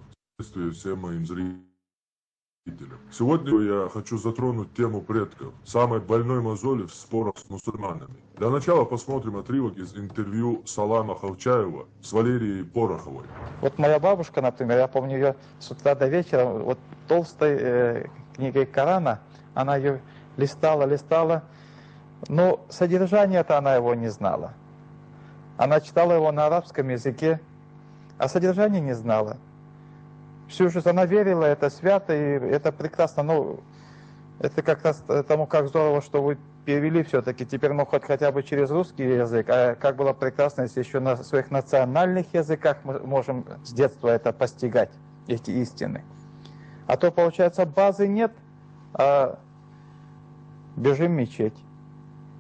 Всем моим зрителям. Сегодня я хочу затронуть тему предков, самой больной мозоли в спорах с мусульманами. Для начала посмотрим отрывок из интервью Салама Халчаева с Валерией Пороховой. Вот моя бабушка, например, я помню ее с утра до вечера, вот толстой книгой Корана, она ее листала, но содержание-то она его не знала. Она читала его на арабском языке, а содержание не знала. Всю жизнь она верила, это свято, и это прекрасно. Ну, это как раз тому, как здорово, что вы перевели все-таки. Теперь мы хотя бы через русский язык, а как было прекрасно, если еще на своих национальных языках мы можем с детства это постигать, эти истины. А то, получается, базы нет, а бежим в мечеть.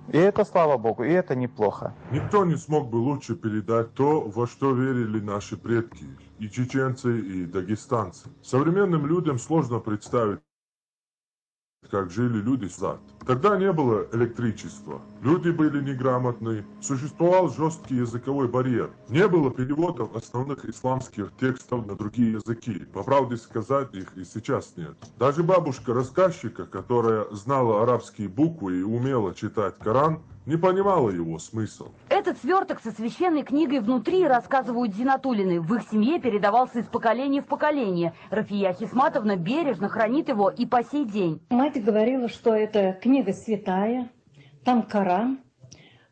И это, слава Богу, и это неплохо. Никто не смог бы лучше передать то, во что верили наши предки, и чеченцы, и дагестанцы. Современным людям сложно представить, как жили люди назад. Тогда не было электричества, люди были неграмотны, существовал жесткий языковой барьер. Не было переводов основных исламских текстов на другие языки. По правде сказать, их и сейчас нет. Даже бабушка рассказчика, которая знала арабские буквы и умела читать Коран, не понимала его смысл. Этот сверток со священной книгой внутри, рассказывают Зинатуллины, в их семье передавался из поколения в поколение. Рафия Хисматовна бережно хранит его и по сей день. Мать говорила, что это книга святая, там Коран.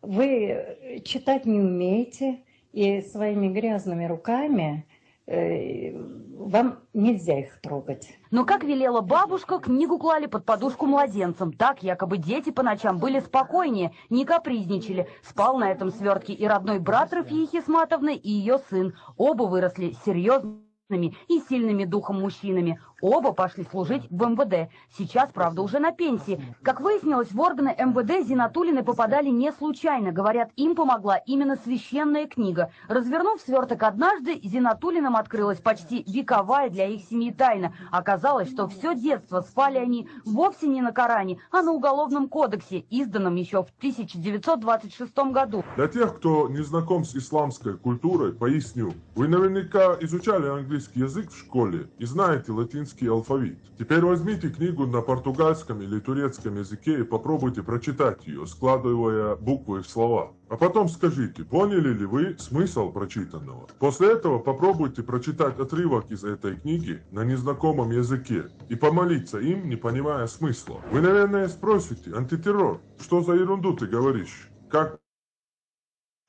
вы читать не умеете, и своими грязными руками вам нельзя их трогать. Но, как велела бабушка, книгу клали под подушку младенцам. Так якобы дети по ночам были спокойнее, не капризничали. Спал на этом свертке и родной брат Рафии Хисматовны, и ее сын. Оба выросли серьезными и сильными духом мужчинами. Оба пошли служить в МВД. Сейчас, правда, уже на пенсии. Как выяснилось, в органы МВД Зинатуллины попадали не случайно. Говорят, им помогла именно священная книга. Развернув сверток однажды, Зинатуллиным открылась почти вековая для их семьи тайна. Оказалось, что все детство спали они вовсе не на Коране, а на Уголовном кодексе, изданном еще в 1926 году. Для тех, кто не знаком с исламской культурой, поясню. Вы наверняка изучали английский язык в школе и знаете латинский алфавит. Теперь возьмите книгу на португальском или турецком языке и попробуйте прочитать ее, складывая буквы в слова. А потом скажите, поняли ли вы смысл прочитанного. После этого попробуйте прочитать отрывок из этой книги на незнакомом языке и помолиться им, не понимая смысла. Вы, наверное, спросите: антитеррор, что за ерунду ты говоришь? Как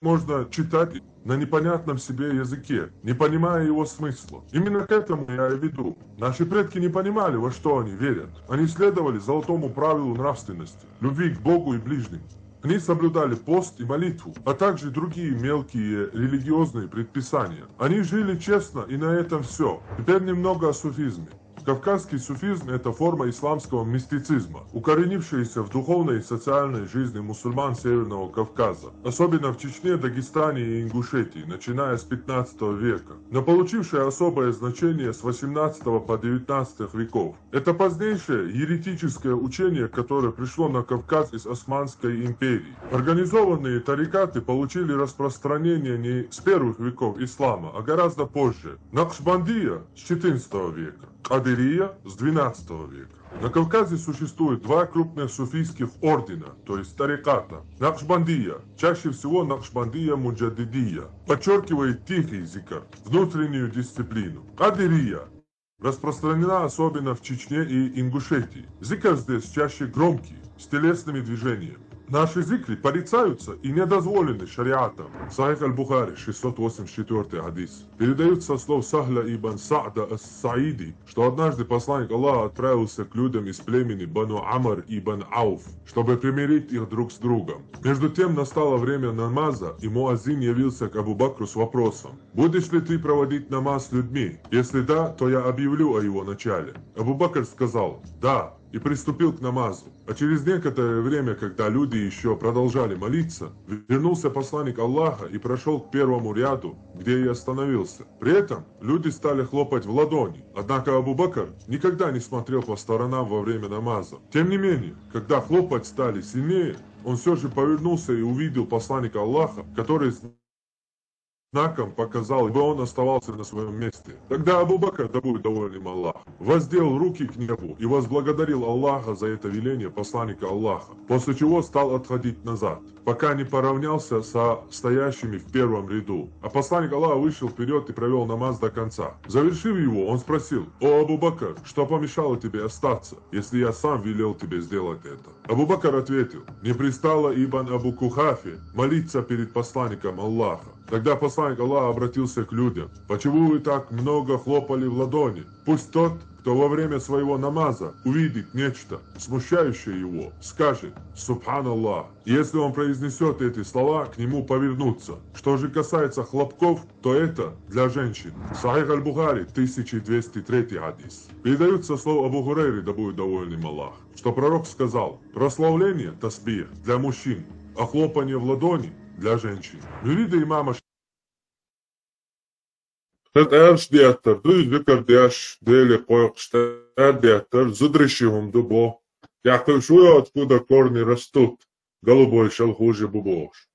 можно читать на непонятном себе языке, не понимая его смысла? Именно к этому я и веду. Наши предки не понимали, во что они верят. Они следовали золотому правилу нравственности, любви к Богу и ближним. Они соблюдали пост и молитву, а также другие мелкие религиозные предписания. Они жили честно, и на этом все. Теперь немного о суфизме. Кавказский суфизм – это форма исламского мистицизма, укоренившаяся в духовной и социальной жизни мусульман Северного Кавказа, особенно в Чечне, Дагестане и Ингушетии, начиная с 15 века, но получившая особое значение с 18 по 19 веков. Это позднейшее еретическое учение, которое пришло на Кавказ из Османской империи. Организованные тарикаты получили распространение не с первых веков ислама, а гораздо позже. Накшбандия с 14 века. Кадирия с 12 века. На Кавказе существует два крупных суфийских ордена, то есть тариката. Накшбандия, чаще всего Накшбандия Муджадидия, подчеркивает тихий зикр, внутреннюю дисциплину. Кадирия распространена особенно в Чечне и Ингушетии. Зикр здесь чаще громкий, с телесными движениями. Наши зикры порицаются и недозволены шариатом. Сахих аль-Бухари, 684 хадис. Передают со слов Сахля ибн Са'да ас-Саиди, что однажды посланник Аллаха отправился к людям из племени Бану Амр ибн Ауф, чтобы примирить их друг с другом. Между тем настало время намаза, и муаззин явился к Абу Бакру с вопросом: «Будешь ли ты проводить намаз с людьми? Если да, то я объявлю о его начале». Абу Бакр сказал: «Да», и приступил к намазу. А через некоторое время, когда люди еще продолжали молиться, вернулся посланник Аллаха и прошел к первому ряду, где и остановился. При этом люди стали хлопать в ладони. Однако Абу Бакр никогда не смотрел по сторонам во время намаза. Тем не менее, когда хлопать стали сильнее, он все же повернулся и увидел посланника Аллаха, который знаком показал, ибо он оставался на своем месте. Тогда Абу Бакр, да будет доволен им Аллах, воздел руки к небу и возблагодарил Аллаха за это веление посланника Аллаха, после чего стал отходить назад, пока не поравнялся со стоящими в первом ряду. А посланник Аллаха вышел вперед и провел намаз до конца. Завершив его, он спросил: «О, Абу Бакр, что помешало тебе остаться, если я сам велел тебе сделать это?» Абу Бакр ответил: «Не пристало ибн Абу Кухафе молиться перед посланником Аллаха». Тогда посланник Аллаха обратился к людям: «Почему вы так много хлопали в ладони? Пусть тот, кто во время своего намаза увидит нечто, смущающее его, скажет: Субханаллах. Если он произнесет эти слова, к нему повернутся. Что же касается хлопков, то это для женщин». Сахих аль-Бухари, 1203 хадис. Передают со слов Абу Хурейры, да будет доволен им Аллах, что пророк сказал: «Прославление, тасбих, для мужчин, а хлопание в ладони для женщин». Mürid imama Erş diyetter, düz zikr diyaş, deli koyuqşta diyetter, зудрящихумду бо, яхтышую, откуда корни растут, голубой шалхужи бубош.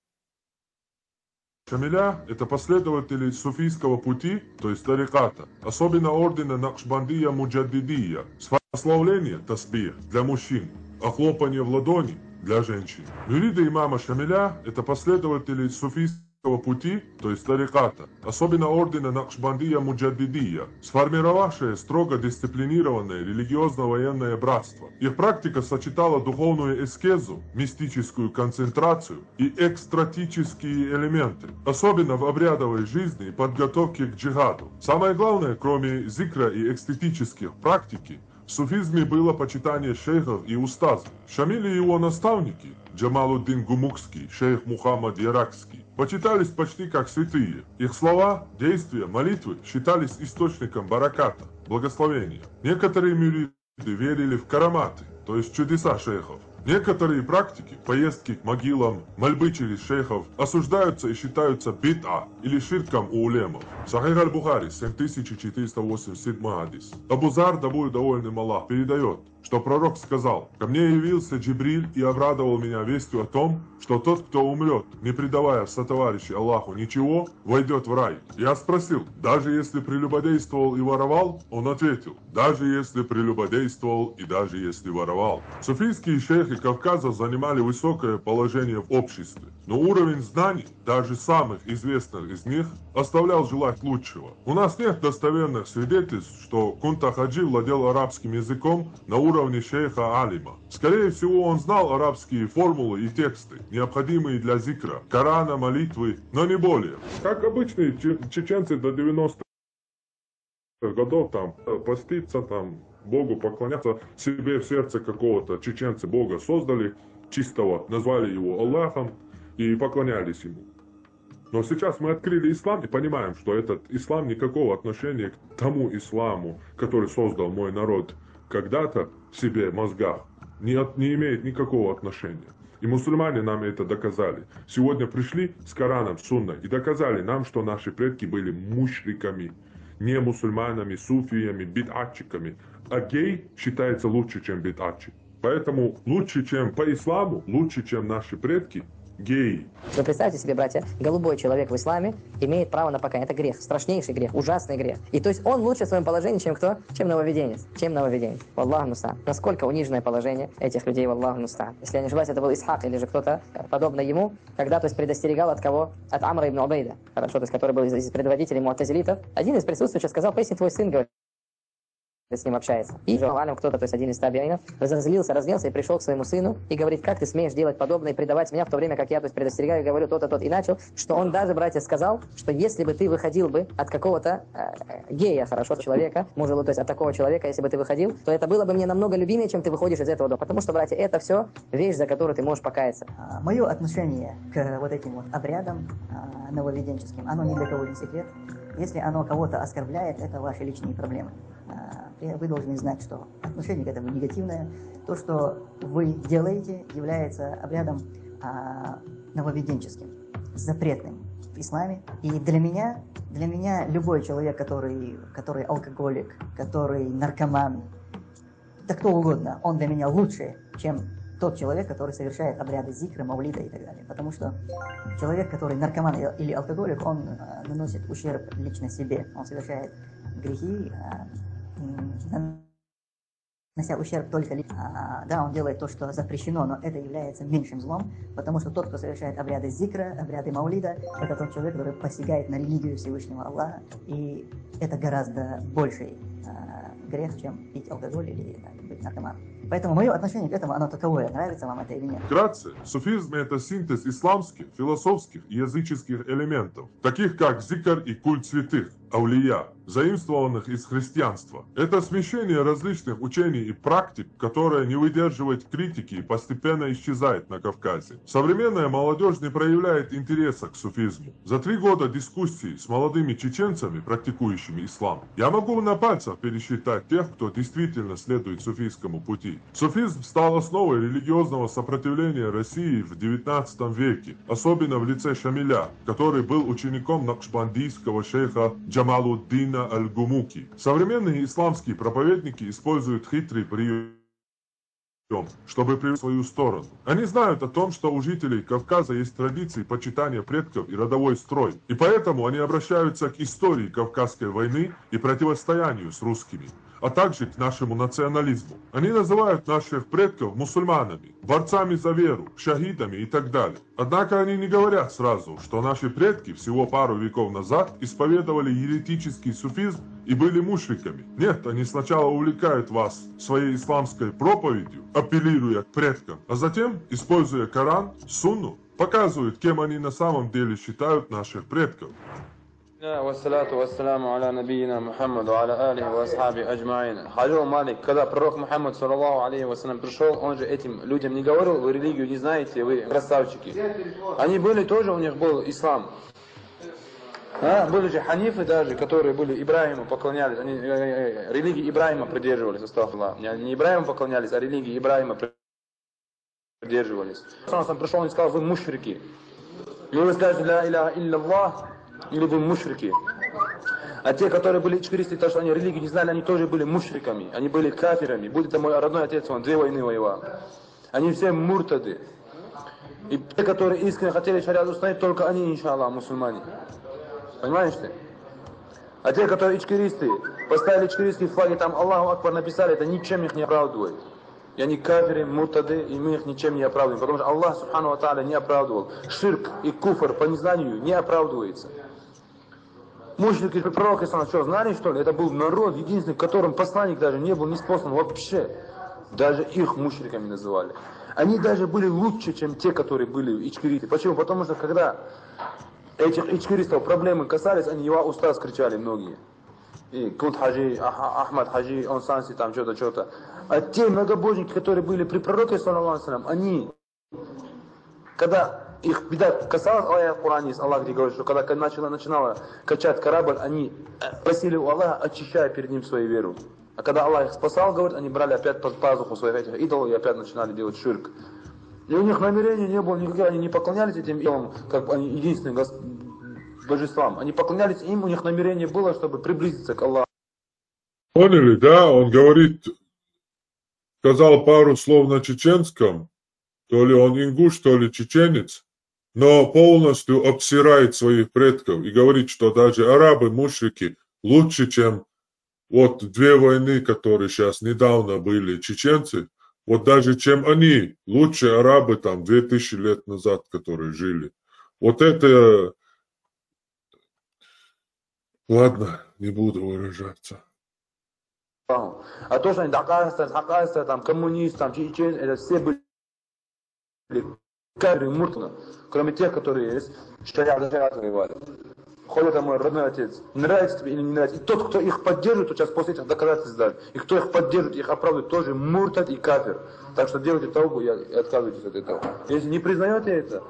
Шамиля – это последователи суфийского пути, то есть тариката, особенно ордена Накшбандия Муджаддидия, прославление, тасбих, для мужчин, а хлопание в ладони для женщин. Mürid имама Шамиля – это последователи суфийского пути, то есть тариката, особенно ордена Накшбандия Муджаддидия, сформировавшее строго дисциплинированное религиозно-военное братство. Их практика сочетала духовную эскезу, мистическую концентрацию и экстратические элементы, особенно в обрядовой жизни и подготовке к джихаду. Самое главное, кроме зикра и эстетических практики, в суфизме было почитание шейхов и устазов. Шамиль и его наставники, Джамалуддин Гумукский, шейх Мухаммад Иракский, почитались почти как святые. Их слова, действия, молитвы считались источником бараката, благословения. Некоторые мюриды верили в караматы, то есть чудеса шейхов. Некоторые практики, поездки к могилам, мольбы через шейхов осуждаются и считаются бид'а или ширком у улемов. Сахих аль-Бухари, 7487 хадис. Абу Зар, да будет доволен им Аллах, передает, что пророк сказал: «Ко мне явился Джибриль и обрадовал меня вестью о том, что тот, кто умрет, не предавая сотоварищей Аллаху ничего, войдет в рай». Я спросил: даже если прелюбодействовал и воровал? Он ответил: даже если прелюбодействовал и даже если воровал. Суфийские шейхи Кавказа занимали высокое положение в обществе, но уровень знаний, даже самых известных из них, оставлял желать лучшего. У нас нет достоверных свидетельств, что Кунта Хаджи владел арабским языком на уровне шейха Алима. Скорее всего, он знал арабские формулы и тексты, необходимые для зикра, Корана, молитвы, но не более. Как обычные чеченцы до 90-х годов там поститься, там Богу поклоняться, себе в сердце какого-то чеченца Бога создали чистого, назвали его Аллахом и поклонялись ему. Но сейчас мы открыли ислам и понимаем, что этот ислам никакого отношения к тому исламу, который создал мой народ когда-то в себе мозгах, не имеет никакого отношения. И мусульмане нам это доказали. Сегодня пришли с Кораном, Сунной и доказали нам, что наши предки были мушриками, не мусульманами, суфиями, бид'атчиками. А гей считается лучше, чем бид'атчик. Поэтому лучше, чем по исламу, лучше, чем наши предки, геи. Вы представьте себе, братья, голубой человек в исламе имеет право на покаяние. Это грех, страшнейший грех, ужасный грех. И то есть он лучше в своем положении, чем кто? Чем нововведенец. Чем нововведенец. Валлаху муста'ан. Насколько униженное положение этих людей, валлаху муста'ан. Если я не ошибаюсь, это был Исхак или же кто-то подобно ему, когда, то есть, предостерегал от кого? От Амра ибн Убейда, хорошо, то есть, который был из предводителей му'тазилитов. Один из присутствующих сказал: поясни, твой сын, говорит, с ним общается. И кто-то, то есть один из табиинов, разгневался и пришел к своему сыну и говорит: как ты смеешь делать подобное и предавать меня, в то время как я, то есть, предостерегаю и говорю то-то, тот. И начал, что он даже, братья, сказал, что если бы ты выходил бы от какого-то гея, хорошо, человека, мужа, то есть от такого человека, если бы ты выходил, то это было бы мне намного любимее, чем ты выходишь из этого дома. Потому что, братья, это все вещь, за которую ты можешь покаяться. Мое отношение к вот этим вот обрядам нововведенческим, оно ни для кого не секрет. Если оно кого-то оскорбляет, это ваши личные проблемы. Вы должны знать, что отношение к этому негативное. То, что вы делаете, является обрядом нововведенческим, запретным в исламе. И для меня любой человек, который алкоголик, который наркоман, да кто угодно, он для меня лучше, чем тот человек, который совершает обряды зикра, маулида и так далее. Потому что человек, который наркоман или алкоголик, он наносит ущерб лично себе. Он совершает грехи, нанося ущерб только да, он делает то, что запрещено, но это является меньшим злом, потому что тот, кто совершает обряды зикра, обряды маулида, это тот человек, который посягает на религию Всевышнего Аллаха, и это гораздо больший грех, чем пить алкоголь или быть наркоманом. Поэтому мое отношение к этому, оно таковое. Нравится вам это или нет? Вкратце, суфизм – это синтез исламских, философских и языческих элементов, таких как зикр и культ святых, аулия, заимствованных из христианства. Это смешение различных учений и практик, которое не выдерживает критики и постепенно исчезает на Кавказе. Современная молодежь не проявляет интереса к суфизму. За 3 года дискуссий с молодыми чеченцами, практикующими ислам, я могу на пальцах пересчитать тех, кто действительно следует суфийскому пути. Суфизм стал основой религиозного сопротивления России в XIX веке, особенно в лице Шамиля, который был учеником накшбандийского шейха Джамалуддина аль-Гумуки. Современные исламские проповедники используют хитрый прием, чтобы привлечь свою сторону. Они знают о том, что у жителей Кавказа есть традиции почитания предков и родовой строй, и поэтому они обращаются к истории Кавказской войны и противостоянию с русскими. а также к нашему национализму. Они называют наших предков мусульманами, борцами за веру, шахидами и так далее. Однако они не говорят сразу, что наши предки всего пару веков назад исповедовали еретический суфизм и были мушриками. Нет, они сначала увлекают вас своей исламской проповедью, апеллируя к предкам, а затем, используя Коран, Сунну, показывают, кем они на самом деле считают наших предков. Вассалату вассаламу аля набийина Мухаммаду аля алихи ва асхаби аджмаин. Хаджу Малик, когда пророк Мухаммад саллаллаху алейхи вассалям пришел, он же этим людям не говорил: вы религию не знаете, вы красавчики. Они были тоже, у них был ислам. Были же ханифы даже, которые были Ибрахиму поклонялись, они религии Ибрахима придерживались, астагфируллах. Не Ибрахиму поклонялись, а религии Ибрахима придерживались. Он пришел и сказал: вы мушрики. Или вы скажете ля иляха илляллах, или вы мушрики. А те, которые были ичкаристы, то, что они религию не знали, они тоже были мушриками, они были кафирами. Будь это мой родной отец, он 2 войны воевал. Они все муртады. И те, которые искренне хотели шариат установить, только они, иншаллах, мусульмане. Понимаешь ты? А те, которые ичкаристы, поставили ичкаристские флаги, там Аллаху Акбар написали, это ничем их не оправдывает. И они кафиры, муртады, и мы их ничем не оправдываем. Потому что Аллах, субхану ва тааля, не оправдывал. Ширк и куфр по незнанию не оправдывается. Мушрики пророка, что, знали, что ли? Это был народ, единственный, в котором посланник даже не был ниспослан вообще. Даже их мушриками называли. Они даже были лучше, чем те, которые были ичкариты. Почему? Потому что когда этих ичкаристов проблемы касались, они его уста скричали многие. И Кунт Хаджи, Ахмад Хаджи, он Санси, там что-то. А те многобожники, которые были при пророке, саллаллаху алейхи, они, когда их беда касалась, аят в Коране есть, Аллах где говорит, что когда начинала качать корабль, они просили у Аллаха, очищая перед ним свою веру. А когда Аллах их спасал, говорит, они брали опять под пазуху своих этих идолов и опять начинали делать ширк. И у них намерения не было никаких, они не поклонялись этим идолам, как они единственным божествам. Они поклонялись им, у них намерение было, чтобы приблизиться к Аллаху. Поняли, да? Он говорит, сказал пару слов на чеченском, то ли он ингуш, то ли чеченец, но полностью обсирает своих предков и говорит, что даже арабы, мушрики, лучше, чем вот 2 войны, которые сейчас недавно были, чеченцы, вот даже чем они, лучше арабы там 2000 лет назад, которые жили. Вот это... Ладно, не буду выражаться. А то, что они хакасты, там, коммунисты, там, чеченцы, это все были кафиры, муртаны, кроме тех, которые есть, шариат воевали. Ходит это мой родной отец. Нравится тебе или не нравится. И тот, кто их поддерживает, то сейчас после этих доказательств дать. И кто их поддерживает, их оправдывает, тоже муртад и кафир. Так что делайте таубу и отказывайтесь от этого. Если не признаете это,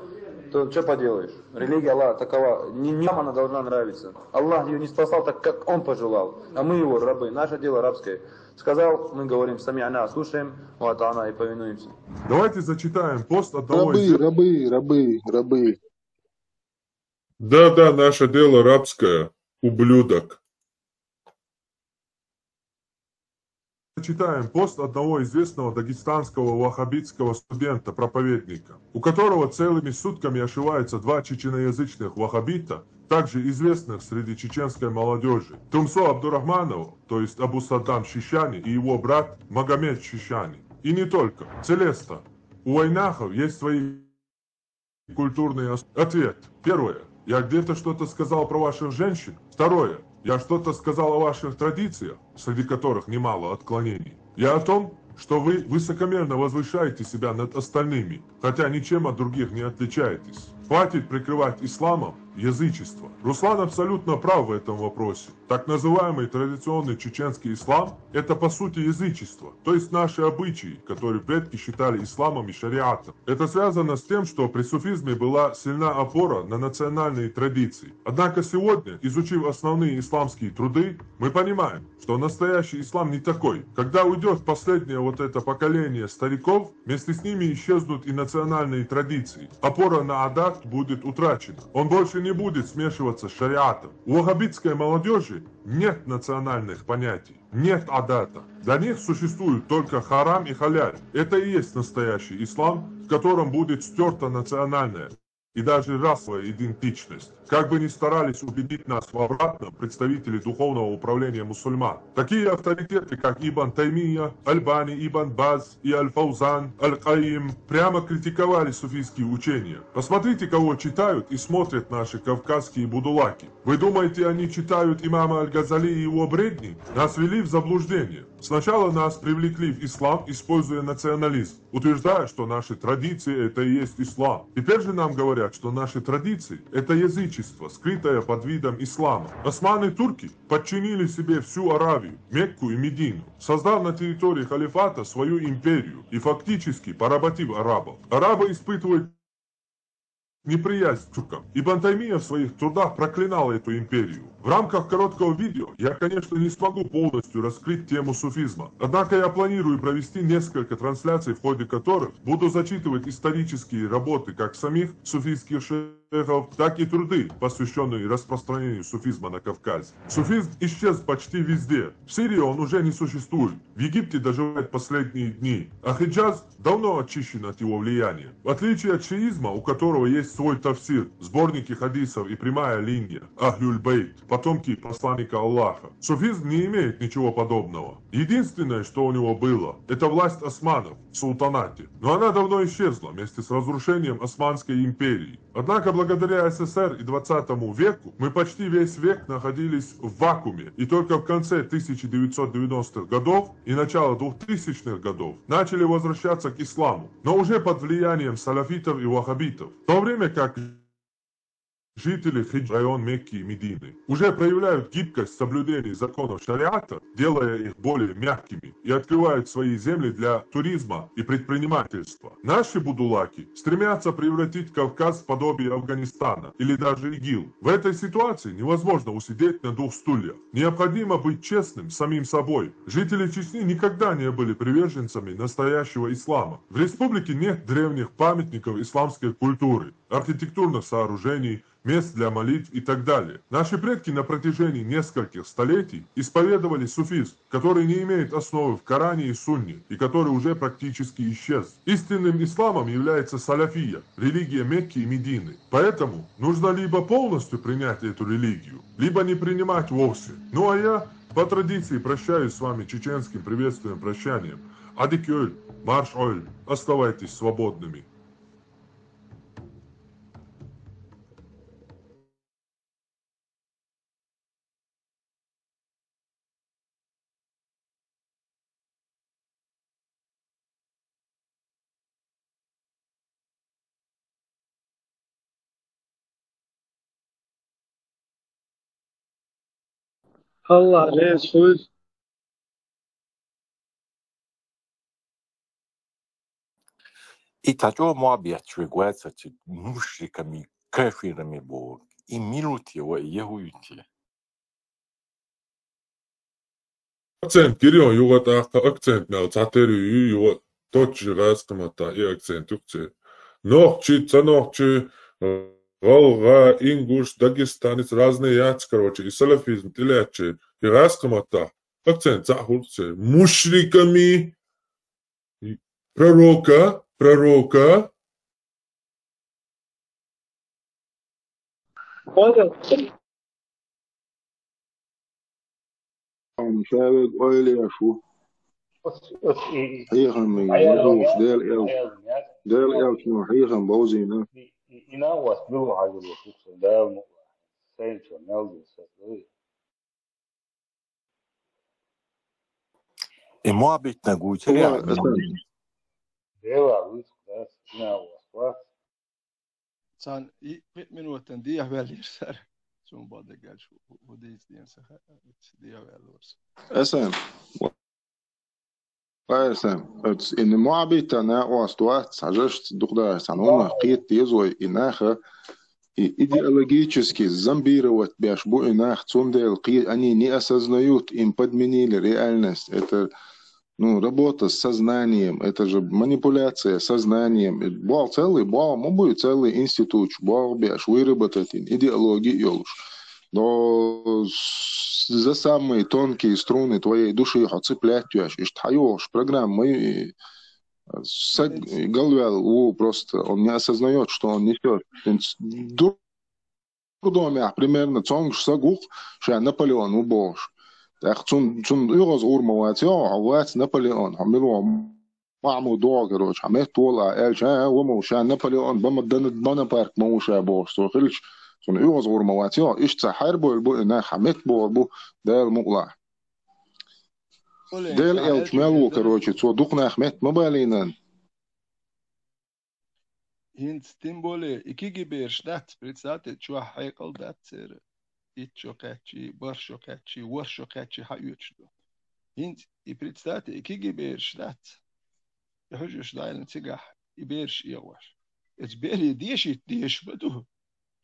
то что поделаешь? Религия Аллаха такова. Не нам она должна нравиться. Аллах ее не спасал так, как Он пожелал. А мы его рабы. Наше дело рабское. Сказал, мы говорим сами'ана, слушаем, вот она и повинуемся. Давайте зачитаем пост одного Рабы. Да, наше дело рабское, ублюдок. Читаем пост одного известного дагестанского ваххабитского студента-проповедника, у которого целыми сутками ошиваются 2 чеченоязычных ваххабита, также известных среди чеченской молодежи, Тумсо Абдурахманов, то есть Абу Саддам Шишани, и его брат Магомед Шишани. И не только. Целеста. У войнахов есть свои культурные ответ. Первое. Я где-то что-то сказал про ваших женщин. Второе. Я что-то сказал о ваших традициях, среди которых немало отклонений. Я о том, что вы высокомерно возвышаете себя над остальными, хотя ничем от других не отличаетесь. Хватит прикрывать исламом язычество. Руслан абсолютно прав в этом вопросе. Так называемый традиционный чеченский ислам – это по сути язычество, то есть наши обычаи, которые предки считали исламом и шариатом. Это связано с тем, что при суфизме была сильна опора на национальные традиции. Однако сегодня, изучив основные исламские труды, мы понимаем, что настоящий ислам не такой. Когда уйдет последнее вот это поколение стариков, вместе с ними исчезнут и национальные традиции. Опора на адат будет утрачена. Он больше не будет смешиваться с шариатом. У ваххабитской молодежи нет национальных понятий, нет адата. Для них существуют только харам и халяль. Это и есть настоящий ислам, в котором будет стерто национальное. и даже расовая идентичность. Как бы ни старались убедить нас в обратном представители духовного управления мусульман, такие авторитеты, как Ибн Таймия, Альбани, Ибн Баз и Аль-Фаузан, Аль-Каим, прямо критиковали суфийские учения. Посмотрите, кого читают и смотрят наши кавказские будулаки. Вы думаете, они читают имама Аль-Газали и его бредни? Нас ввели в заблуждение. Сначала нас привлекли в ислам, используя национализм, утверждая, что наши традиции это и есть ислам. Теперь же нам говорят, что наши традиции это язычество, скрытое под видом ислама. Османы-турки подчинили себе всю Аравию, Мекку и Медину, создав на территории халифата свою империю и фактически поработив арабов. Арабы испытывают неприязнь к туркам. Ибн Таймия в своих трудах проклинал эту империю. В рамках короткого видео я, конечно, не смогу полностью раскрыть тему суфизма. Однако я планирую провести несколько трансляций, в ходе которых буду зачитывать исторические работы как самих суфийских шейхов, так и труды, посвященные распространению суфизма на Кавказе. Суфизм исчез почти везде. В Сирии он уже не существует. В Египте доживает последние дни. А Хиджаз давно очищен от его влияния. В отличие от шиизма, у которого есть свой тафсир, сборники хадисов и прямая линия, Ахлюль-Бейт, потомки посланника Аллаха. Суфизм не имеет ничего подобного. Единственное, что у него было, это власть османов в султанате. Но она давно исчезла вместе с разрушением Османской империи. Однако благодаря СССР и 20 веку мы почти весь век находились в вакууме. И только в конце 1990-х годов и начало 2000-х годов начали возвращаться к исламу. Но уже под влиянием салафитов и ваххабитов. В то время как жители район Мекки и Медины уже проявляют гибкость в соблюдении законов шариата, делая их более мягкими, и открывают свои земли для туризма и предпринимательства. Наши будулаки стремятся превратить Кавказ в подобие Афганистана или даже ИГИЛ. В этой ситуации невозможно усидеть на двух стульях. Необходимо быть честным с самим собой. Жители Чечни никогда не были приверженцами настоящего ислама. В республике нет древних памятников исламской культуры, архитектурных сооружений, мест для молитв и так далее. Наши предки на протяжении нескольких столетий исповедовали суфизм, который не имеет основы в Коране и Сунне, и который уже практически исчез. Истинным исламом является салафия, религия Мекки и Медины. Поэтому нужно либо полностью принять эту религию, либо не принимать вовсе. Ну а я по традиции прощаюсь с вами чеченским приветственным прощанием. Адикёль, марш-оль, оставайтесь свободными. Allah Resul И такого моабият чвегуется мушриками, кафирами Бог. И минут его, и егуйте. Акцент, Кирилл, его акцент мял, цатерию, его точно раскамата и акцент юкце. Нохчи, цанохчи, Волга, ингуш, дагестанец, разные яц, короче, и салафизм, телячи, и раскамата. Акцент, цахурце, мушриками, пророка. Понял? مشابك أولي شو حيخن من وزوش ديل إل شنو حيخن بوزينا И на вас было говорю, что давно сенчо мелдился. И моабит на гуйте والله реально. أسان Дела вы на вас. San من وتندية باليرسال شو بعد قال شو ودي ينسخ دي بالورس أسان أسان إن معبي تنا واستوات سجشت دقدار سنونا قيت يزوي إناخا идеологически зомбировать бяшбу инах цундел они не осознают им подменили реальность. Это работа с сознанием, это же манипуляция сознанием. Будет целый институт, бяш выработать идеологию ёлуш. Но за самые тонкие струны твоей души цеплять и штаёшь программы Галвел, просто он не осознает, что он несет. Дурдомя примерно цонгш сагух, ша Наполеон убош. Так цун югоз урмаватио, ават Наполеон. Хамило معمو دوغروش حميت طولا الجا وموشا نابليون بمدن بونابرت موشا بوش تو خلش سون يوز غور مواتيو ايش تحاربو البو انا حميت بو دال مقلا دال الجمالو كروچي تو دقنا احمد مبالينن هند ستيمبولي اكيجي بيرشدات بريتسات تشوا حيقل دات سير اتشوكاتشي برشوكاتشي ورشوكاتشي حيوتشدو هند بريتسات اكيجي بيرشدات يحجوش دايلن تيجح يبيرش يواش اتبيري ديش بدو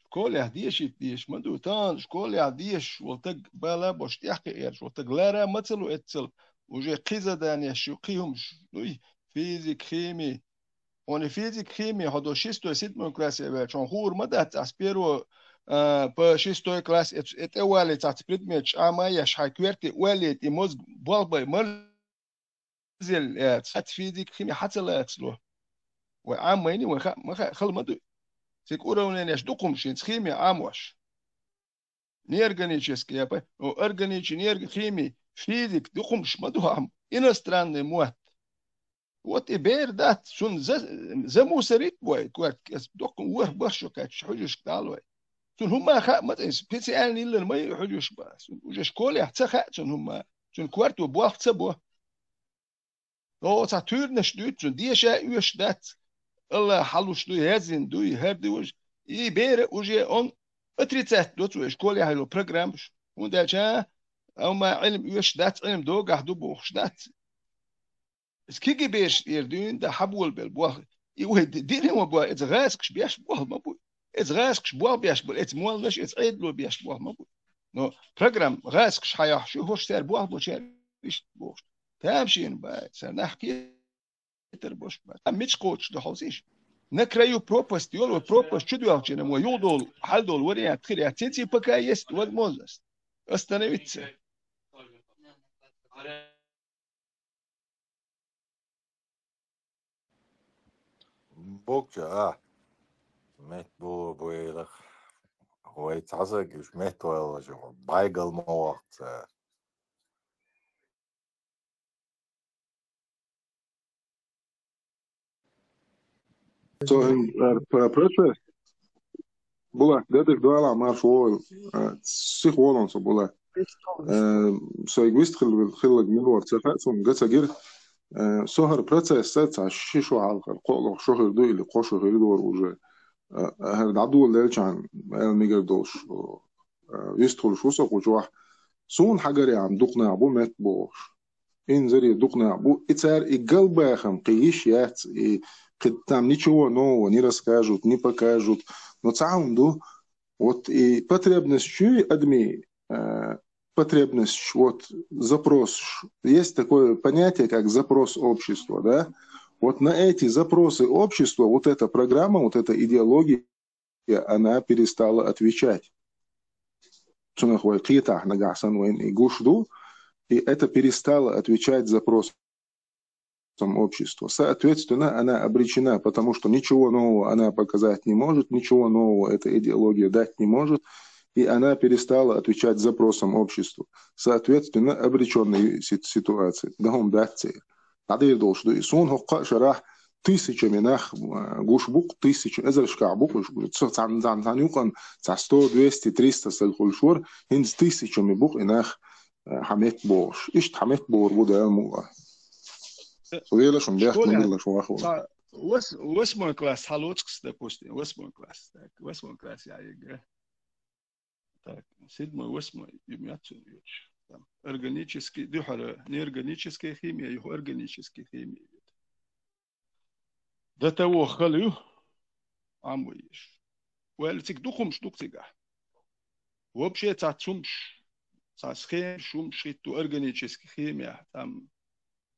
شكولي ديش مدو تان شكولي ديش وتق بالا باش تحقي ايرش وتق لارا مثلو اتسل وجي قيزة دانيا شوقيهم شوي فيزيك خيمي وني فيزيك خيمي هدو شيستو سيتمو كلاسي بيرشون خور مدات اسبيرو با شيستو كلاس اتوالي تاتبريدميتش اما يش حيكويرتي والي تيموز بالباي مر زل تحت فيزيك خيمي حتى لا يتصلوه وعام ويني ما خل مدو سيك أورونين يش دقم شين خيمي عاموش نيرغانيتشسكي يا باي او ارغانيتش نيرغ خيمي فيزيك دقمش مدو عام انستران موات وات بير دات شون زمو سريت بوي كوات دقم ور برشو كاتش حجوش دالوي شون هما خا ما سبيسيال نيل ما يحجوش باس وجش كولي حتى خا شون هما شون كوارتو بوخ تسبو او تاتور نشدوت شون دي شيء يش دات الله حلوش دو هزين دو هردي وش اي بير وجي اون اتريتات دوت وش كولي هايلو بروجرامش وندا جا او ما علم يش دات علم دو قاعدو بوخش دات سكيجي بيش يردون دا حبول بالبوخ يوه ديري ما بوا اتس غاسكش بياش بوخ ما بو اتس غاسكش بوا بياش بو اتس مول نش اتس عيد لو بياش بوخ ما بو نو بروجرام غاسكش حياح شو هوش سير بوخ بو شير ايش بوخ تامشين با سر نحكي تربوش با مش قوتش دو حوزيش نكريو بروبوست يولو بروبوست شدو يالجينا مو يودول حل دول وريا تخيريا تنتي بكا يست ود موزس استنويتس بوكجا مت بو بويلخ هو يتعزق مش مت ولا جو بايقل موقت So proces bula dedik duala marš oil sich wolon so bula so ik wist خلق ملور تفاصيل قصة غير سهر proces ساعة شو على القول شهر دو اللي قوش غير دور وجه هاد عدو اللي كان ميجر دوش يستخل شو سوق وجوه سون حجري عم دقنا ابو مات بوش إن زري دقنا ابو اتسار القلب خم قيش يات там ничего нового не расскажут, не покажут. Но цаунду вот и потребность адми, потребность вот запрос. Есть такое понятие, как запрос общества, да? Вот на эти запросы общества вот эта программа, вот эта идеология, она перестала отвечать. И это перестало отвечать запросам общества. Соответственно, она обречена, потому что ничего нового она показать не может, ничего нового эта идеология дать не может, и она перестала отвечать запросам общества. Соответственно, обреченной ситуации. Дагом датцы. Надо должен. И сон хокка шарах тысячами нах гушбук тысяч. Эзер шкабук цан юкан за 100, 200, 300 сальхульшур хинс тысячами бук и нах хамет бош. Ишт хамет бор буда мула. ويلاش مبيح نقول شو اخو واسمه كلاس حلوتكس ده بوستي واسمه كلاس يعني так седьмой восьмой имеется вещь там органический духара не органическая химия его органическая химия до того халю амуиш уэльтик духумш дуктига вообще цацумш цасхем шумш ту органическая химия там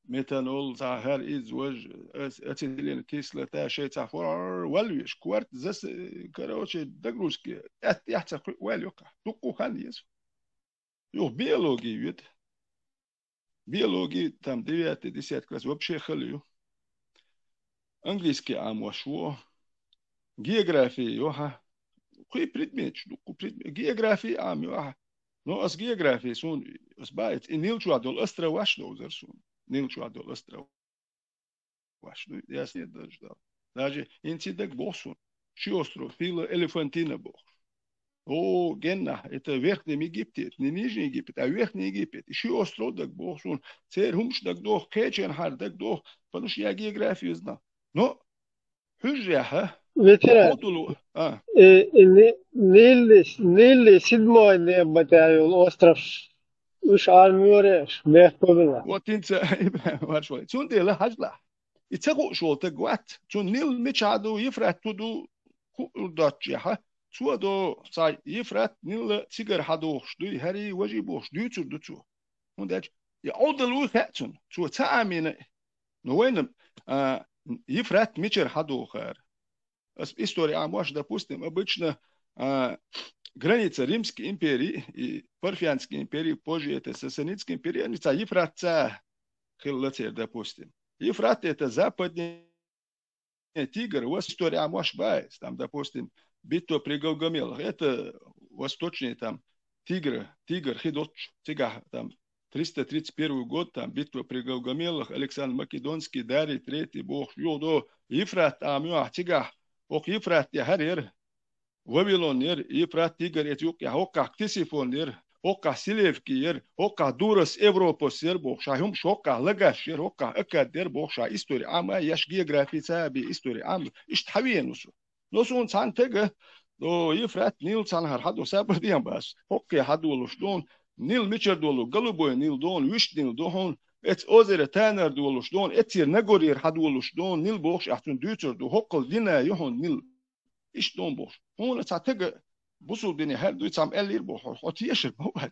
ميثانول تاع هر إزواج أتيلين كيسلة تاع شيء تاع فور والويش كوارت زس كراوشي دقروش كي يحتى واليوقع دقو خانيس يو بيولوجي تام ديات ديسات كلاس وبشي خليو английский амошо, география йоха, кой предмет, что предмет, география амёха. Но as география сон as бает и нилчу адол острова что зерсун, нилчу адол острова что я не дождал. Даже инцидент босун, что остров, фила элефантина бог. О, Генна, это верхний Египет, не нижний Египет, а верхний Египет. Еще остров так босун, цер хумш так дох, кечен хар так дох, потому что я географию знал. Но хужья, ветеран. Нил седьмой небо таял остров. Уж армиореш, мехповила. Вот инца, варшвай. Цун дела хажла. И цего шел так гват. Цун нил мечаду ефрат туду курдатчиха. Цуадо сай ефрат нил цигар хадох штуй хари важи бош дюцур дуцу. Он дач. Я одалу хатун. Цу цаамина. Но вейном ефрат мечер хадохар. История Амуаш, допустим, обычно граница Римской империи и Парфянской империи, позже это Сасанидской империи, они Ефратца хиллацер, допустим. Ефрат это западный Тигр, у вас история Амуаш Байс, там, допустим, битва при Галгамелах, это восточный там Тигр Хидоч, Тига, там 331 год, там битва при Галгамелах, Александр Македонский, Дарий, Третий бог, Йодо, Ефрат Амуах, Тига, ох Ефрат Яхарир, Вавилон нер, Ефрат Тигр Этиоп, Ока Ктисифон нер, Ока Силевки нер, Ока Дурас Европос нер, богша, Хум Шока Лагаш нер, Ока Акадер богша, история Ама, Яш география цаби, история Ам, Иштхавиенусу. Но сон цан тега, до Ефрат Нил цан хархадо сабадиан бас, Ока хадулуш дон, Нил Мичер долу, Голубой Нил дон, Виш Нил дон, Эт озере Танер долуш дон, Этир Нагорир хадулуш дон, Нил богш, Ахтун Дютер до Хоккл Дина Йохон Нил. إيش دون بوش هون تعتقد بوصل بين هاد دوت عم قال لي بوح حطيش المواد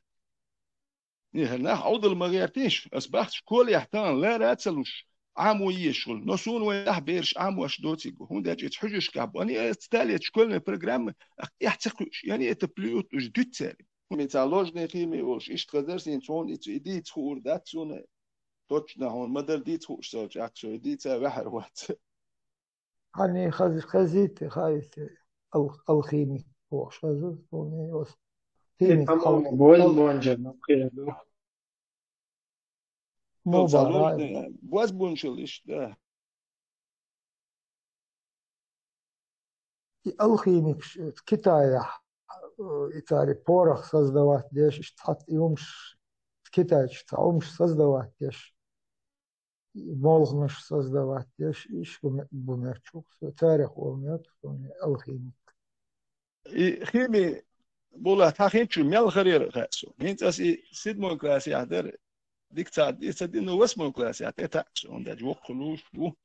نحن عود المغيرتيش أصبحت كل يحتان لا راتسلوش عمو يشغل نصون ويح بيرش عمو أشدوتي هون ده جت حجش كاب أنا استالي شكلنا برنامج يحتقش يعني أتبليوت وش دوت سالي ميتالوجني خيمي وش إيش تقدر سينتون إدي تخور دات سونة توتشنا هون مدر دي تخوش سوج أكشو إدي تبحر وات يعني خزيت خايس الخيمي هو شازو وني وس خيمي بول بونجا مو باراي بواز بونشلش ده الخيمي в Китае Италии порох создавать деш штат и умш в Китае что умш создавать деш молгнуш создавать деш иш бумерчук тарих олмет الخيمي и хими бола тахинчу мел харир хасо минтаси сидмон класс яхдер диктат исадину восьмой класс ятакс он да жокхлуш бу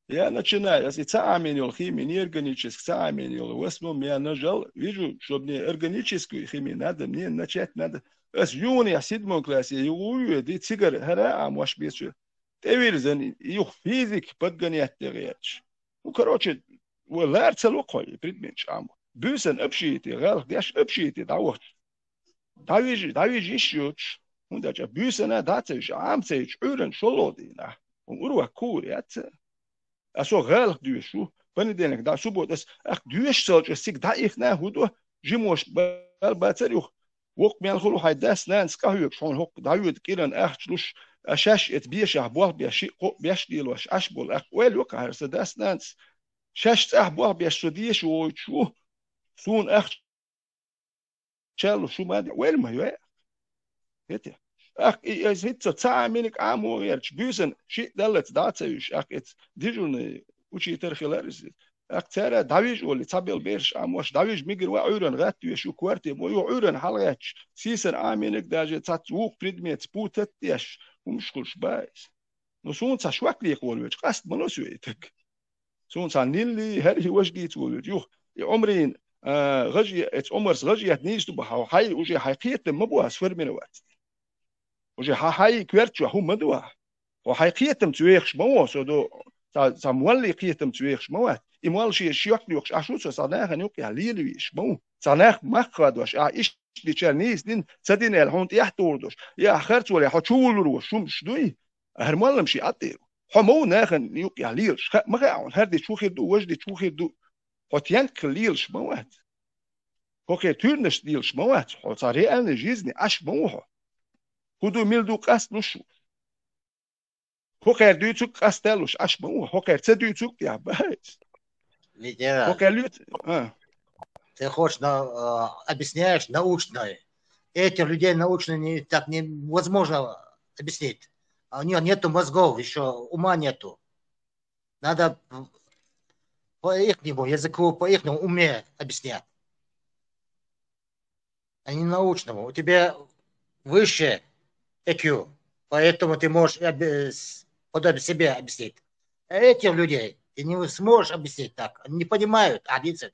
я начинаю если цааминил химии не органический цааминил восьмой я нажал вижу что мне органическую химию надо мне начать надо с юни седьмой классе юю ди цигар хара амаш бесу تأويرزن يخ فيزيك بدغنيات تغيرش وكروتش ولا أرسل وقوي بريدمنش عام بوسن أبشيتي غالق ديش أبشيتي دعوت داويج يشيوش هندا جا بوسن داتش عام سيج عورن شلودينا ومروح كوريات أسو غالق ديشو بندينك دا سبوت أس أخ ديش سالج سيك دايخنا هدو جيموش بالباتر يخ وق ميال خلو هاي داس نانس كهيوك شون هوك داويد كيران أخشلوش أشاش إتبيش أحبوه بيشي بيش ديلوش أشبول أقوال وقع هرسداس نانس شاش أحبوه بيشوديش وشو سون أخ شالو شو مادي وين ما يوه هتي أخ إزهيت تعاملك عامو غيرش بيوسن شيء دلت داتسيوش أخ إت ديجون وشي ترخيلارز أخ ترى داويج ولي تابيل بيرش عاموش داويج ميجر وعورن غات يشو كوارتي مو عورن حلقاتش سيسر عاملك داجي تاتوق بريدميت بوتتيش ومشكلش بايس نسون تشوك لي يقولوش قصد منوسو يتك سون تنيلي هذه وجدي تقولوش يوه عمرين غجي عمرس غجي نيجتو بها حي وجي حقيقة مبوا سفر من وقت وجي حي كوارتشو هم مدوا وحقيقة تويخش مو سودو تمولي قيتم تويخش موات إموال شيء شيوك ليوكش عشوصو صناخ نيوك يحليلويش مو صناخ مخادوش إيش ديشانيس دين سدين الهونت يحتوردوش يا خرت ولا حتشول روش شو مش دوي هرمالم شي أطير حمو ناخن يوك يعليلش ما قاعون هردي شو خير دو وجدي شو خير دو حتيان كليلش موات هوكي تورنش ديلش موات حصاري أنا جيزني أش موها كودو ميلدو قاس نشو هوكي دويتوك قاستلوش أش موها هوكي تدويتوك يا بايس Лидера, هوكي ليت ты хочешь объясняешь научно. Этих людей научно так невозможно объяснить. А у них нету мозгов еще, ума нету. Надо по ихнему языку, по ихнему уме объяснять. А не научному. У тебя выше IQ, поэтому ты можешь подобие себе объяснить. А этих людей ты не сможешь объяснить так. Они не понимают, объяснить.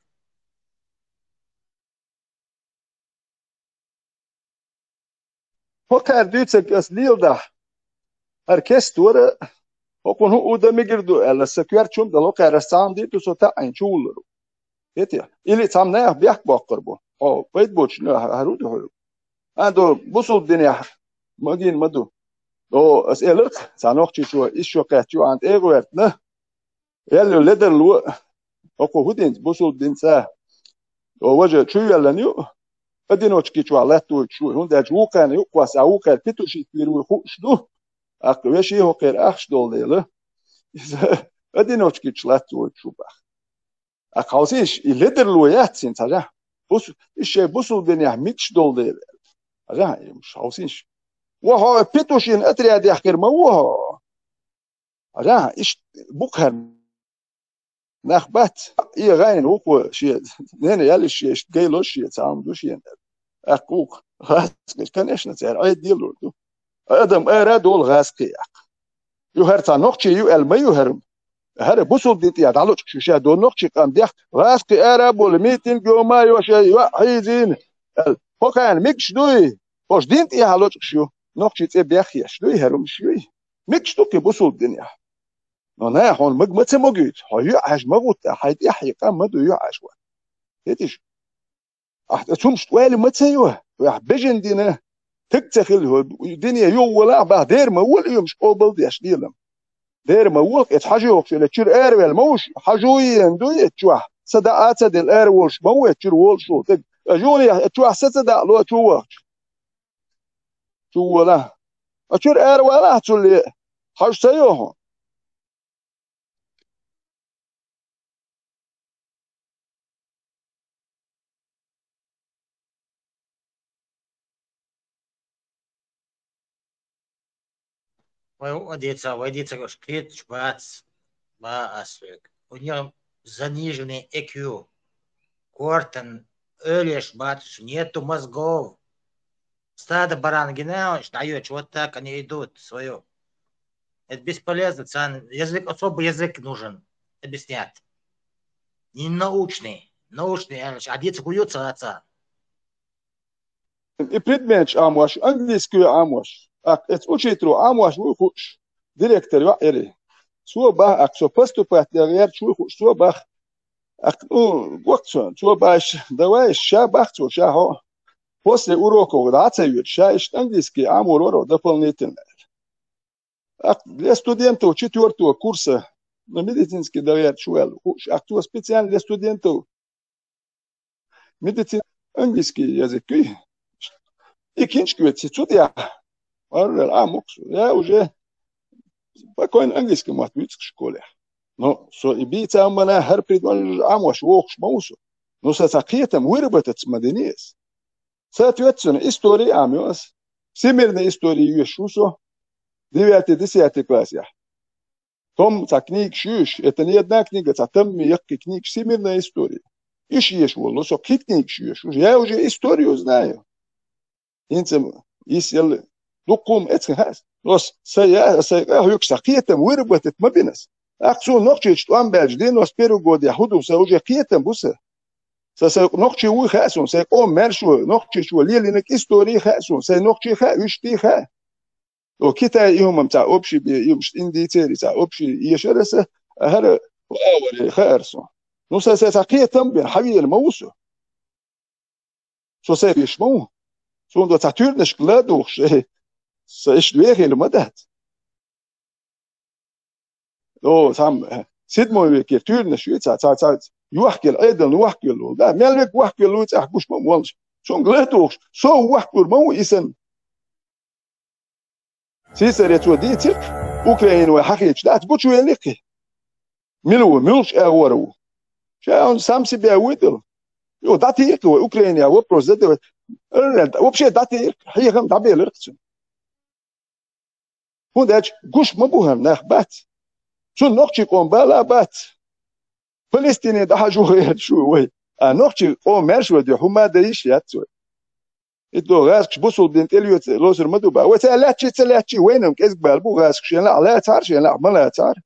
هوكي دويتك أسليل ده أركست ورا هوكون هو ده مجردو على السكير شوم ده هوكي رسام دي تسوتا عين شولرو يتيا إلي تامناه بيحك باقربو أو بيت بوش نه هرودو هلو عنده بوصل الدنيا مدين مدو لو أسئلك سانوخشي شو إيش شو كاتيو عند إيغويرت نه يلو لدر لو هوكو هودين بوصل الدين سا ووجه شو يلا نيو أدينوشكي شو على تو شو هون ده جو كان يقواس أو كان بتوشي يروي خوش دو أقويشي هو كير أخش دوليله أدينوشكي شو لا تو شو بخ أقاوسيش يلدر لويات سين تجاه بوس الشيء بوصل الدنيا ميتش دوليله تجاه مش عاوزينش وهو بتوشين أتري أدي أحكر ما هو تجاه إيش بكر نخبت إيه غاين وقو شيء نين يالي شيء جاي له شيء تعمل دو شيء أقوق غاس كان إيش نتعرف أي ديلو دو آدم أرادول غاس كياك يهرتا نقشي يو الما يهرم هر بوصل ديتي على شو دو نقشي كان ديك غاس كي أراب والميتين يوما يوشي حيزين هو كان ميكش دوي وش دينتي على شو نقشي تبيخيش دوي هرم شوي ميكش دوكي بوصل الدنيا أنا هون مجمع موجود هاي عاش موجود حياتي حقيقة ما دوي عاش وان هتيش أحتى توالي ما تسيوه بيجن دينا تكتخل هو الدنيا يو ولا بعد دير ما ولا يوم مش قابل ديش ديلم دير ما ولا اتحاجوك في الشر أرويل موش حاجوين دوي تشوه صدقات صد الأرويلش موت تشر وول شو تك أجوني تشوه صدق لو تشوه شو ولا أشر أرويل هتقول حاج سيوه Водится, шкрит, шбац, асвек. У него заниженный IQ. Кортен, Элиш, батыш, нету мозгов. Стадо баран генеалович даешь, вот так они идут свое. Это бесполезно, язык, особый язык нужен объяснять. Не научный, а дети куются отца. إبريدمنش أمواش أنجليزكي أمواش أت أشيترو أمواش وخش ديركتور وعري سو باه أكسو بستو باتريار شو خش سو باه أك وقتون سو باش دوايش شا بختو شا هو после уроков рацию шаиш английский амурору дополнительно для студентов 4-го курса на медицинский доверие шуэл а кто специально для студентов медицинский английский язык İkinci güveti tut ya. Varlar amok. Я уже спокойно английский математик в школе. Но со и бийца амана хар предвалж амош вохш маусу. Но со такиетом выработать маденис. Соответственно, история амиос. Всемирная история Юшусо. 9-10 класс я. Том за книг шуш. Это не одна книга, а там якки книг всемирная история. Ишь ешь волос, со книг шуш. Я уже историю знаю. إنسان يسأل دقوم إتخاذ نص سيا يكسقيتم وربطت ما بينس أقصو نقطش توام بالجدين وسبيرو جود يهودو سوجي قيتم بوسه سي نقطش وي خاسون سي قوم مرشو نقطش ولي لنك إستوري خاسون سي نقطش خا وشتي خا وكيتا يوم متاع أوبشي يمش إندي تيري تاع أوبشي يشرسه هذا أول خارسون نص سيقيتم بين حبيب الموسو سو سي يشمو Zonder natuurlijk geladen, ze is weer helemaal dat. لو سام سيد موي كيرتورنا شو تا يوحكل ايضا وحكل لا مالك وحكل تحكوش ما والش شون غلطوش سو وحكل مو اسن سيسر يتو دي تلك اوكراين وحكيش لا تبوتشو يلقي ملوش اغورو شاون سامسي بيويدل يو داتي اوكرانيا وبروزد وبشي داتي هي غم دابي لرتش هونداج غوش مبوهم نخبات شو نوختي قوم بالا بات فلسطيني ده جو شو وي نوختي قوم مارش ودي هما دايش ياتسو ادو غاسك بوصل بنت اليوت لوزر مدوبا وتلاتشي وينهم كيس بالبو غاسك شي لا لا تعرف شي لا ما تعرف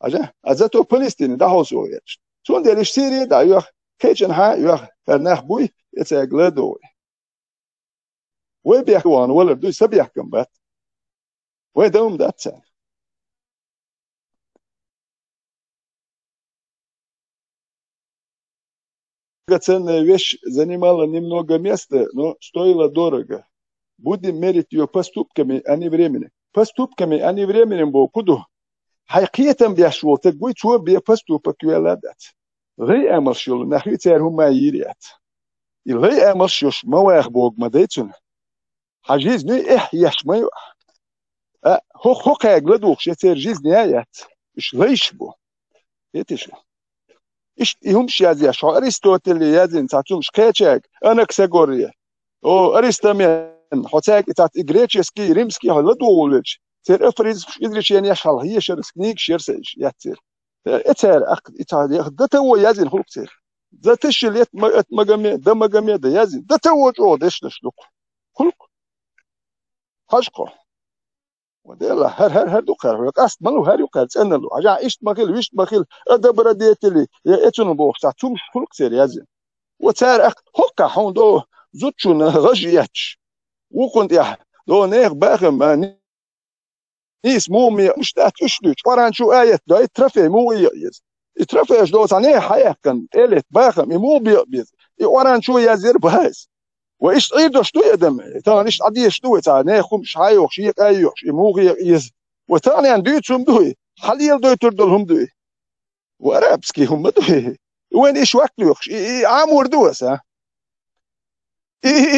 اجا ازاتو فلسطيني ده هوسو ياتش شو ندير سيري دا يوخ كيتشن ها يوخ فرناخ بوي يتساغلدو وي بيحكوان ولا بدو سبيحكم بات وي دوم داتسا Ценная вещь занимала немного места, но стоила дорого. Будем мерить ее поступками, а не временем. Поступками, а не временем, бо куду. حقيقة بيشوف تقوي شو بيفستوبك ولادات. غي أمرشل نحوي تارهم ما يريات. الغي أمرشش ما واخبوك ما ديتون. حجيز ني يش ما يوح. هو قاعد شتير جيز نهايات. إيش ليش بو. يتشو. إيش يهمش يازي شو أرسطوطل يازين تعطون شكايتك أنا كساغوريا. أو أرسطامين حتاك تعط إغريتشسكي ريمسكي هلدولش. تر أفريز إدريش يعني يشال هي شرسكنيك شرسيش ياتير. اتر اخ اتر ده هو يازين خلق تير ده تشليت مجامع ده يازين ده هو جو دش نشلق خلق حشقه وديلا هر دوكر قاست مالو هر يقال تسنلو اجا ايش ماخيل ويش ماخيل ادبر ديتلي يا اتنو بوخ تاعتم خلق تير يازين وتار اخ هكا حوندو زوتشون غجياتش وكنت يا دو نيغ باخم نيس مومي مش تشلوش قران شو آية دا يترفع مو يز يترفعش دو صانع حياة كان تالت باخم مو بيز قران شو يزير بهاز وإيش عيدو شتو يدم تاني إيش عدي شتو تاني خمش حيوخ شيك أيوخ مو يز وتاني عن دويتهم دوي حليل دوي تردلهم دوي وأرابسكي هم دوي وين إيش وقتلوخ عامور دوس ها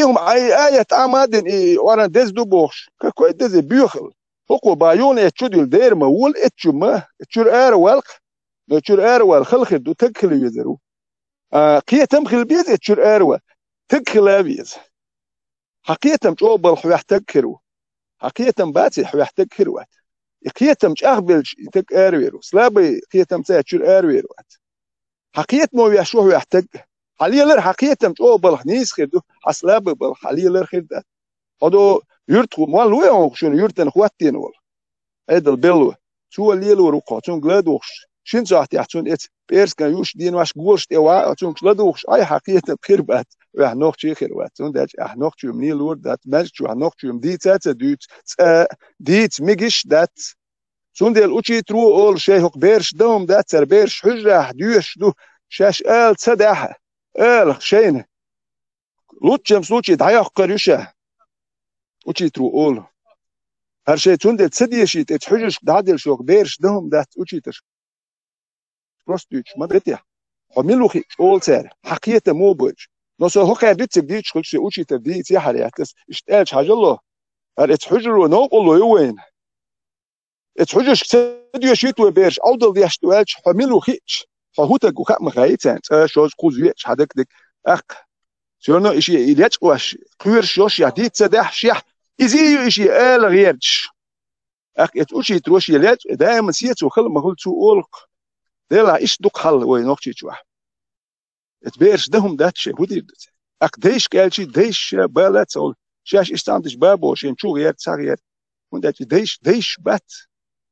هم آية عمادن وران دز دو بوخش كوي دز بيوخل هو بايون اتشدل دير مول اتشما اتشر ار خلخ دو تكل يزرو قيتم خل بيز اتشر ار تكل بيز حقيتم جو بل يحتكروا حقيتم باتي يحتكروا قيتم اغبل تك ارويرو سلابي قيتم تشر ارويرو حقيت مو يشوه يحتك حليلر حقيتم جو بل نيس خدو اسلاب بل حليلر خد هذا يرتخو مال وين شنو يرتن خواتين ولا هذا البلو شو اللي له روقه شنو غلادوش شين صحت يحتون ات بيرس كان يوش دين واش غورش توا شنو غلادوش اي حقيقه بخير بات واه نوخ شي خير وات und dat ach noch chum nie lord dat mens chu noch chum die zeit dut dit migish dat sundel uchi tru ol shehok bersh dom dat ser bersh hujra dush du shash al sadah al shein lutchem sluchi dayak qarusha uchi tru ol her şey sundel sediyeshit et hujush dadel shok bersh dom dat uchi ter prostych madretya homiluchi ol ser حقيقه مو بوج نص هو قاعد يتسجل شغل شيء وشي تبدي سياحة رياتس اشتاج حاجة الله اتحجر ونوق الله يوين اتحجر سديو شيت وبيرش أوضل دي اشتواج حملو خيش فهوتك وخاء مخايتان شوز خوزيش هدك دك أخ شونو إشي إليتش واش قيرش يوش يعديد سداح شيح إزيو إشي آل غيرش أخ اتوشي تروش يليتش دائما سيت وخل مغل تو أولق ديلا إش دوك حل وينوخشي تشوح اتبيرش دهم دات شيء ودي اقديش قالشي ديش بالات سول شاش استاندش بابو شين شو غير صغير وندات ديش بات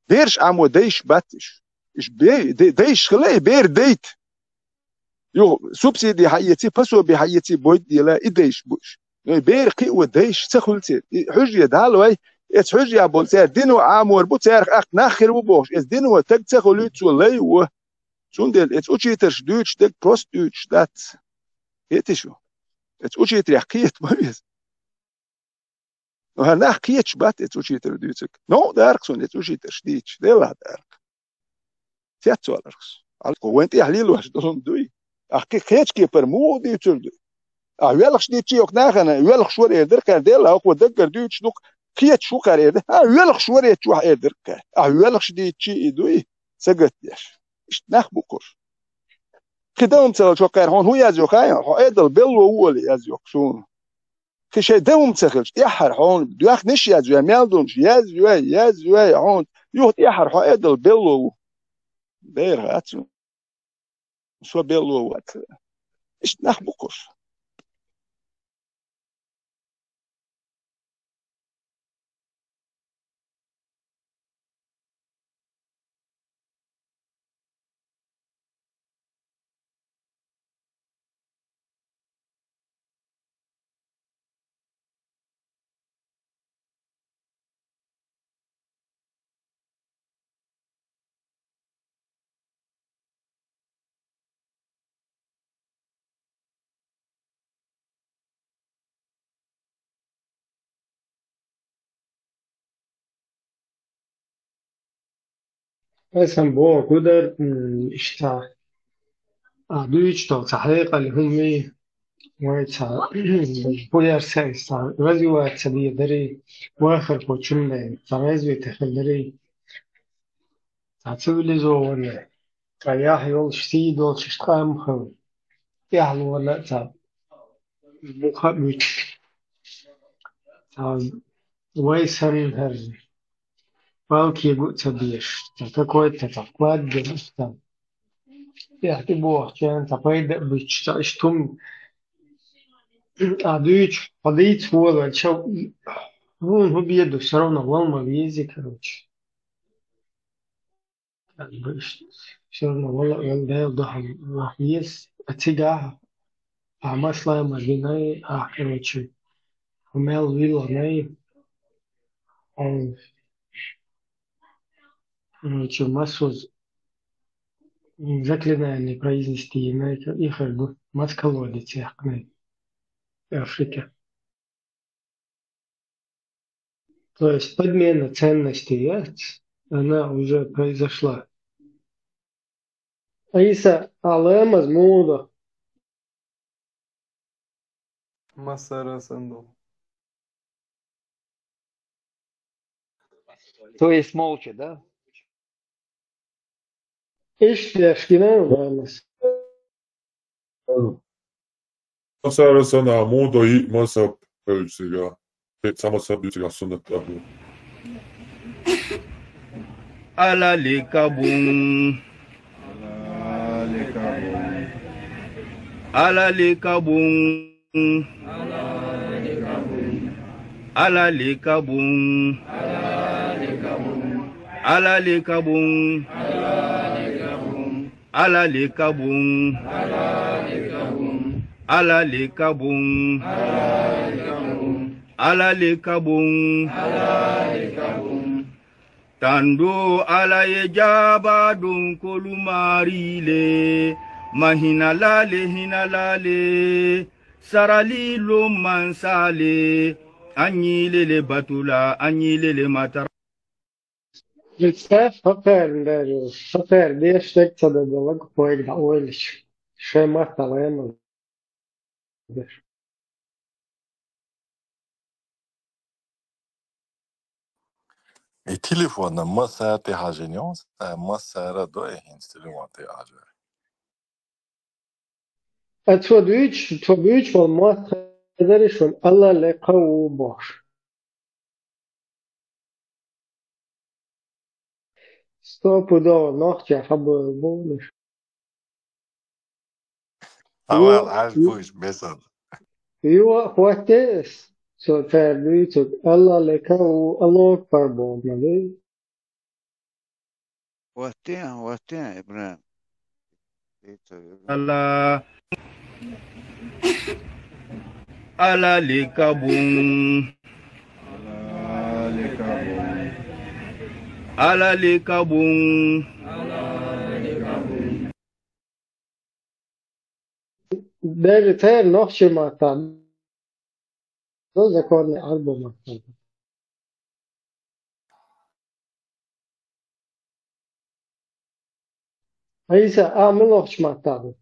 بيرش عمو ديش باتش ايش بي ديش خلي بير ديت يو سوبسيدي حيتي باسو بحيتي بويد ديلا اديش بوش بير قي وديش تخلتي حجيه دالوي ات حجيه بولتر دينو عمور بوتر اخ ناخر وبوش اس دينو تك تخلت ولا و Zundel, jetzt uczyters Deutsch, der Prostdeutsch, das geht es schon. Jetzt uczyter ja kiet, mal wie es. Und danach kiet spat, jetzt uczyter Deutsch. No, der Ark, jetzt uczyter Deutsch, der war der Ark. تياتسولرس alko وين تحليل واش دون دوي اخي خيتشكي برمودي تشلد ويلخش دي تشيوك ناخنا ويلخ شور يدرك ديل اكو دكر دي تشدوك خيت شو قريده ويلخ شور يتشوح يدرك ويلخش دي تشي دوي سقط ديش نخبوكش كدوم تسال شو قير هون هو يازيوك هو ايدل بيلو هو اللي يازيوك شو كشي دوم تسخلش يحر هون بده ياخ نش يازيو ميلدونش يازيو هون يوت يحر هو ايدل بيلو دير هاتو شو بيلو وات ايش نخبوكش مثلا بو قدر اشتا دويش تو تحقيق اللي هم ويتا بوير سايستا غزي واتسبي دري واخر بوچم تغزي تخدري تعتبلي زو ولا رياح يول شتي دول شتقام خو يحلو ولا تا بوخا بيش تا ويسن هر بالكي قوت تبيش تا كويت تتقواد جمستا يحكي بوح كان تقيد بيش تا اشتم دويش قضيت هو شو هو بيده все равно волна вези, короче. Как бы все равно والله ده يوضح وحيس اتجاه عمسلا مدينة короче умел вилла ней он короче массу заклинания произнести на их маскалодить их в Африке. То есть подмена ценностей она уже произошла. Аиса алемаз мода. مسار صندوق. То есть молча, да? Ești așteptăm, Amos. Masara sana modo i masa pölsiga. Sama sabitiga sunnet abu. Ala lekabung. Ala lekabung. Ala lekabung. Ala lekabung. Ala lekabung. Ala lekabung. Ala lekabung. Tando ala yejaba dun kolumarile. Mahinalale hinalale. Sarali lo mansale. Anyilele batula, anyilele matara. Представь, Фапер, где штекца да далеко поег да уелич. Шема талема. И телефона маса ты хаженёс, маса радой инсталион ты хажер. А твоич вол мат хазаришон Алла лекау бош. Стопудово нахча хабу болиш. Авал альбуш бесад. Юа хватес. So duič Алла лекау Аллах парбо, нали? وقتها إبراهيم Ala. Ala lekabung. Ala lekabung. Даже тер нахча мата. То законный арбо мата. Аиса, мелохч матаду.